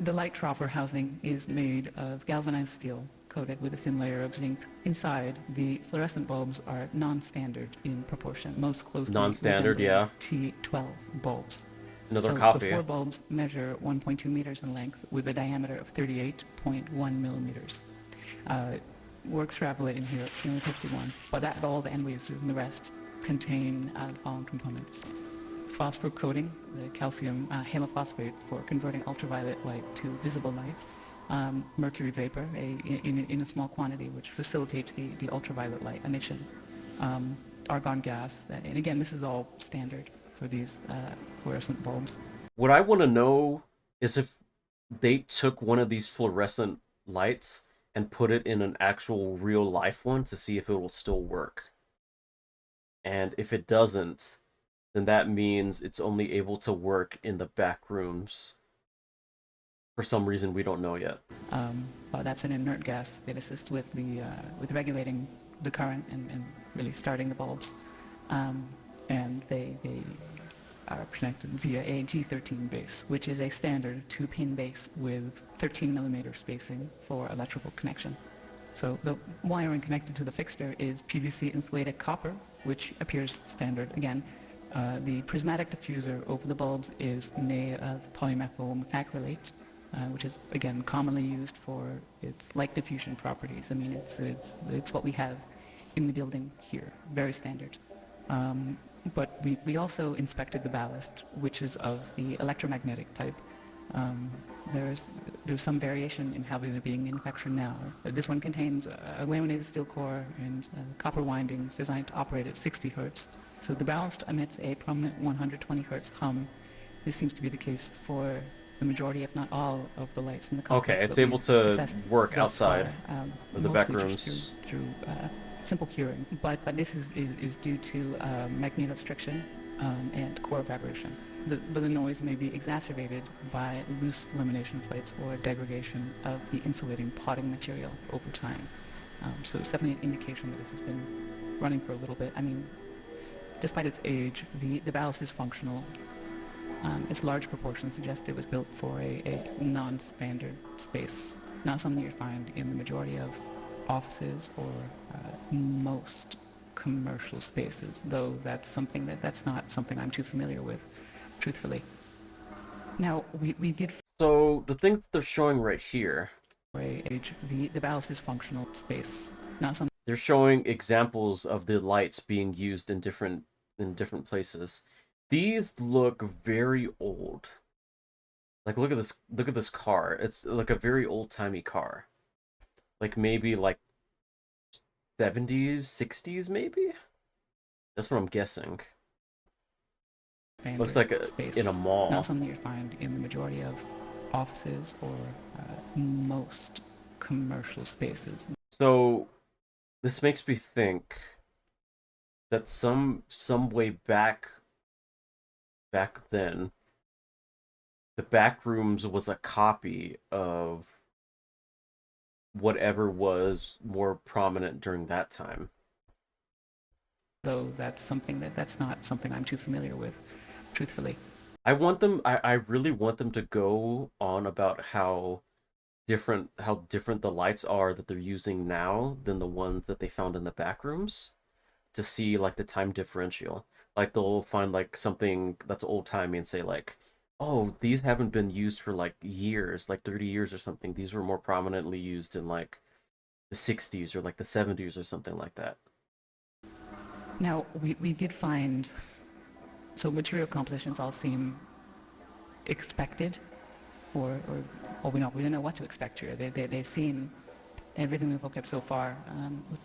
the light troffer housing is made of galvanized steel coated with a thin layer of zinc. Inside, the fluorescent bulbs are non-standard in proportion, most closely Non-standard, yeah. T12 bulbs. Another so copy. The four bulbs measure 1.2 meters in length with a diameter of 38.1 millimeters. We're extrapolating here at 351, but that all the end lasers and the rest contain the following components. Phosphor coating, the calcium halophosphate for converting ultraviolet light to visible light, mercury vapor in a small quantity which facilitates the ultraviolet light emission, argon gas, and again this is all standard for these fluorescent bulbs. What I want to know is if they took one of these fluorescent lights and put it in an actual real life one to see if it will still work. And if it doesn't, then that means it's only able to work in the back rooms for some reason we don't know yet. That's an inert gas that assists with with regulating the current and really starting the bulbs. And they are connected via a G13 base, which is a standard 2-pin base with 13 millimeter spacing for electrical connection. So the wiring connected to the fixture is PVC insulated copper, which appears standard again. The prismatic diffuser over the bulbs is made of polymethyl methacrylate, which is again commonly used for its light diffusion properties. I mean, it's what we have in the building here, very standard. But we also inspected the ballast, which is of the electromagnetic type. There's some variation in how they're being manufactured now. This one contains a laminated steel core and copper windings designed to operate at 60 hertz. So the ballast emits a prominent 120 hertz hum. This seems to be the case for the majority, if not all, of the lights in the complex. Okay, it's able to work outside of the back rooms through simple curing, but this is due to magnetostriction and core vibration. But the noise may be exacerbated by loose lamination plates or degradation of the insulating potting material over time. So it's definitely an indication that this has been running for a little bit. I mean, despite its age, the ballast is functional. Its large proportions suggest it was built for a non-standard space, not something you find in the majority of offices or most commercial spaces, though that's not something I'm too familiar with, truthfully. Now, we did... So, the things that they're showing right here... The ballast is functional space, not something... They're showing examples of the lights being used in different places. These look very old. Like, look at this car. It's like a very old-timey car. Like, maybe like 70s, 60s, maybe? That's what I'm guessing. Looks like Space. in a mall. Not something you find in the majority of offices or most commercial spaces. So this makes me think that some way back then, the Backrooms was a copy of whatever was more prominent during that time. Though that's something that's not something I'm too familiar with, truthfully. I really want them to go on about how different the lights are that they're using now than the ones that they found in the Backrooms, to see like the time differential. Like they'll find like something that's old timey and say like, oh, these haven't been used for like years, like 30 years or something. These were more prominently used in like the 60s or like the 70s or something like that. Now, we did find, so material compositions all seem expected, or we don't know what to expect here. They seem, everything we've looked at so far,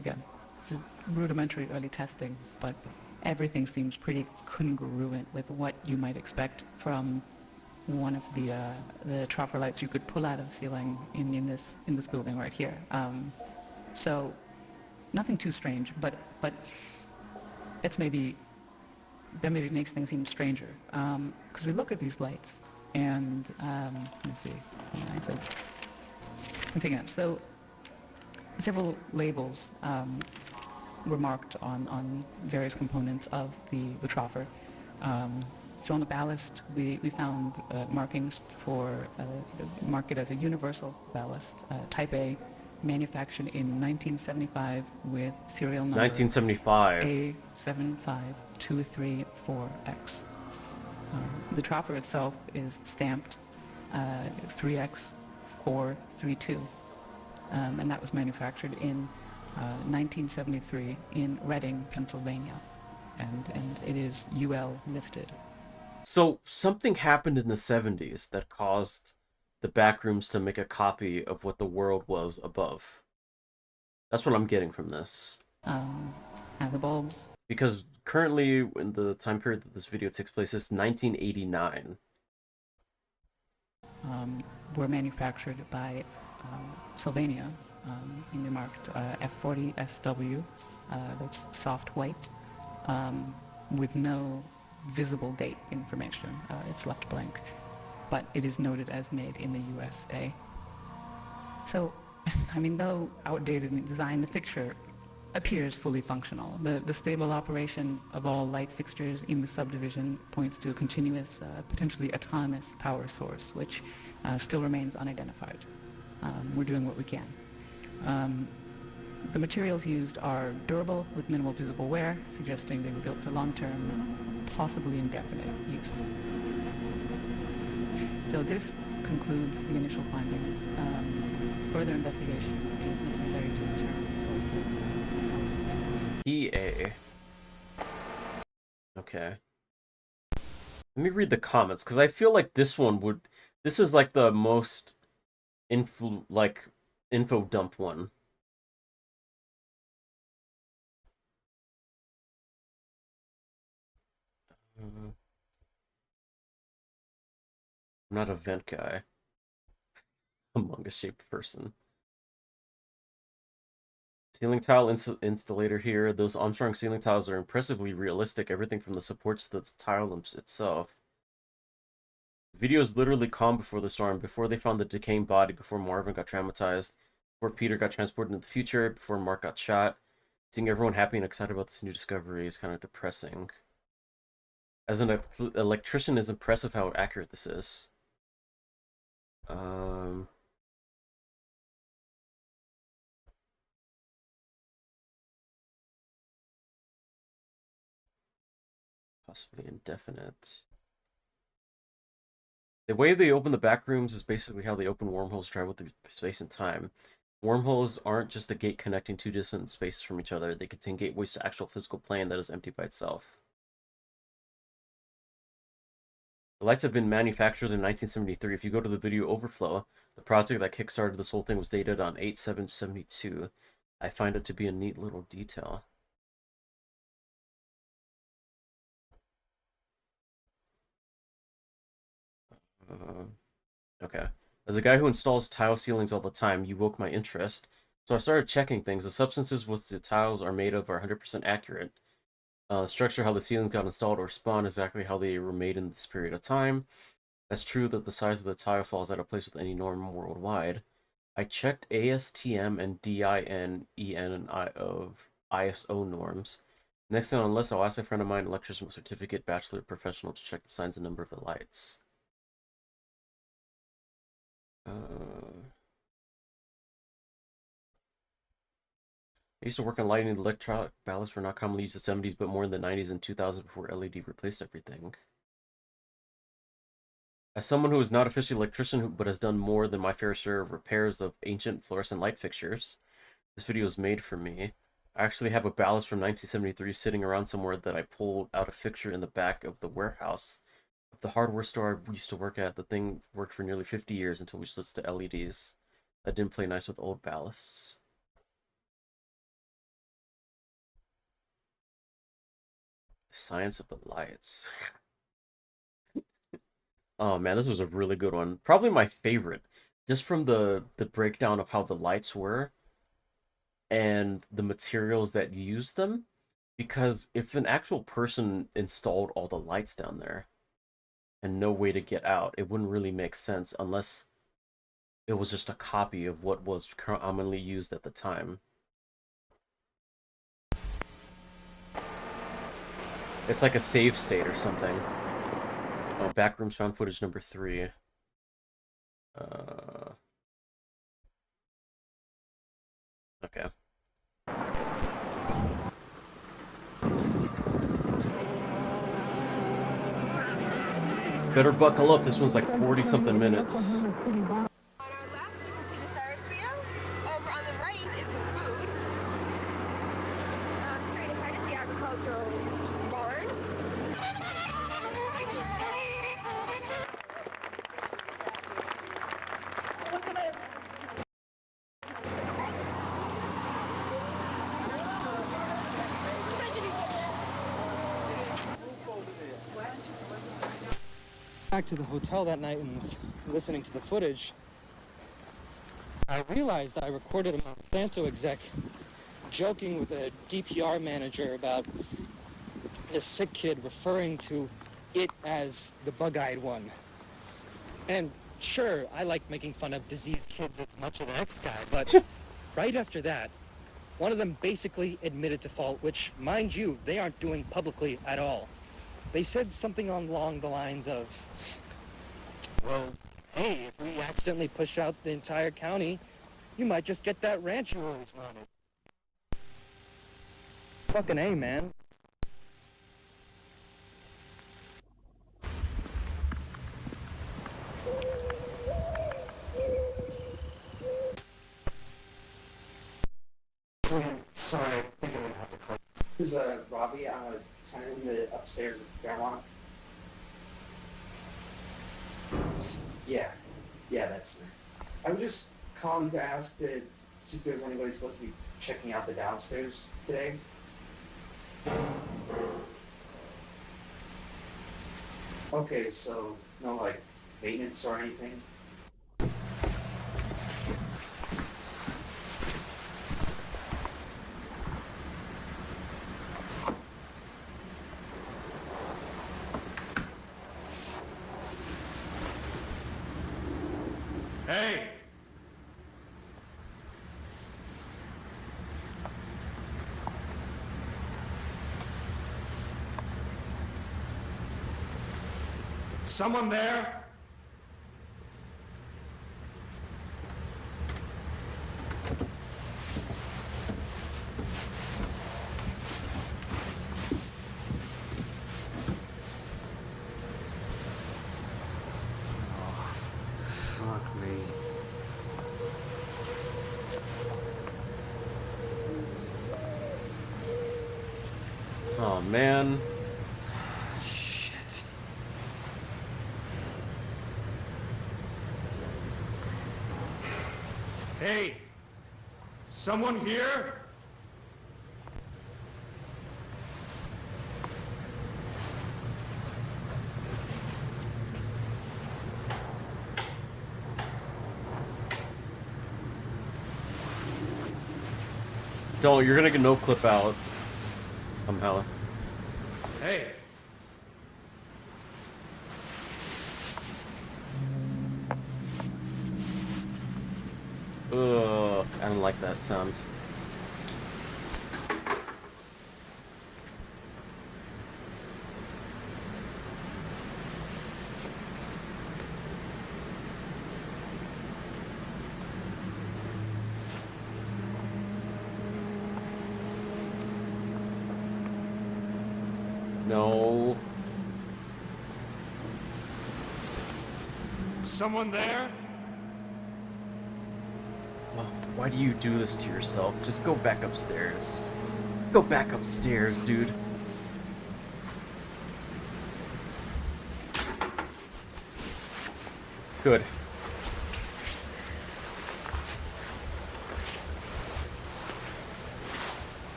again, this is rudimentary early testing, but everything seems pretty congruent with what you might expect from one of the troffer lights you could pull out of the ceiling in this building right here. So nothing too strange, but that maybe makes things even stranger, because we look at these lights and let me see. So several labels were marked on various components of the troffer. So on the ballast, we found markings for mark it as a universal ballast, Type A, manufactured in 1975 with serial number 1975. A75234X. The troffer itself is stamped 3X432, and that was manufactured in 1973 in Reading, Pennsylvania, and it is UL listed. So something happened in the 70s that caused the Backrooms to make a copy of what the world was above. That's what I'm getting from this. And the bulbs. Because currently, in the time period that this video takes place, it's 1989. Were manufactured by Sylvania, and they're marked F40SW. That's soft white, with no visible date information. It's left blank, but it is noted as made in the USA. So, I mean, though outdated in design, the fixture appears fully functional. The stable operation of all light fixtures in the subdivision points to a continuous, potentially autonomous power source, which still remains unidentified. We're doing what we can. The materials used are durable with minimal visible wear, suggesting they were built for long-term, possibly indefinite use. So this concludes the initial findings. Further investigation is necessary to determine the source of EA. Okay. Let me read the comments, because I feel like this is like the most info dump one. I'm not a vent guy. Among a shaped person. Ceiling tile installator here. Those Armstrong ceiling tiles are impressively realistic. Everything from the supports to the tile itself. The video is literally calm before the storm, before they found the decaying body, before Marvin got traumatized, before Peter got transported into the future, before Mark got shot. Seeing everyone happy and excited about this new discovery is kind of depressing. As an electrician, it's impressive how accurate this is. Possibly indefinite. The way they open the Backrooms is basically how they open wormholes, travel through space and time. Wormholes aren't just a gate connecting two distant spaces from each other. They contain gateways to actual physical plane that is empty by itself. The lights have been manufactured in 1973. If you go to the video overflow, the project that kickstarted this whole thing was dated on 8/7/72. I find it to be a neat little detail. Okay. As a guy who installs tile ceilings all the time, you woke my interest. So I started checking things. The substances which the tiles are made of are 100% accurate. The structure, how the ceilings got installed or spawned, exactly how they were made in this period of time. That's true that the size of the tile falls out of place with any norm worldwide. I checked ASTM and DIN, EN, and I of ISO norms. Next thing on the list, I'll ask a friend of mine, electrician with certificate, bachelor, professional, to check the signs and number of the lights. I used to work on lighting. Electronic ballasts were not commonly used in the 70s, but more in the 90s and 2000s before LED replaced everything. As someone who is not officially an electrician, but has done more than my fair share of repairs of ancient fluorescent light fixtures, this video is made for me. I actually have a ballast from 1973 sitting around somewhere that I pulled out a fixture in the back of the warehouse of the hardware store I used to work at. The thing worked for nearly 50 years until we switched to LEDs. That didn't play nice with old ballasts. Science of the lights. Oh man, this was a really good one. Probably my favorite. Just from the breakdown of how the lights were and the materials that used them. Because if an actual person installed all the lights down there and no way to get out, it wouldn't really make sense unless it was just a copy of what was commonly used at the time. It's like a save state or something. Oh, Backrooms found footage number 3. Okay. Better buckle up, this one's like 40-something minutes. Back to the hotel that night and was listening to the footage, I realized I recorded a Monsanto exec joking with a DPR manager about a sick kid referring to it as the bug-eyed one. And sure, I like making fun of diseased kids as much as the next guy, but right after that, one of them basically admitted to fault, which, mind you, they aren't doing publicly at all. They said something along the lines of, well, hey, if we accidentally push out the entire county, you might just get that ranch you always wanted. Fucking A, man. Sorry, I think I'm gonna have to call. This is Robbie. I'm a tenant in the upstairs at Fairmont. Yeah, that's me. I'm just calling to ask to see if there's anybody supposed to be checking out the downstairs today. Okay, so no like maintenance or anything? Hey! Someone there? Fuck me. Oh man. Hey! someone here? Don't, you're gonna get no clip out somehow. Hey. Ugh, I don't like that sound. No. Someone there? Why do you do this to yourself? Just go back upstairs. Just go back upstairs, dude. Good.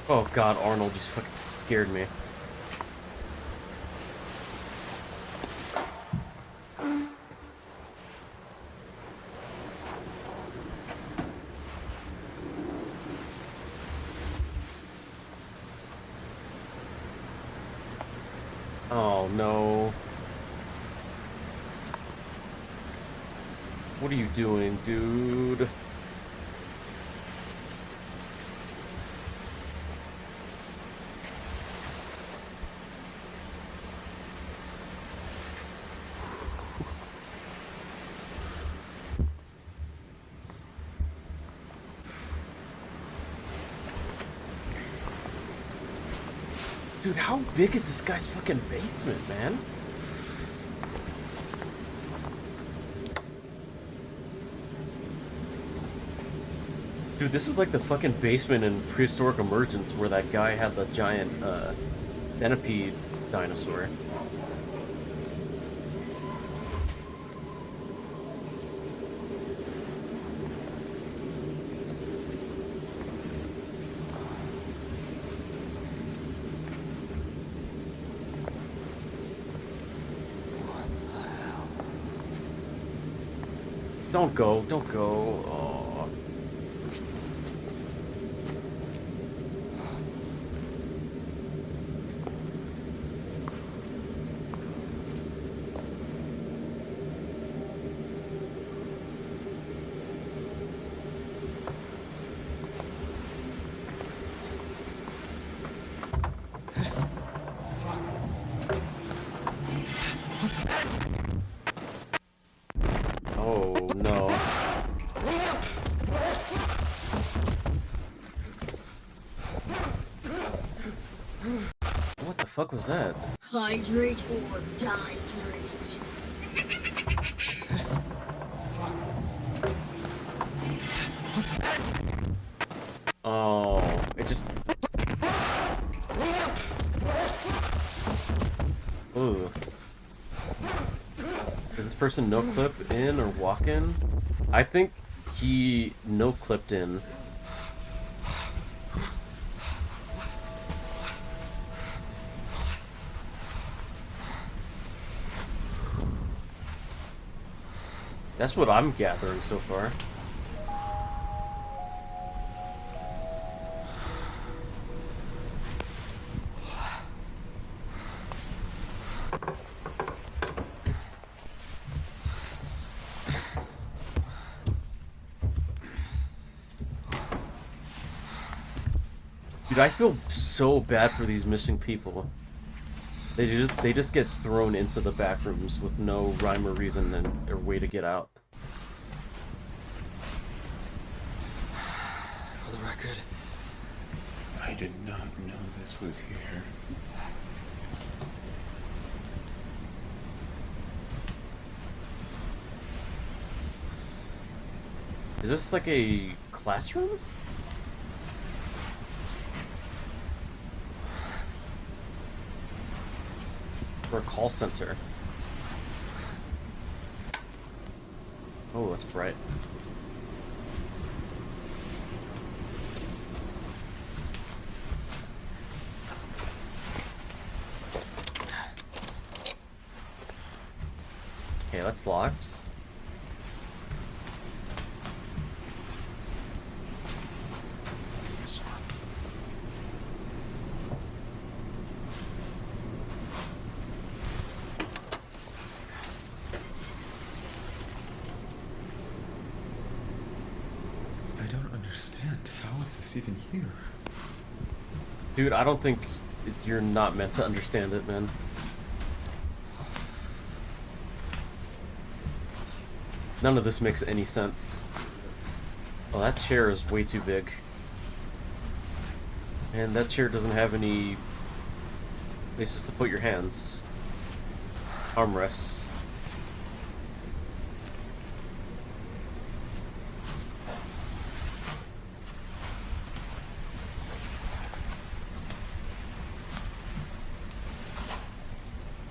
Oh god, Arnold just fucking scared me. Oh no. What are you doing, dude? Dude, how big is this guy's fucking basement, man? Dude, this is like the fucking basement in Prehistoric Emergence where that guy had the giant, centipede dinosaur. Don't go, don't go. Oh. Oh no. What the fuck was that? Hydrate or dihydrate. Oh, it just... Ooh. Did this person no-clip in or walk in? I think he no-clipped in. That's what I'm gathering so far. Dude, I feel so bad for these missing people. They just get thrown into the back rooms with no rhyme or reason and or way to get out. For the record, I did not know this was here. Is this like a classroom? Or a call center? Oh, that's bright. Okay, that's locked. I don't understand. How is this even here? Dude, I don't think you're not meant to understand it, man. None of this makes any sense. Well, that chair is way too big. And that chair doesn't have any places to put your hands. Armrests.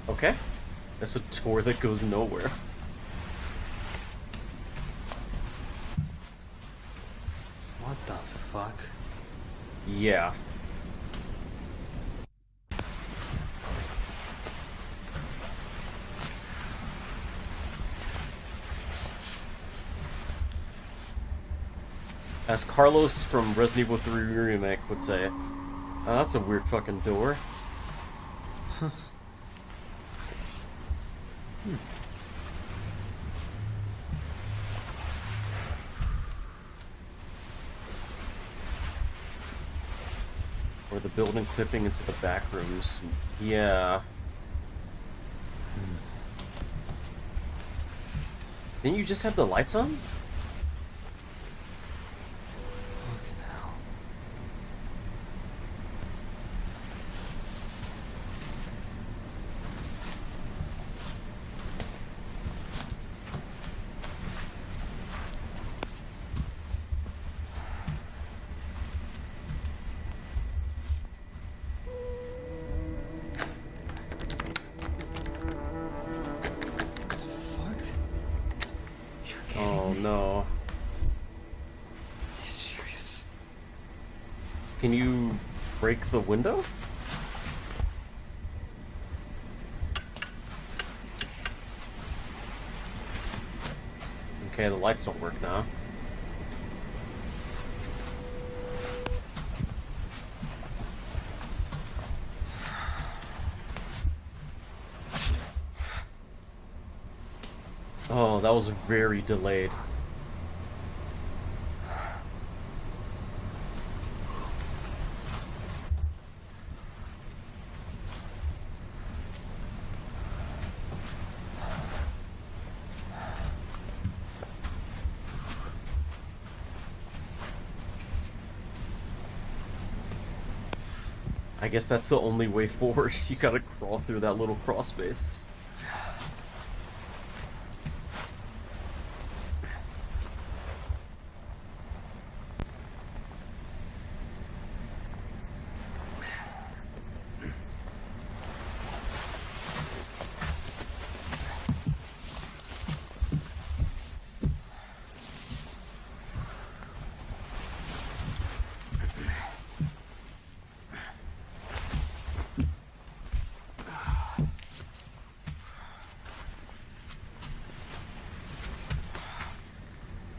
Okay. That's a tour that goes nowhere. What the fuck? Yeah. As Carlos from Resident Evil 3 Remake would say, oh, that's a weird fucking door. Huh. Or the building clipping into the back rooms. Yeah. Didn't you just have the lights on? Oh no. Are you serious? Can you break the window? Okay, the lights don't work now. Oh, that was very delayed. I guess that's the only way forward. You gotta crawl through that little crawl space.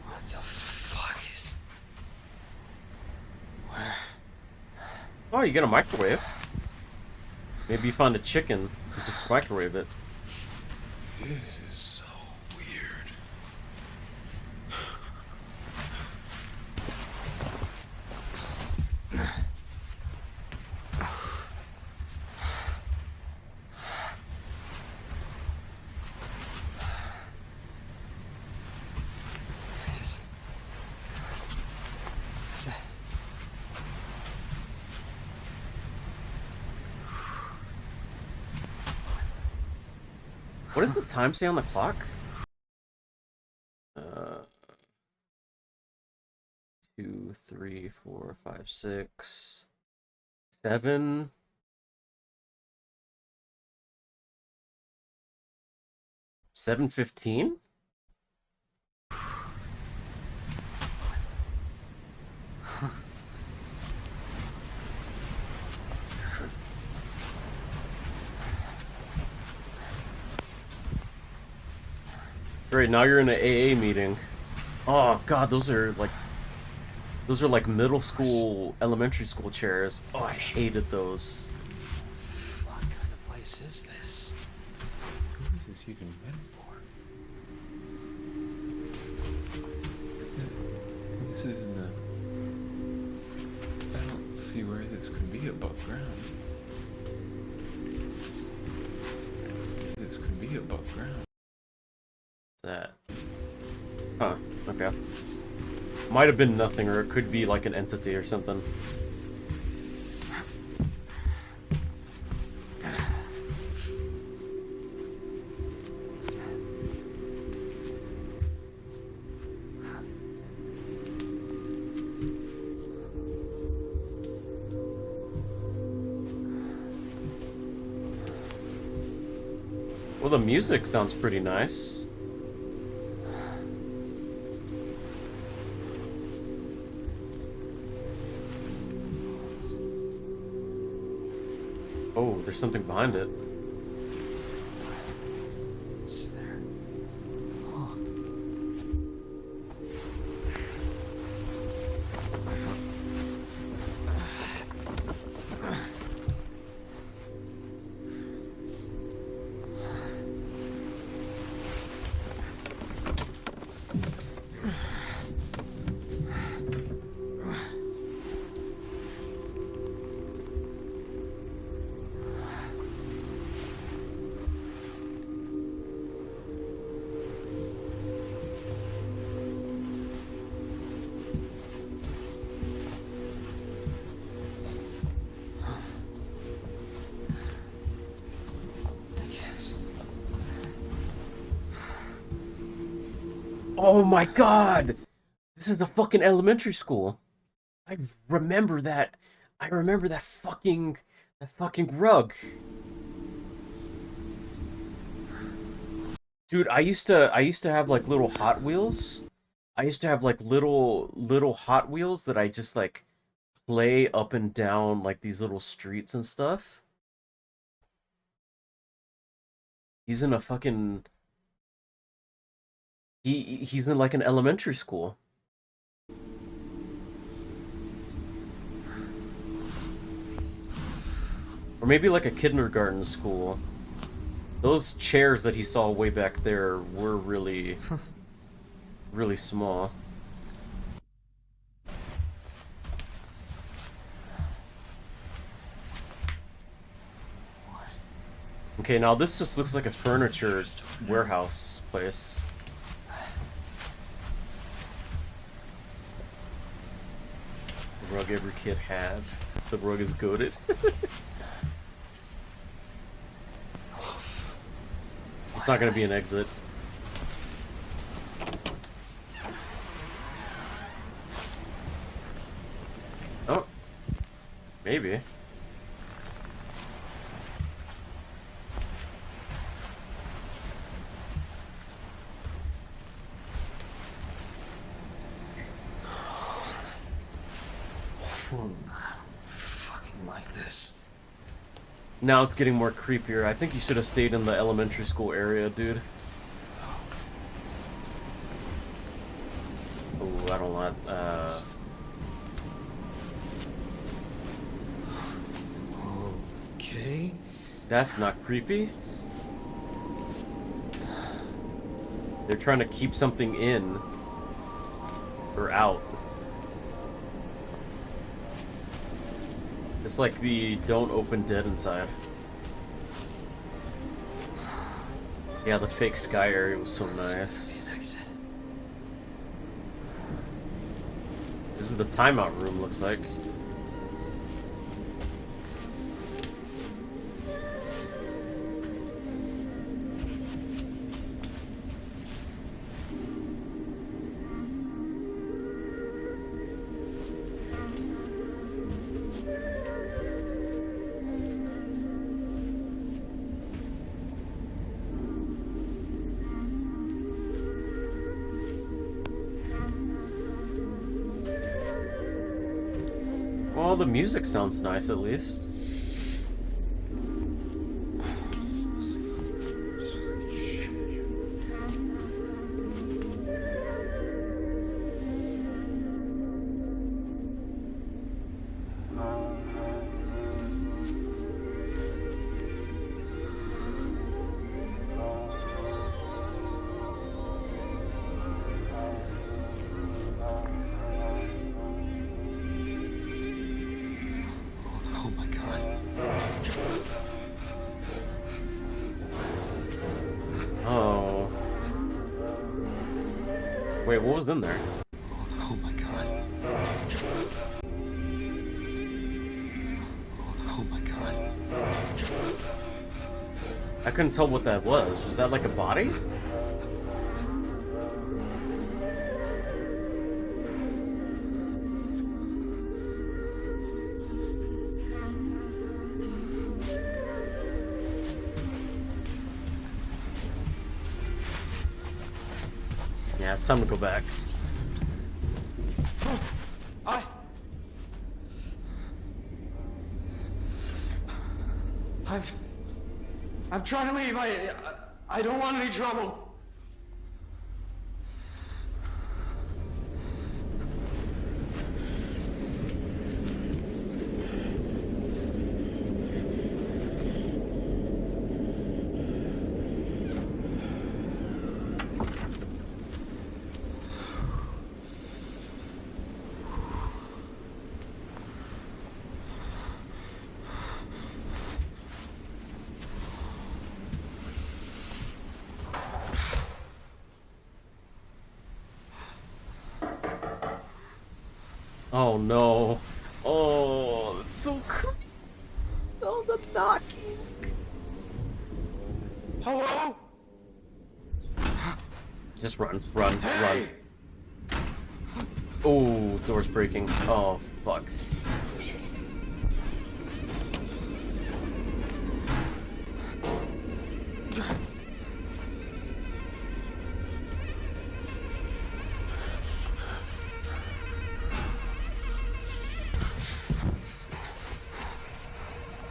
What the fuck is... Where? Oh, you get a microwave. Maybe you found a chicken and just microwave it. This is so weird. What does the time say on the clock? 2, 3, 4, 5, 6, 7. 7:15? Great, now you're in an AA meeting. Oh god, those are like middle school, elementary school chairs. Oh, I hated those. What kind of place is this? Who is this even meant for? This isn't the... I don't see where this could be above ground. This could be above ground. That. Huh, okay. Might have been nothing, or it could be like an entity or something. Well, the music sounds pretty nice. Oh, there's something behind it. What's there? Oh. Oh my god! This is a fucking elementary school. I remember that. I remember that fucking rug. Dude, I used to have like little Hot Wheels. I used to have like little Hot Wheels that I just like play up and down like these little streets and stuff. He's in a fucking he's in like an elementary school. Or maybe like a kindergarten school. Those chairs that he saw way back there were really really small. Okay, now this just looks like a furniture warehouse place. The rug every kid had. The rug is goated. It's not gonna be an exit. Oh. Maybe. I don't fucking like this. Now it's getting more creepier. I think you should have stayed in the elementary school area, dude. Oh, I don't want, Okay. That's not creepy. They're trying to keep something in. Or out. It's like the don't open dead inside. Yeah, the fake sky area was so nice. This is the timeout room, looks like. Well, the music sounds nice at least. Oh. Wait, what was in there? Oh my god. Oh my god. I couldn't tell what that was. Was that like a body? Yeah, it's time to go back. I'm trying to leave. I don't want any trouble. Oh no. Oh, that's so creepy. Oh, the knocking. Hello? Just run, run, run. Oh, door's breaking. Oh, fuck.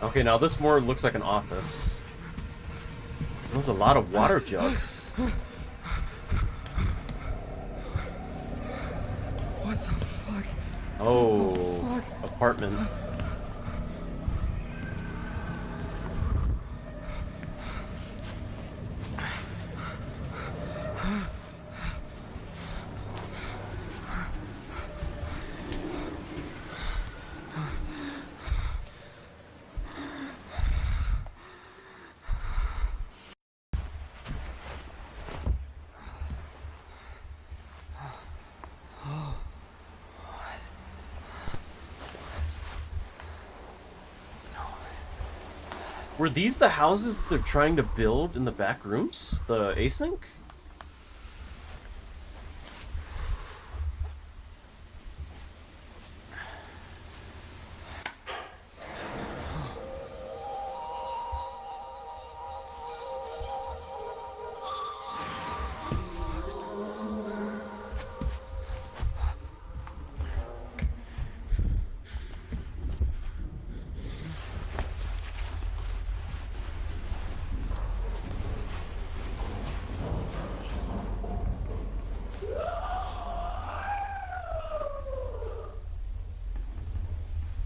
Okay, now this more looks like an office. There's a lot of water jugs. What the fuck? Oh, What the fuck? apartment. Were these the houses they're trying to build in the back rooms? The async?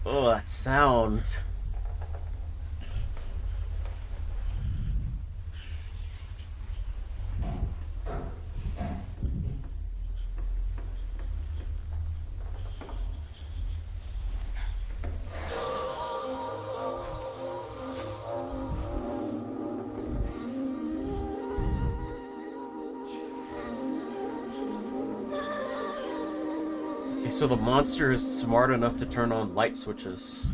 Oh, that sound. Okay, so the monster is smart enough to turn on light switches.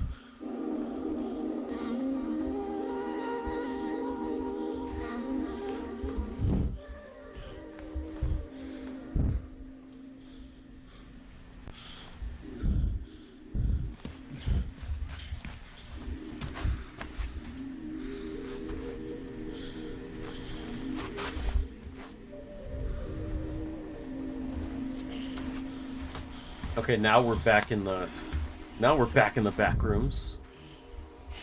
Okay, now we're back in the back rooms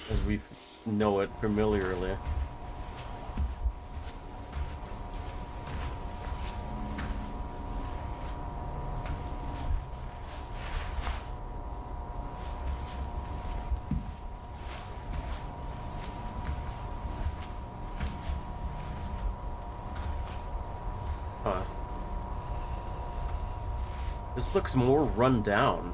as we know it familiarly. Huh. This looks more run down.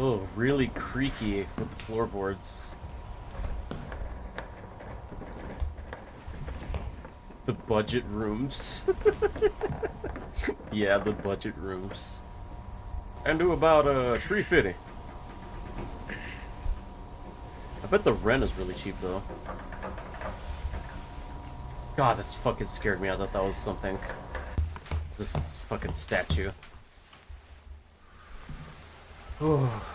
Oh, really creaky with the floorboards. The budget rooms. Yeah, the budget rooms. And do about $350. I bet the rent is really cheap though. God, that's fucking scared me. I thought that was something. Just this fucking statue. Oh.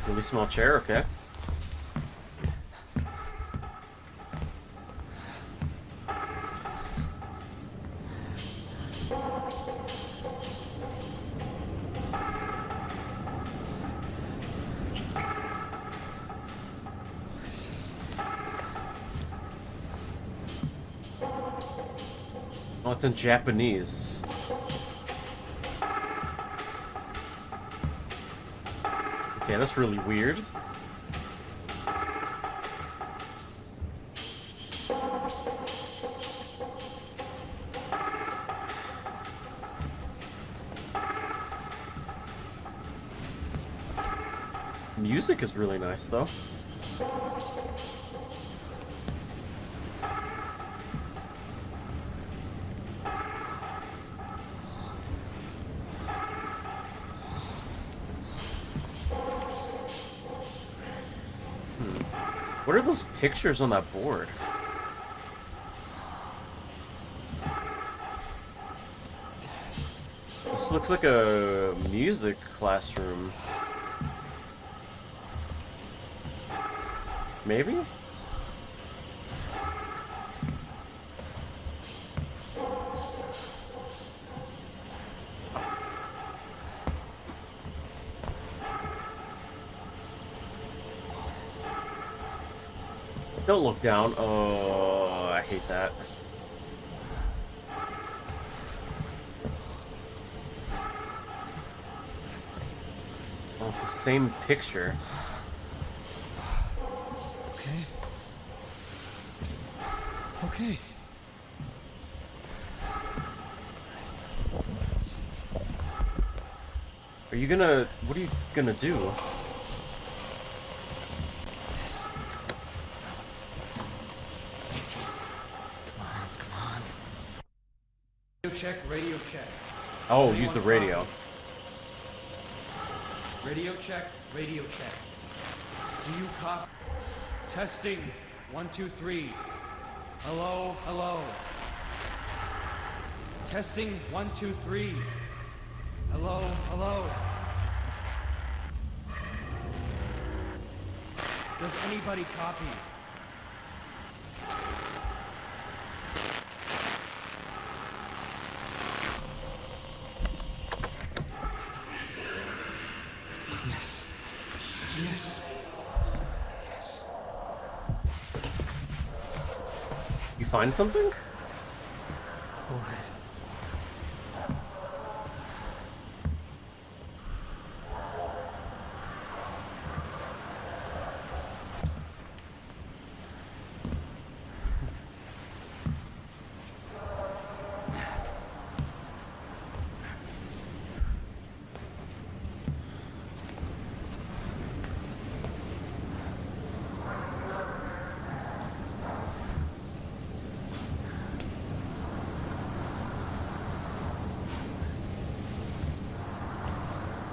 Really small chair, okay. Oh, it's in Japanese. Okay, that's really weird. Music is really nice, though. What are those pictures on that board? This looks like a music classroom. Maybe? Don't look down. Oh, I hate that. Well, it's the same picture. Okay. Okay. Are you gonna... What are you gonna do? Radio check. Oh, use the radio. Radio check, radio check. Do you copy? Testing, 1, 2, 3. Hello, hello. Testing, 1, 2, 3. Hello, hello. Does anybody copy? Yes. Yes. Yes. You find something?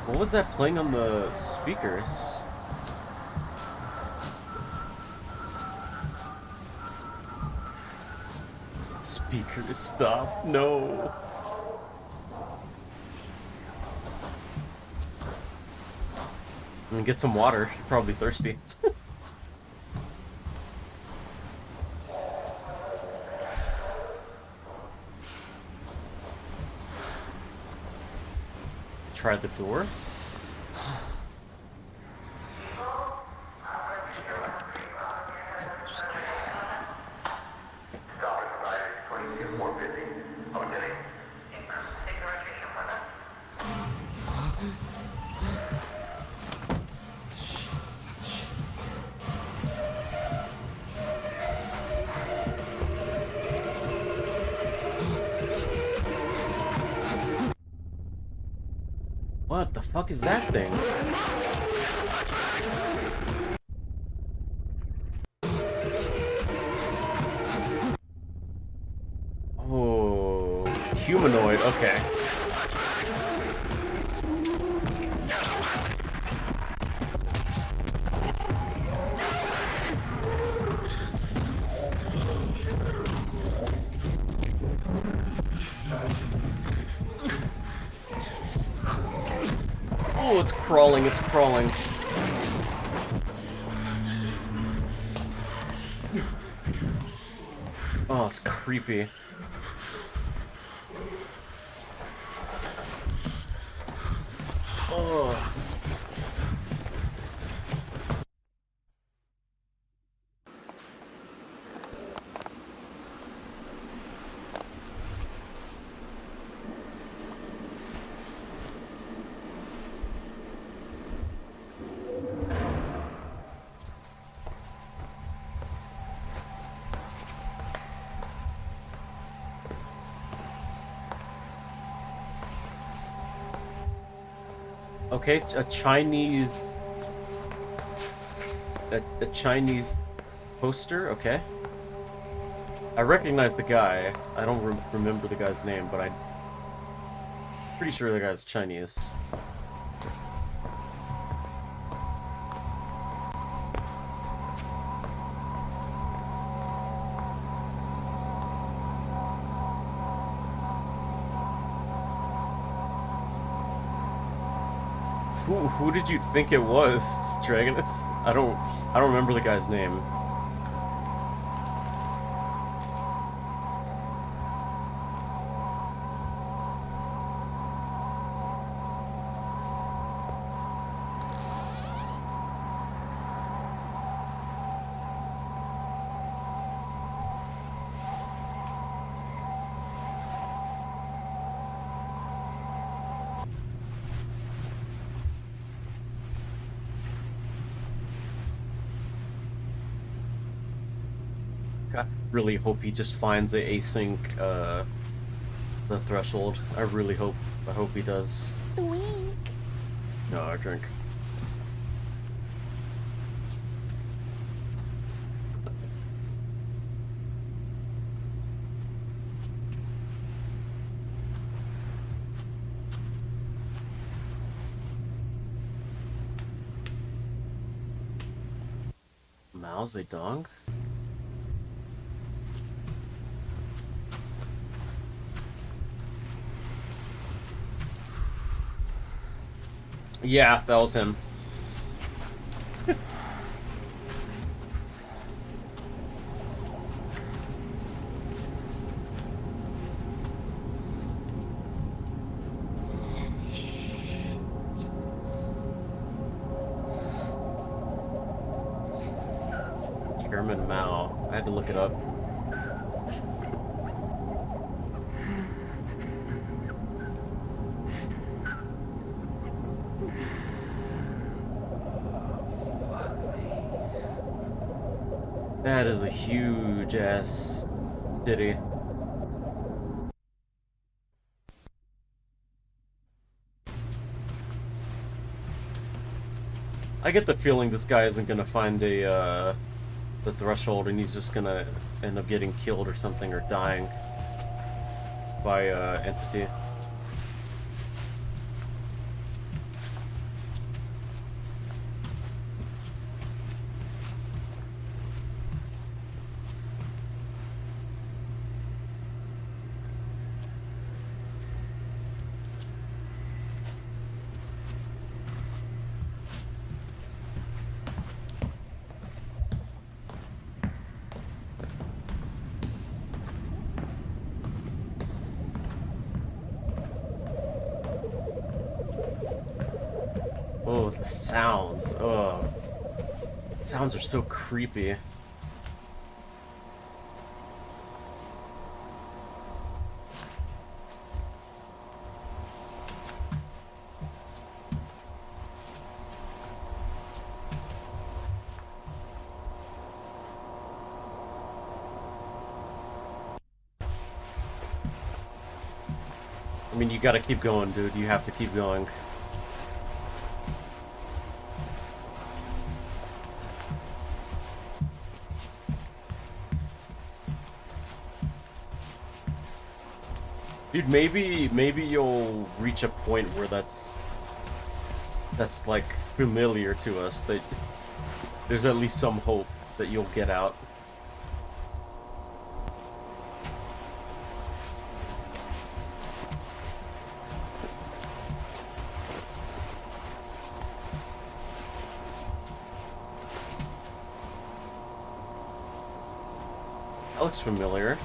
What was that playing on the speakers? Speakers, stop. No. And get some water. You're probably thirsty. Try the door. What the fuck is that thing? Oh, humanoid, okay. Oh, it's crawling, it's crawling. Oh, it's creepy. Oh. Okay, a Chinese Chinese poster, okay. I recognize the guy. I don't remember the guy's name, but I'm pretty sure the guy's Chinese. Who did you think it was, Dragonus? I don't remember the guy's name. I really hope he just finds a async the threshold. I hope he does. Wink. No, I drink. Mao Zedong? Yeah, that was him. Chairman Mao. I had to look it up. That is a huge ass city. I get the feeling this guy isn't gonna find the threshold, and he's just gonna end up getting killed or something, or dying by entity. Oh, the sounds. Oh, sounds are so creepy. I mean, you gotta keep going, dude. You have to keep going. Dude, maybe you'll reach a point where that's like familiar to us, that there's at least some hope that you'll get out. That looks familiar.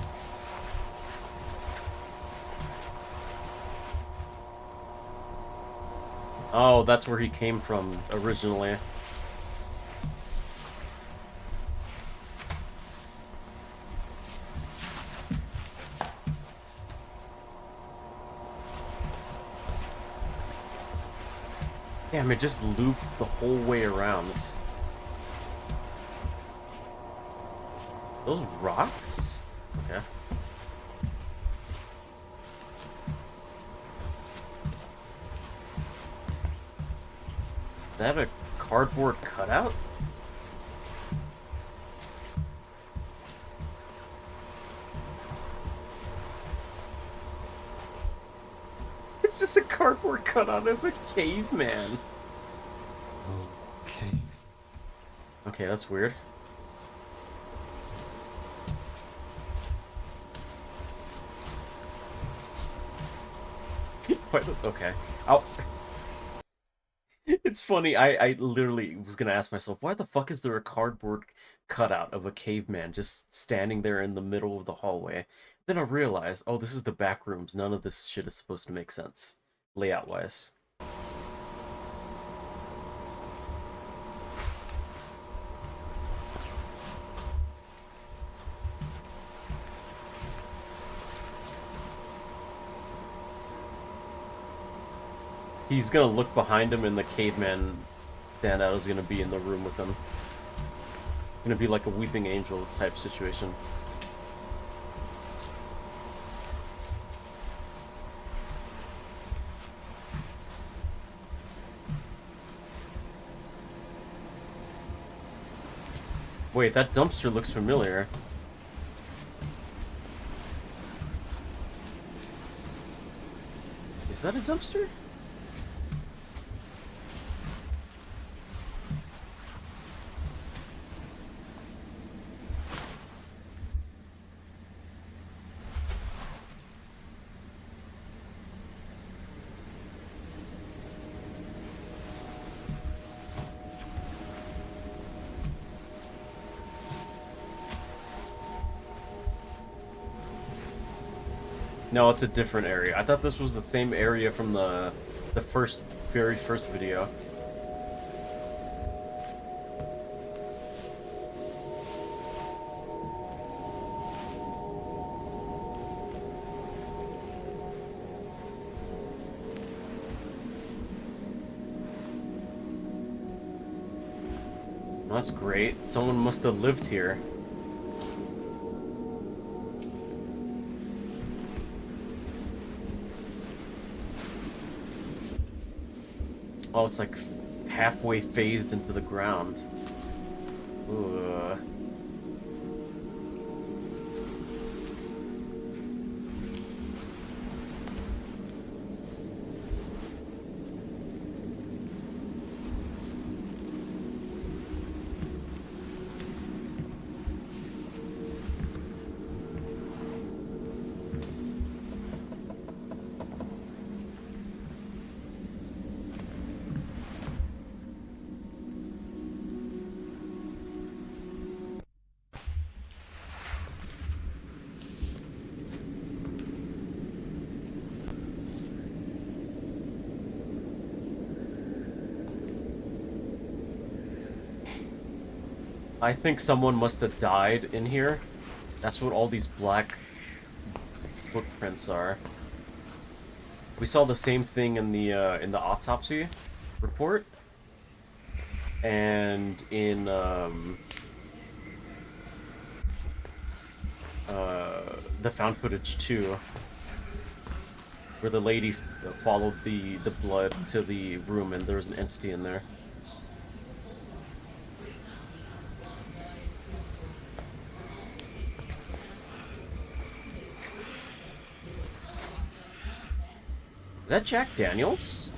Oh, that's where he came from originally. Damn, it just looped the whole way around. Those rocks? Okay. Is that a cardboard cutout? It's just a cardboard cutout of a caveman. Okay. Okay, that's weird. Okay. It's funny, I literally was gonna ask myself, why the fuck is there a cardboard cutout of a caveman just standing there in the middle of the hallway? Then I realized, oh, this is the back rooms. None of this shit is supposed to make sense, layout-wise. He's gonna look behind him and the caveman standout is gonna be in the room with him. It's gonna be like a weeping angel type situation. Wait, that dumpster looks familiar. Is that a dumpster? No, it's a different area. I thought this was the same area from the very first video. That's great. Someone must have lived here. Oh, it's like halfway phased into the ground. Ugh. I think someone must have died in here. That's what all these black footprints are. We saw the same thing in the autopsy report, and in the found footage too, where the lady followed the blood to the room and there was an entity in there. that Jack Daniels?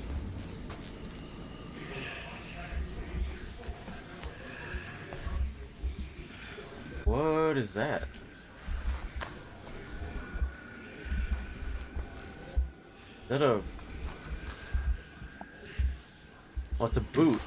What is that? Is that a... Oh, it's a boot.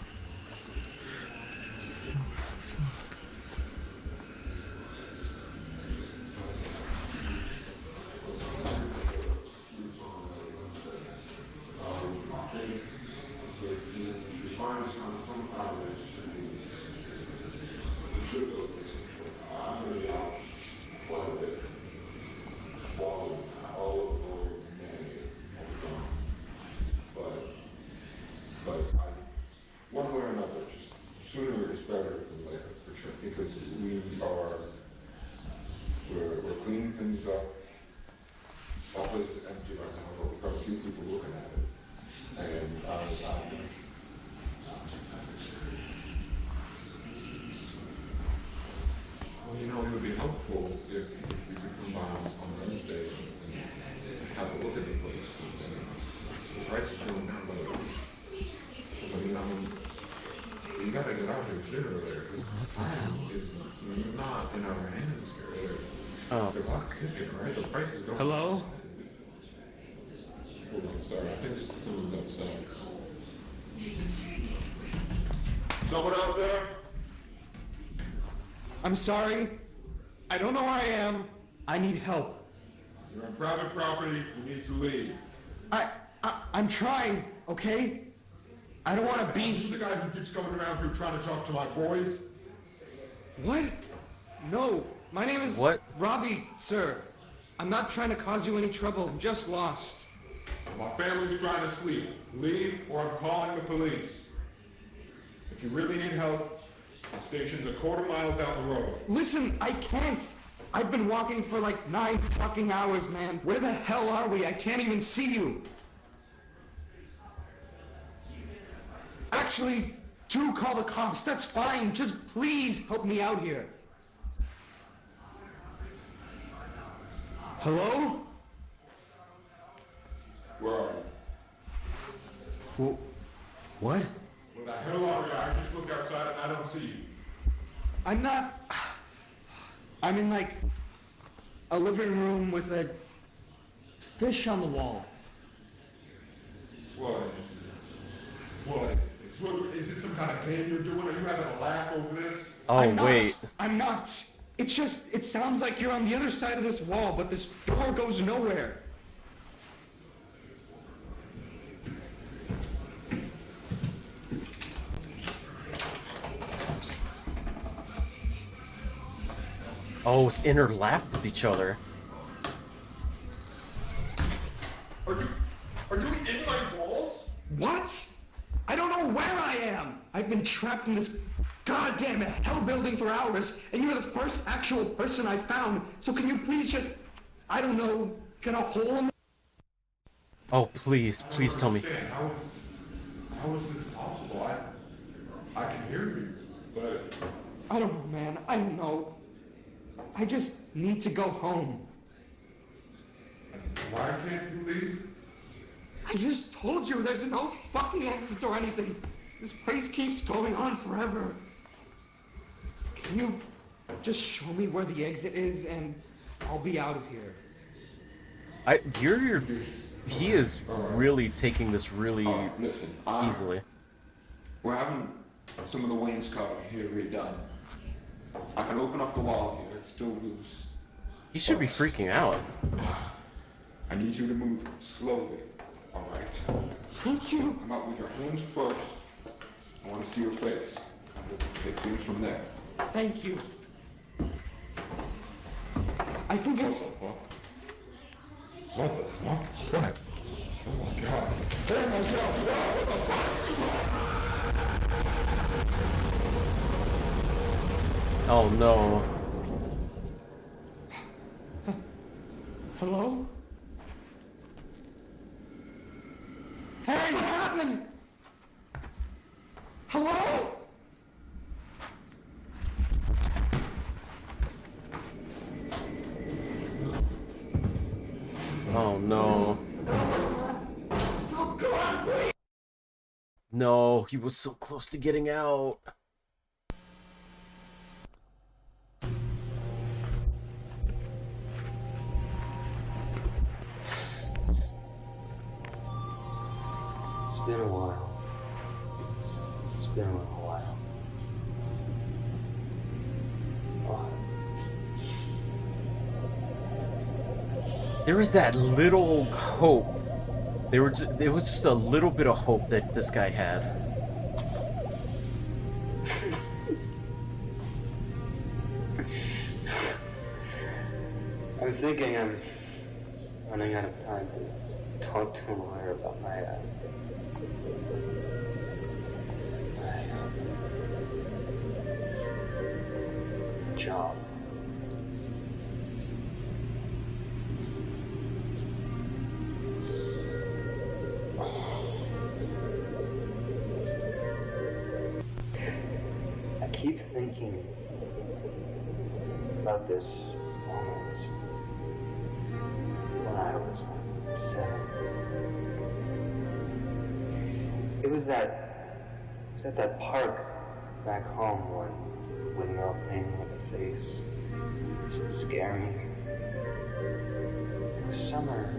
One way or another, just sooner is better than later, for sure, because we're cleaning things up. All place is empty right now, but we've got a few people looking at it. And well, you know, it would be helpful if you could come by on Wednesday and have a look at the place. The price is going down, but you gotta get out here sooner or later, because time is not in our hands here. The clock's ticking, right? The price is going. Hello? Hold on, sorry, I think someone's outside. Someone out there? I'm sorry. I don't know where I am. I need help. You're on private property, you need to leave. I'm trying, okay? I don't want to be... This is the guy who keeps coming around here trying to talk to my boys? What? No, my name is... What? Robbie, sir. I'm not trying to cause you any trouble. I'm just lost. My family's trying to sleep. Leave or I'm calling the police. If you really need help, the station's a quarter-mile down the road. Listen, I can't. I've been walking for like 9 fucking hours, man. Where the hell are we? I can't even see you. Actually, do call the cops. That's fine. Just please help me out here. Hello? Where are you? What? Where the hell are you? I just looked outside and I don't see you. I'm not... I'm in like a living room with a fish on the wall. What? What? Is it some kind of game you're doing? Are you having a laugh over this? Oh, wait. I'm not. It's just, it sounds like you're on the other side of this wall, but this door goes nowhere. Oh, it's interlapped with each other. Are you in my walls? What? I don't know where I am. I've been trapped in this goddamn hell building for hours, and you're the first actual person I found. So can you please just, I don't know, get a hole in the... Oh, please tell me. How is this possible? I can hear you, but... I don't know, man. I don't know. I just need to go home. Why can't you leave? I just told you there's no fucking exits or anything. This place keeps going on forever. Can you just show me where the exit is and I'll be out of here? He is really taking this really Listen, easily. We're having some of the wainscoting here redone. I can open up the wall here, it's still loose. He should be freaking out. I need you to move slowly, alright? Thank you. Come out with your hands first. I want to see your face. And we'll take things from there. Thank you. I think it's... What the fuck? What? Oh my god. Oh my god. What the fuck? Oh no. Hello? Hey, what happened? Hello? Oh no. No, he was so close to getting out. It's been a while. It's been a little while. There was that little hope. There was just a little bit of hope that this guy had. I'm thinking I'm running out of time to talk to a lawyer about my job. I keep thinking about this moment when I was like 7. It was at that park back home when the windmill thing in the face used to scare me. It was summer.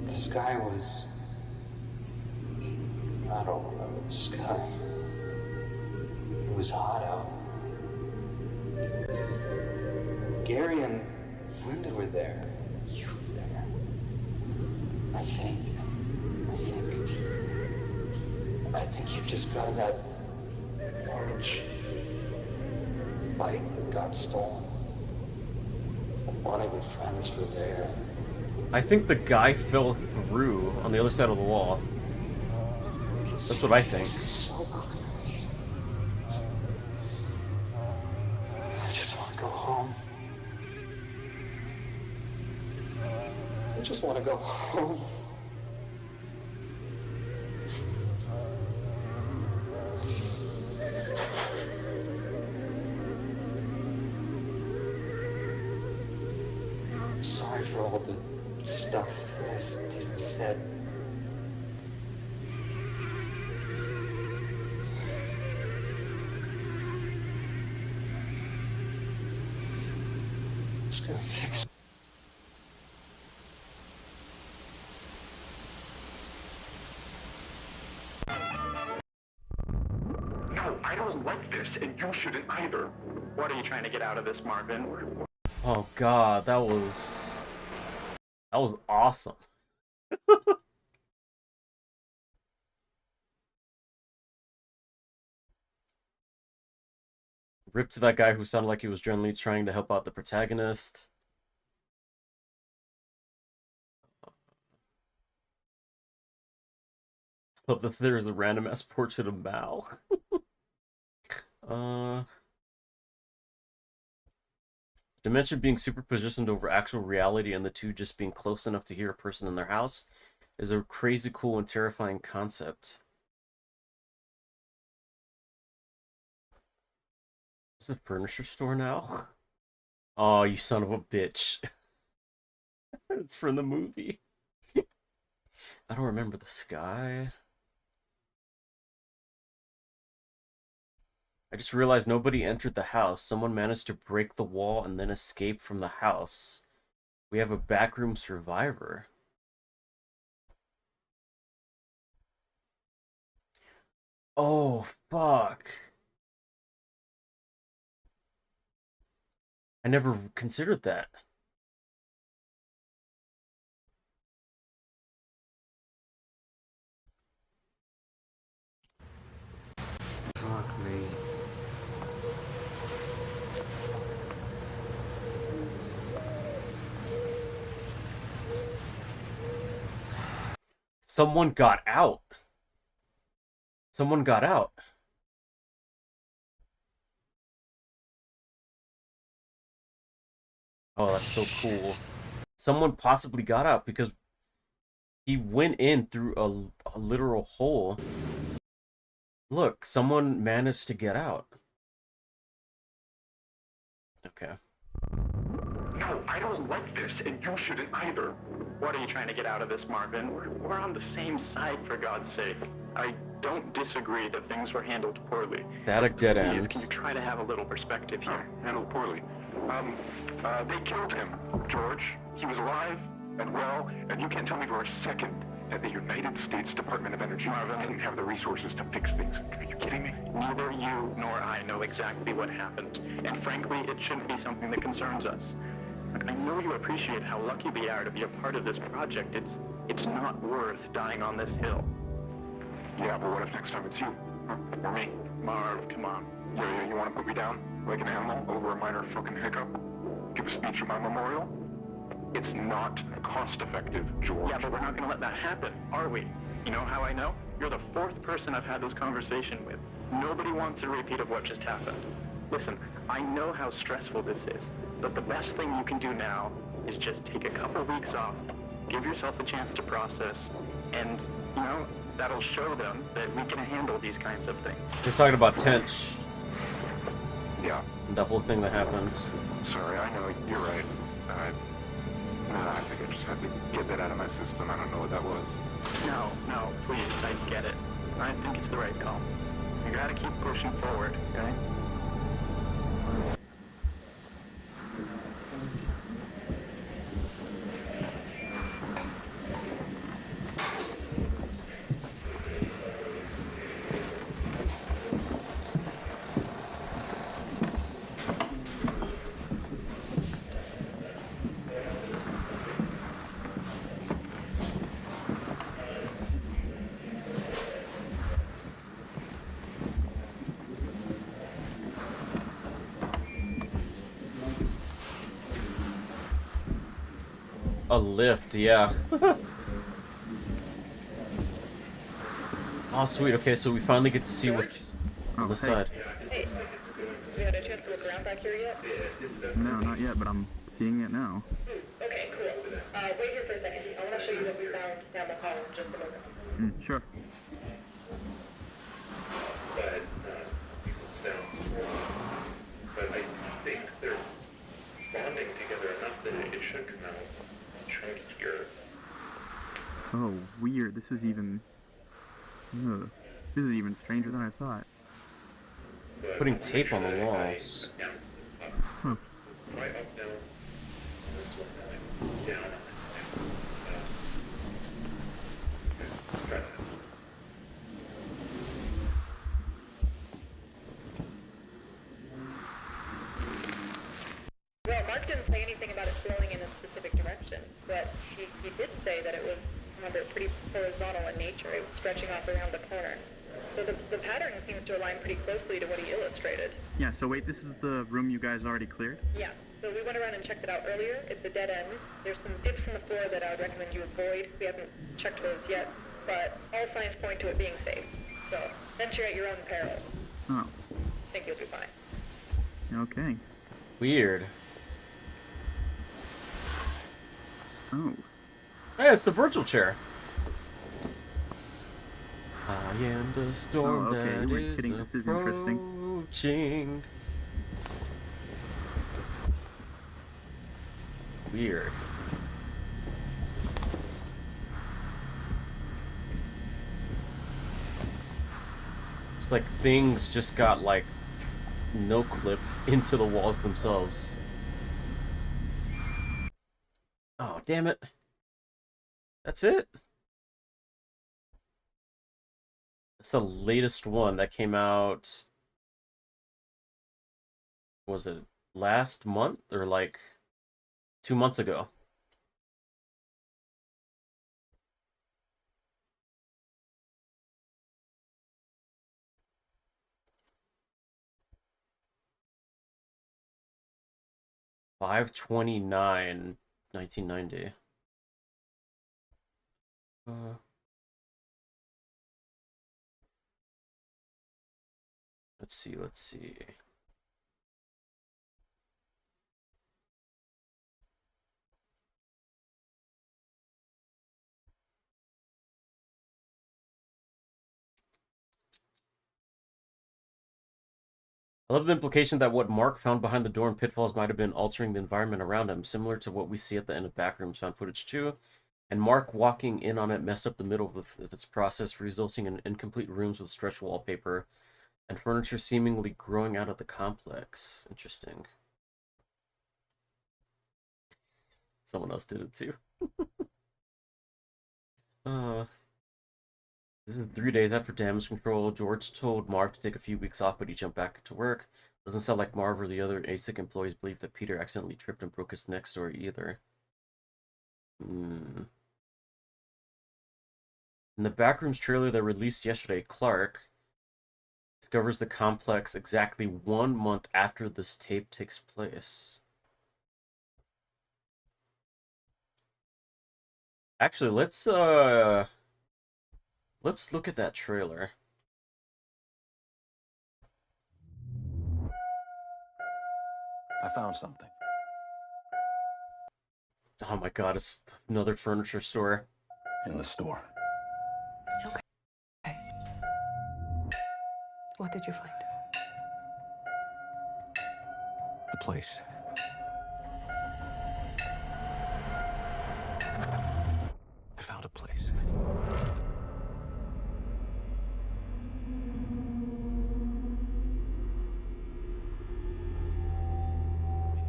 The sky was, I don't remember the sky. It was hot out. Gary and Linda were there. You was there. I think you just got that orange bike that got stolen. One of your friends were there. I think the guy fell through on the other side of the wall. That's what I think. So clear. I just want to go home. I just want to go home. I'm sorry for all the stuff that I did and said. Just gonna fix it. No, I don't like this, and you shouldn't either. What are you trying to get out of this, Marvin? Oh god, that was awesome. Rip to that guy who sounded like he was generally trying to help out the protagonist. Love that there's a random ass portrait of Mal. Dimension being superpositioned over actual reality and the two just being close enough to hear a person in their house is a crazy cool and terrifying concept. Is it a furniture store now? Oh, you son of a bitch. It's from the movie. I don't remember the sky. I just realized nobody entered the house. Someone managed to break the wall and then escape from the house. We have a backroom survivor. Oh, fuck. I never considered that. Fuck me. Someone got out. Someone got out. Oh, that's so cool. Someone possibly got out because he went in through a literal hole. Look, someone managed to get out. Okay. No, No, I don't like this, and you shouldn't either. What are you trying to get out of this, Marvin? We're on the same side, for God's sake. I don't disagree that things were handled poorly. Static dead Please, ends. can you try to have a little perspective here? Handled poorly. They killed him, George. He was alive and well, and you can't tell me for a second that the United States Department of Energy didn't have the resources to fix things. Are you kidding me? Neither you nor I know exactly what happened, and frankly, it shouldn't be something that concerns us. Look, I know you appreciate how lucky we are to be a part of this project. It's not worth dying on this hill. Yeah, but what if next time it's you? Huh? Or me? Marv, come on. Yeah, you want to put me down like an animal over a minor fucking hiccup? Give a speech at my memorial? It's not cost-effective, George. Yeah, but we're not going to let that happen, are we? You know how I know? You're the fourth person I've had this conversation with. Nobody wants a repeat of what just happened. Listen, I know how stressful this is, but the best thing you can do now is just take a couple weeks off, give yourself a chance to process, and, you know, that'll show them that we can handle these kinds of things. You're talking about Tench. Yeah. The whole thing that happens. Sorry, I know, you're right. I think I just had to get that out of my system. I don't know what that was. No, please, I get it. I think it's the right call. You gotta keep pushing forward, okay? A lift, yeah. Oh, sweet. Okay, so we finally get to see what's on the side. Hey, we had a chance to look around back here yet? No, not yet, but I'm seeing it now. Okay, cool. Wait here for a second. I want to show you what we found down the hall in just a moment. Sure. But, these down. But I think they're bonding together enough that it should come out chunkier. Oh, weird. This is even stranger than I thought. Putting tape on the walls. Huh. Right up, down. This one, down. Let's try that. Well, Mark didn't say anything about it flowing in a specific direction, but he did say that it was, remember, pretty horizontal in nature. It was stretching off around the corner. So the pattern seems to align pretty closely to what he illustrated. Yeah, so wait, this is the room you guys already cleared? Yeah, so we went around and checked it out earlier. It's a dead end. There's some dips in the floor that I would recommend you avoid. We haven't checked those yet, but all signs point to it being safe. So venture at your own peril. Oh, I think you'll be fine. okay. Weird. Oh. Hey, it's the virtual chair. I am the storm okay, that we're is kidding, this is interesting. approaching. Weird. It's like things just got like no clipped into the walls themselves. Oh, damn it. That's it. It's the latest one that came out. Was it last month or like 2 months ago? $5/29/1990. Let's see, let's see. I love the implication that what Mark found behind the door in Pitfalls might have been altering the environment around him, similar to what we see at the end of Backrooms found footage too. And Mark walking in on it messed up the middle of its process, resulting in incomplete rooms with stretch wallpaper and furniture seemingly growing out of the complex. Interesting. Someone else did it too. This is 3 days after damage control. George told Marv to take a few weeks off, but he jumped back to work. Doesn't sound like Marv or the other ASIC employees believe that Peter accidentally tripped and broke his neck story either. In the Backrooms trailer that released yesterday, Clark discovers the complex exactly 1 month after this tape takes place. Actually, let's look at that trailer. I found something. Oh my god, it's another furniture store. In the store. Okay. What did you find? The place. I found a place.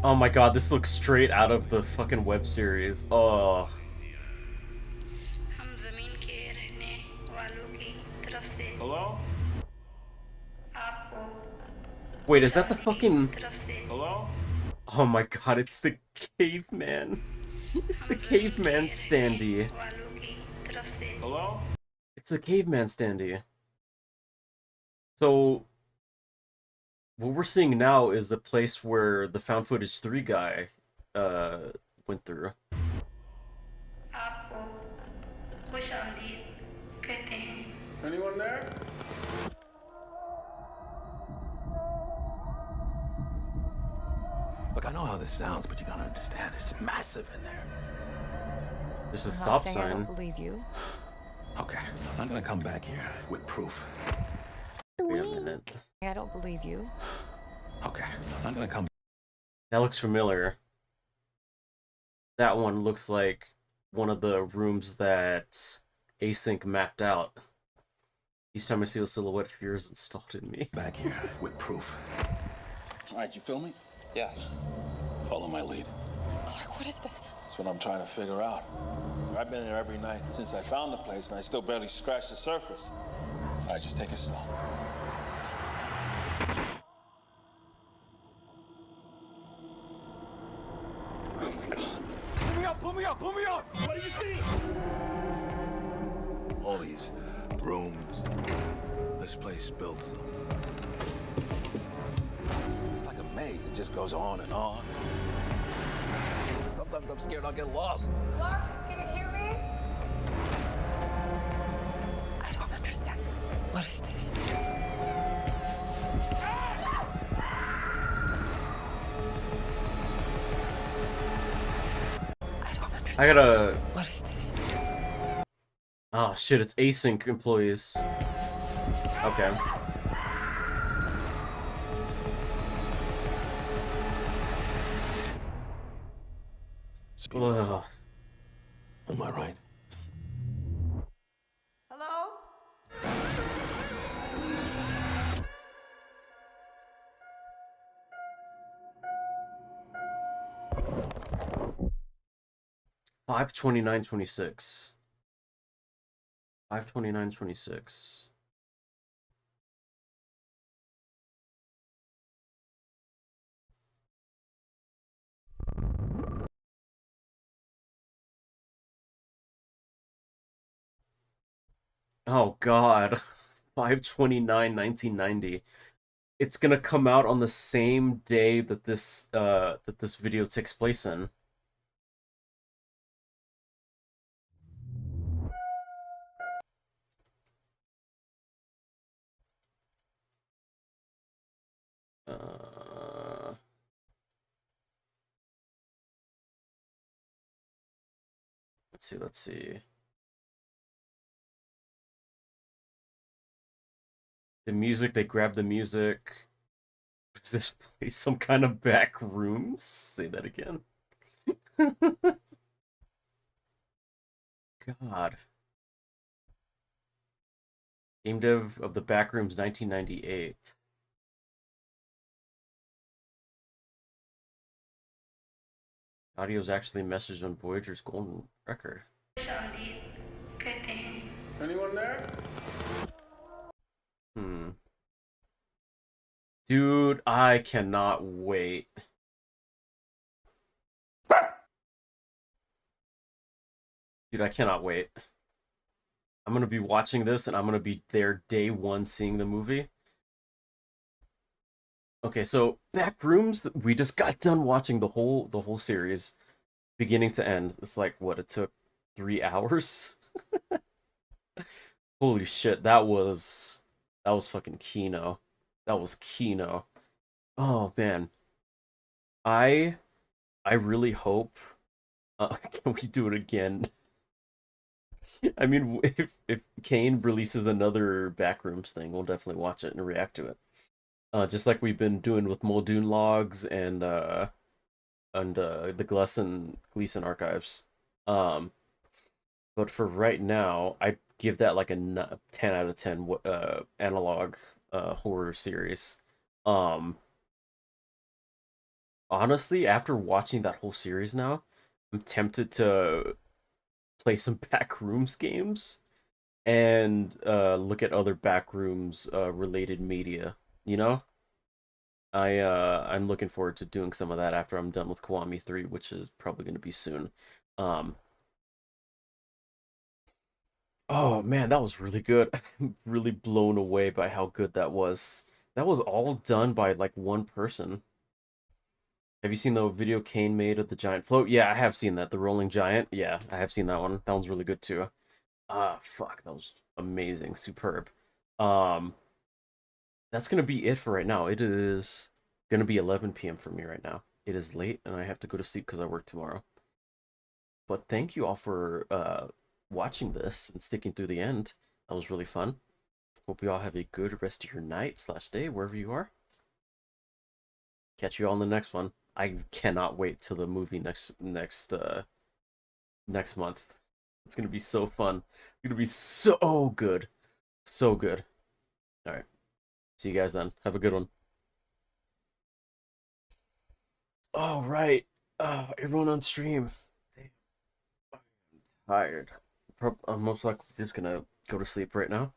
Oh my god, this looks straight out of the fucking web series. Oh. Hello? Wait, is that the fucking... Hello? Oh my god, it's the caveman. It's the caveman standee. Hello? It's a caveman standee. So, what we're seeing now is the place where the found footage 3 guy went through. Anyone there? Look, I know how this sounds, but you gotta understand, it's massive in there. There's a I'm not stop saying I sign. don't believe you. Okay, I'm gonna come back here with proof. Wait a minute. I don't believe you. Okay, I'm gonna come. That looks familiar. That one looks like one of the rooms that Async mapped out. Each time I see a silhouette, fear is installed in me. Back here with proof. All right, you filming? Yeah. Follow my lead. Clark, what is this? That's what I'm trying to figure out. I've been here every night since I found the place, and I still barely scratched the surface. All right, just take it slow. Oh my god. Pull me up, pull me up, pull me up! What do you see? All these rooms. This place builds them. It's like a maze. It just goes on and on. Sometimes I'm scared I'll get lost. Clark, can you hear me? I don't understand. What is this? I don't understand. I gotta... What is this? Oh shit, it's Async employees. Okay. Ugh. Am I right? Hello? 5/29/26. 5/29/26. Oh god. 5/29/1990. It's gonna come out on the same day that this video takes place in. Let's see. The music, they grabbed the music. Is this place some kind of back rooms? Say that again. God. Game dev of the Backrooms 1998. Audio's actually messaged on Voyager's golden record. Anyone there? Hmm. Dude, I cannot wait. Dude, I cannot wait. I'm gonna be watching this and I'm gonna be there day one seeing the movie. Okay, so Backrooms, we just got done watching the whole series, beginning to end. It's like what, it took 3 hours? Holy shit, that was fucking Kino. That was Kino. Oh man. I I really hope can we do it again? I mean, if Kane releases another Backrooms thing, we'll definitely watch it and react to it. Just like we've been doing with Muldoon logs and the Gleason archives. Um, but for right now, I'd give that like a 10 out of 10 analog horror series. Um, Honestly, after watching that whole series now, I'm tempted to play some Backrooms games and look at other Backrooms related media. You know, I'm looking forward to doing some of that after I'm done with Kiwami 3, which is probably going to be soon. Um, oh man, that was really good. I'm really blown away by how good that was. That was all done by like one person. Have you seen the video Kane made of the giant float? Yeah, I have seen that. The rolling giant. Yeah, I have seen that one. That one's really good too. Ah, fuck, that was amazing, superb. Um, that's gonna be it for right now. It is gonna be 11 p.m. for me right now. It is late, and I have to go to sleep because I work tomorrow. But thank you all for watching this and sticking through the end. That was really fun. Hope you all have a good rest of your night slash day wherever you are. Catch you all in the next one. I cannot wait till the movie next month. It's gonna be so fun. It's gonna be so good. So good. Alright. See you guys then. Have a good one. All right. Everyone on stream. I'm tired. I'm most likely just gonna go to sleep right now.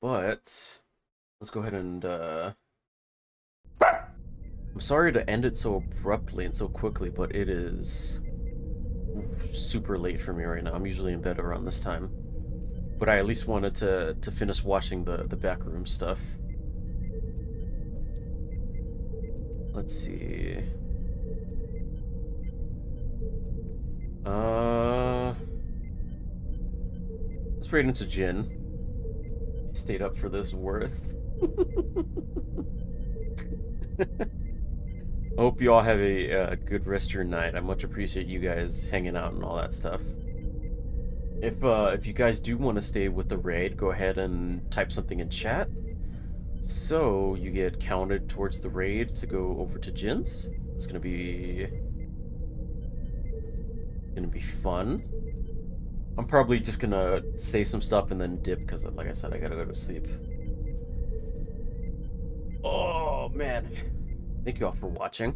But let's go ahead and I'm sorry to end it so abruptly and so quickly, but it is super late for me right now. I'm usually in bed around this time. But I at least wanted to finish watching the backroom stuff. Let's see. Let's raid into Jin. Stayed up for this worth. I hope you all have a good rest of your night. I much appreciate you guys hanging out and all that stuff. If you guys do want to stay with the raid, go ahead and type something in chat, so you get counted towards the raid to go over to Jin's. It's gonna be fun. I'm probably just gonna say some stuff and then dip because, like I said, I gotta go to sleep. Oh man. Thank you all for watching.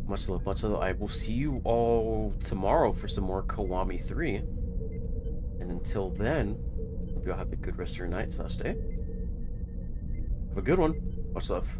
Much love, much love. I will see you all tomorrow for some more Kiwami 3. And until then, hope you all have a good rest of your night slash day. Have a good one. Much love.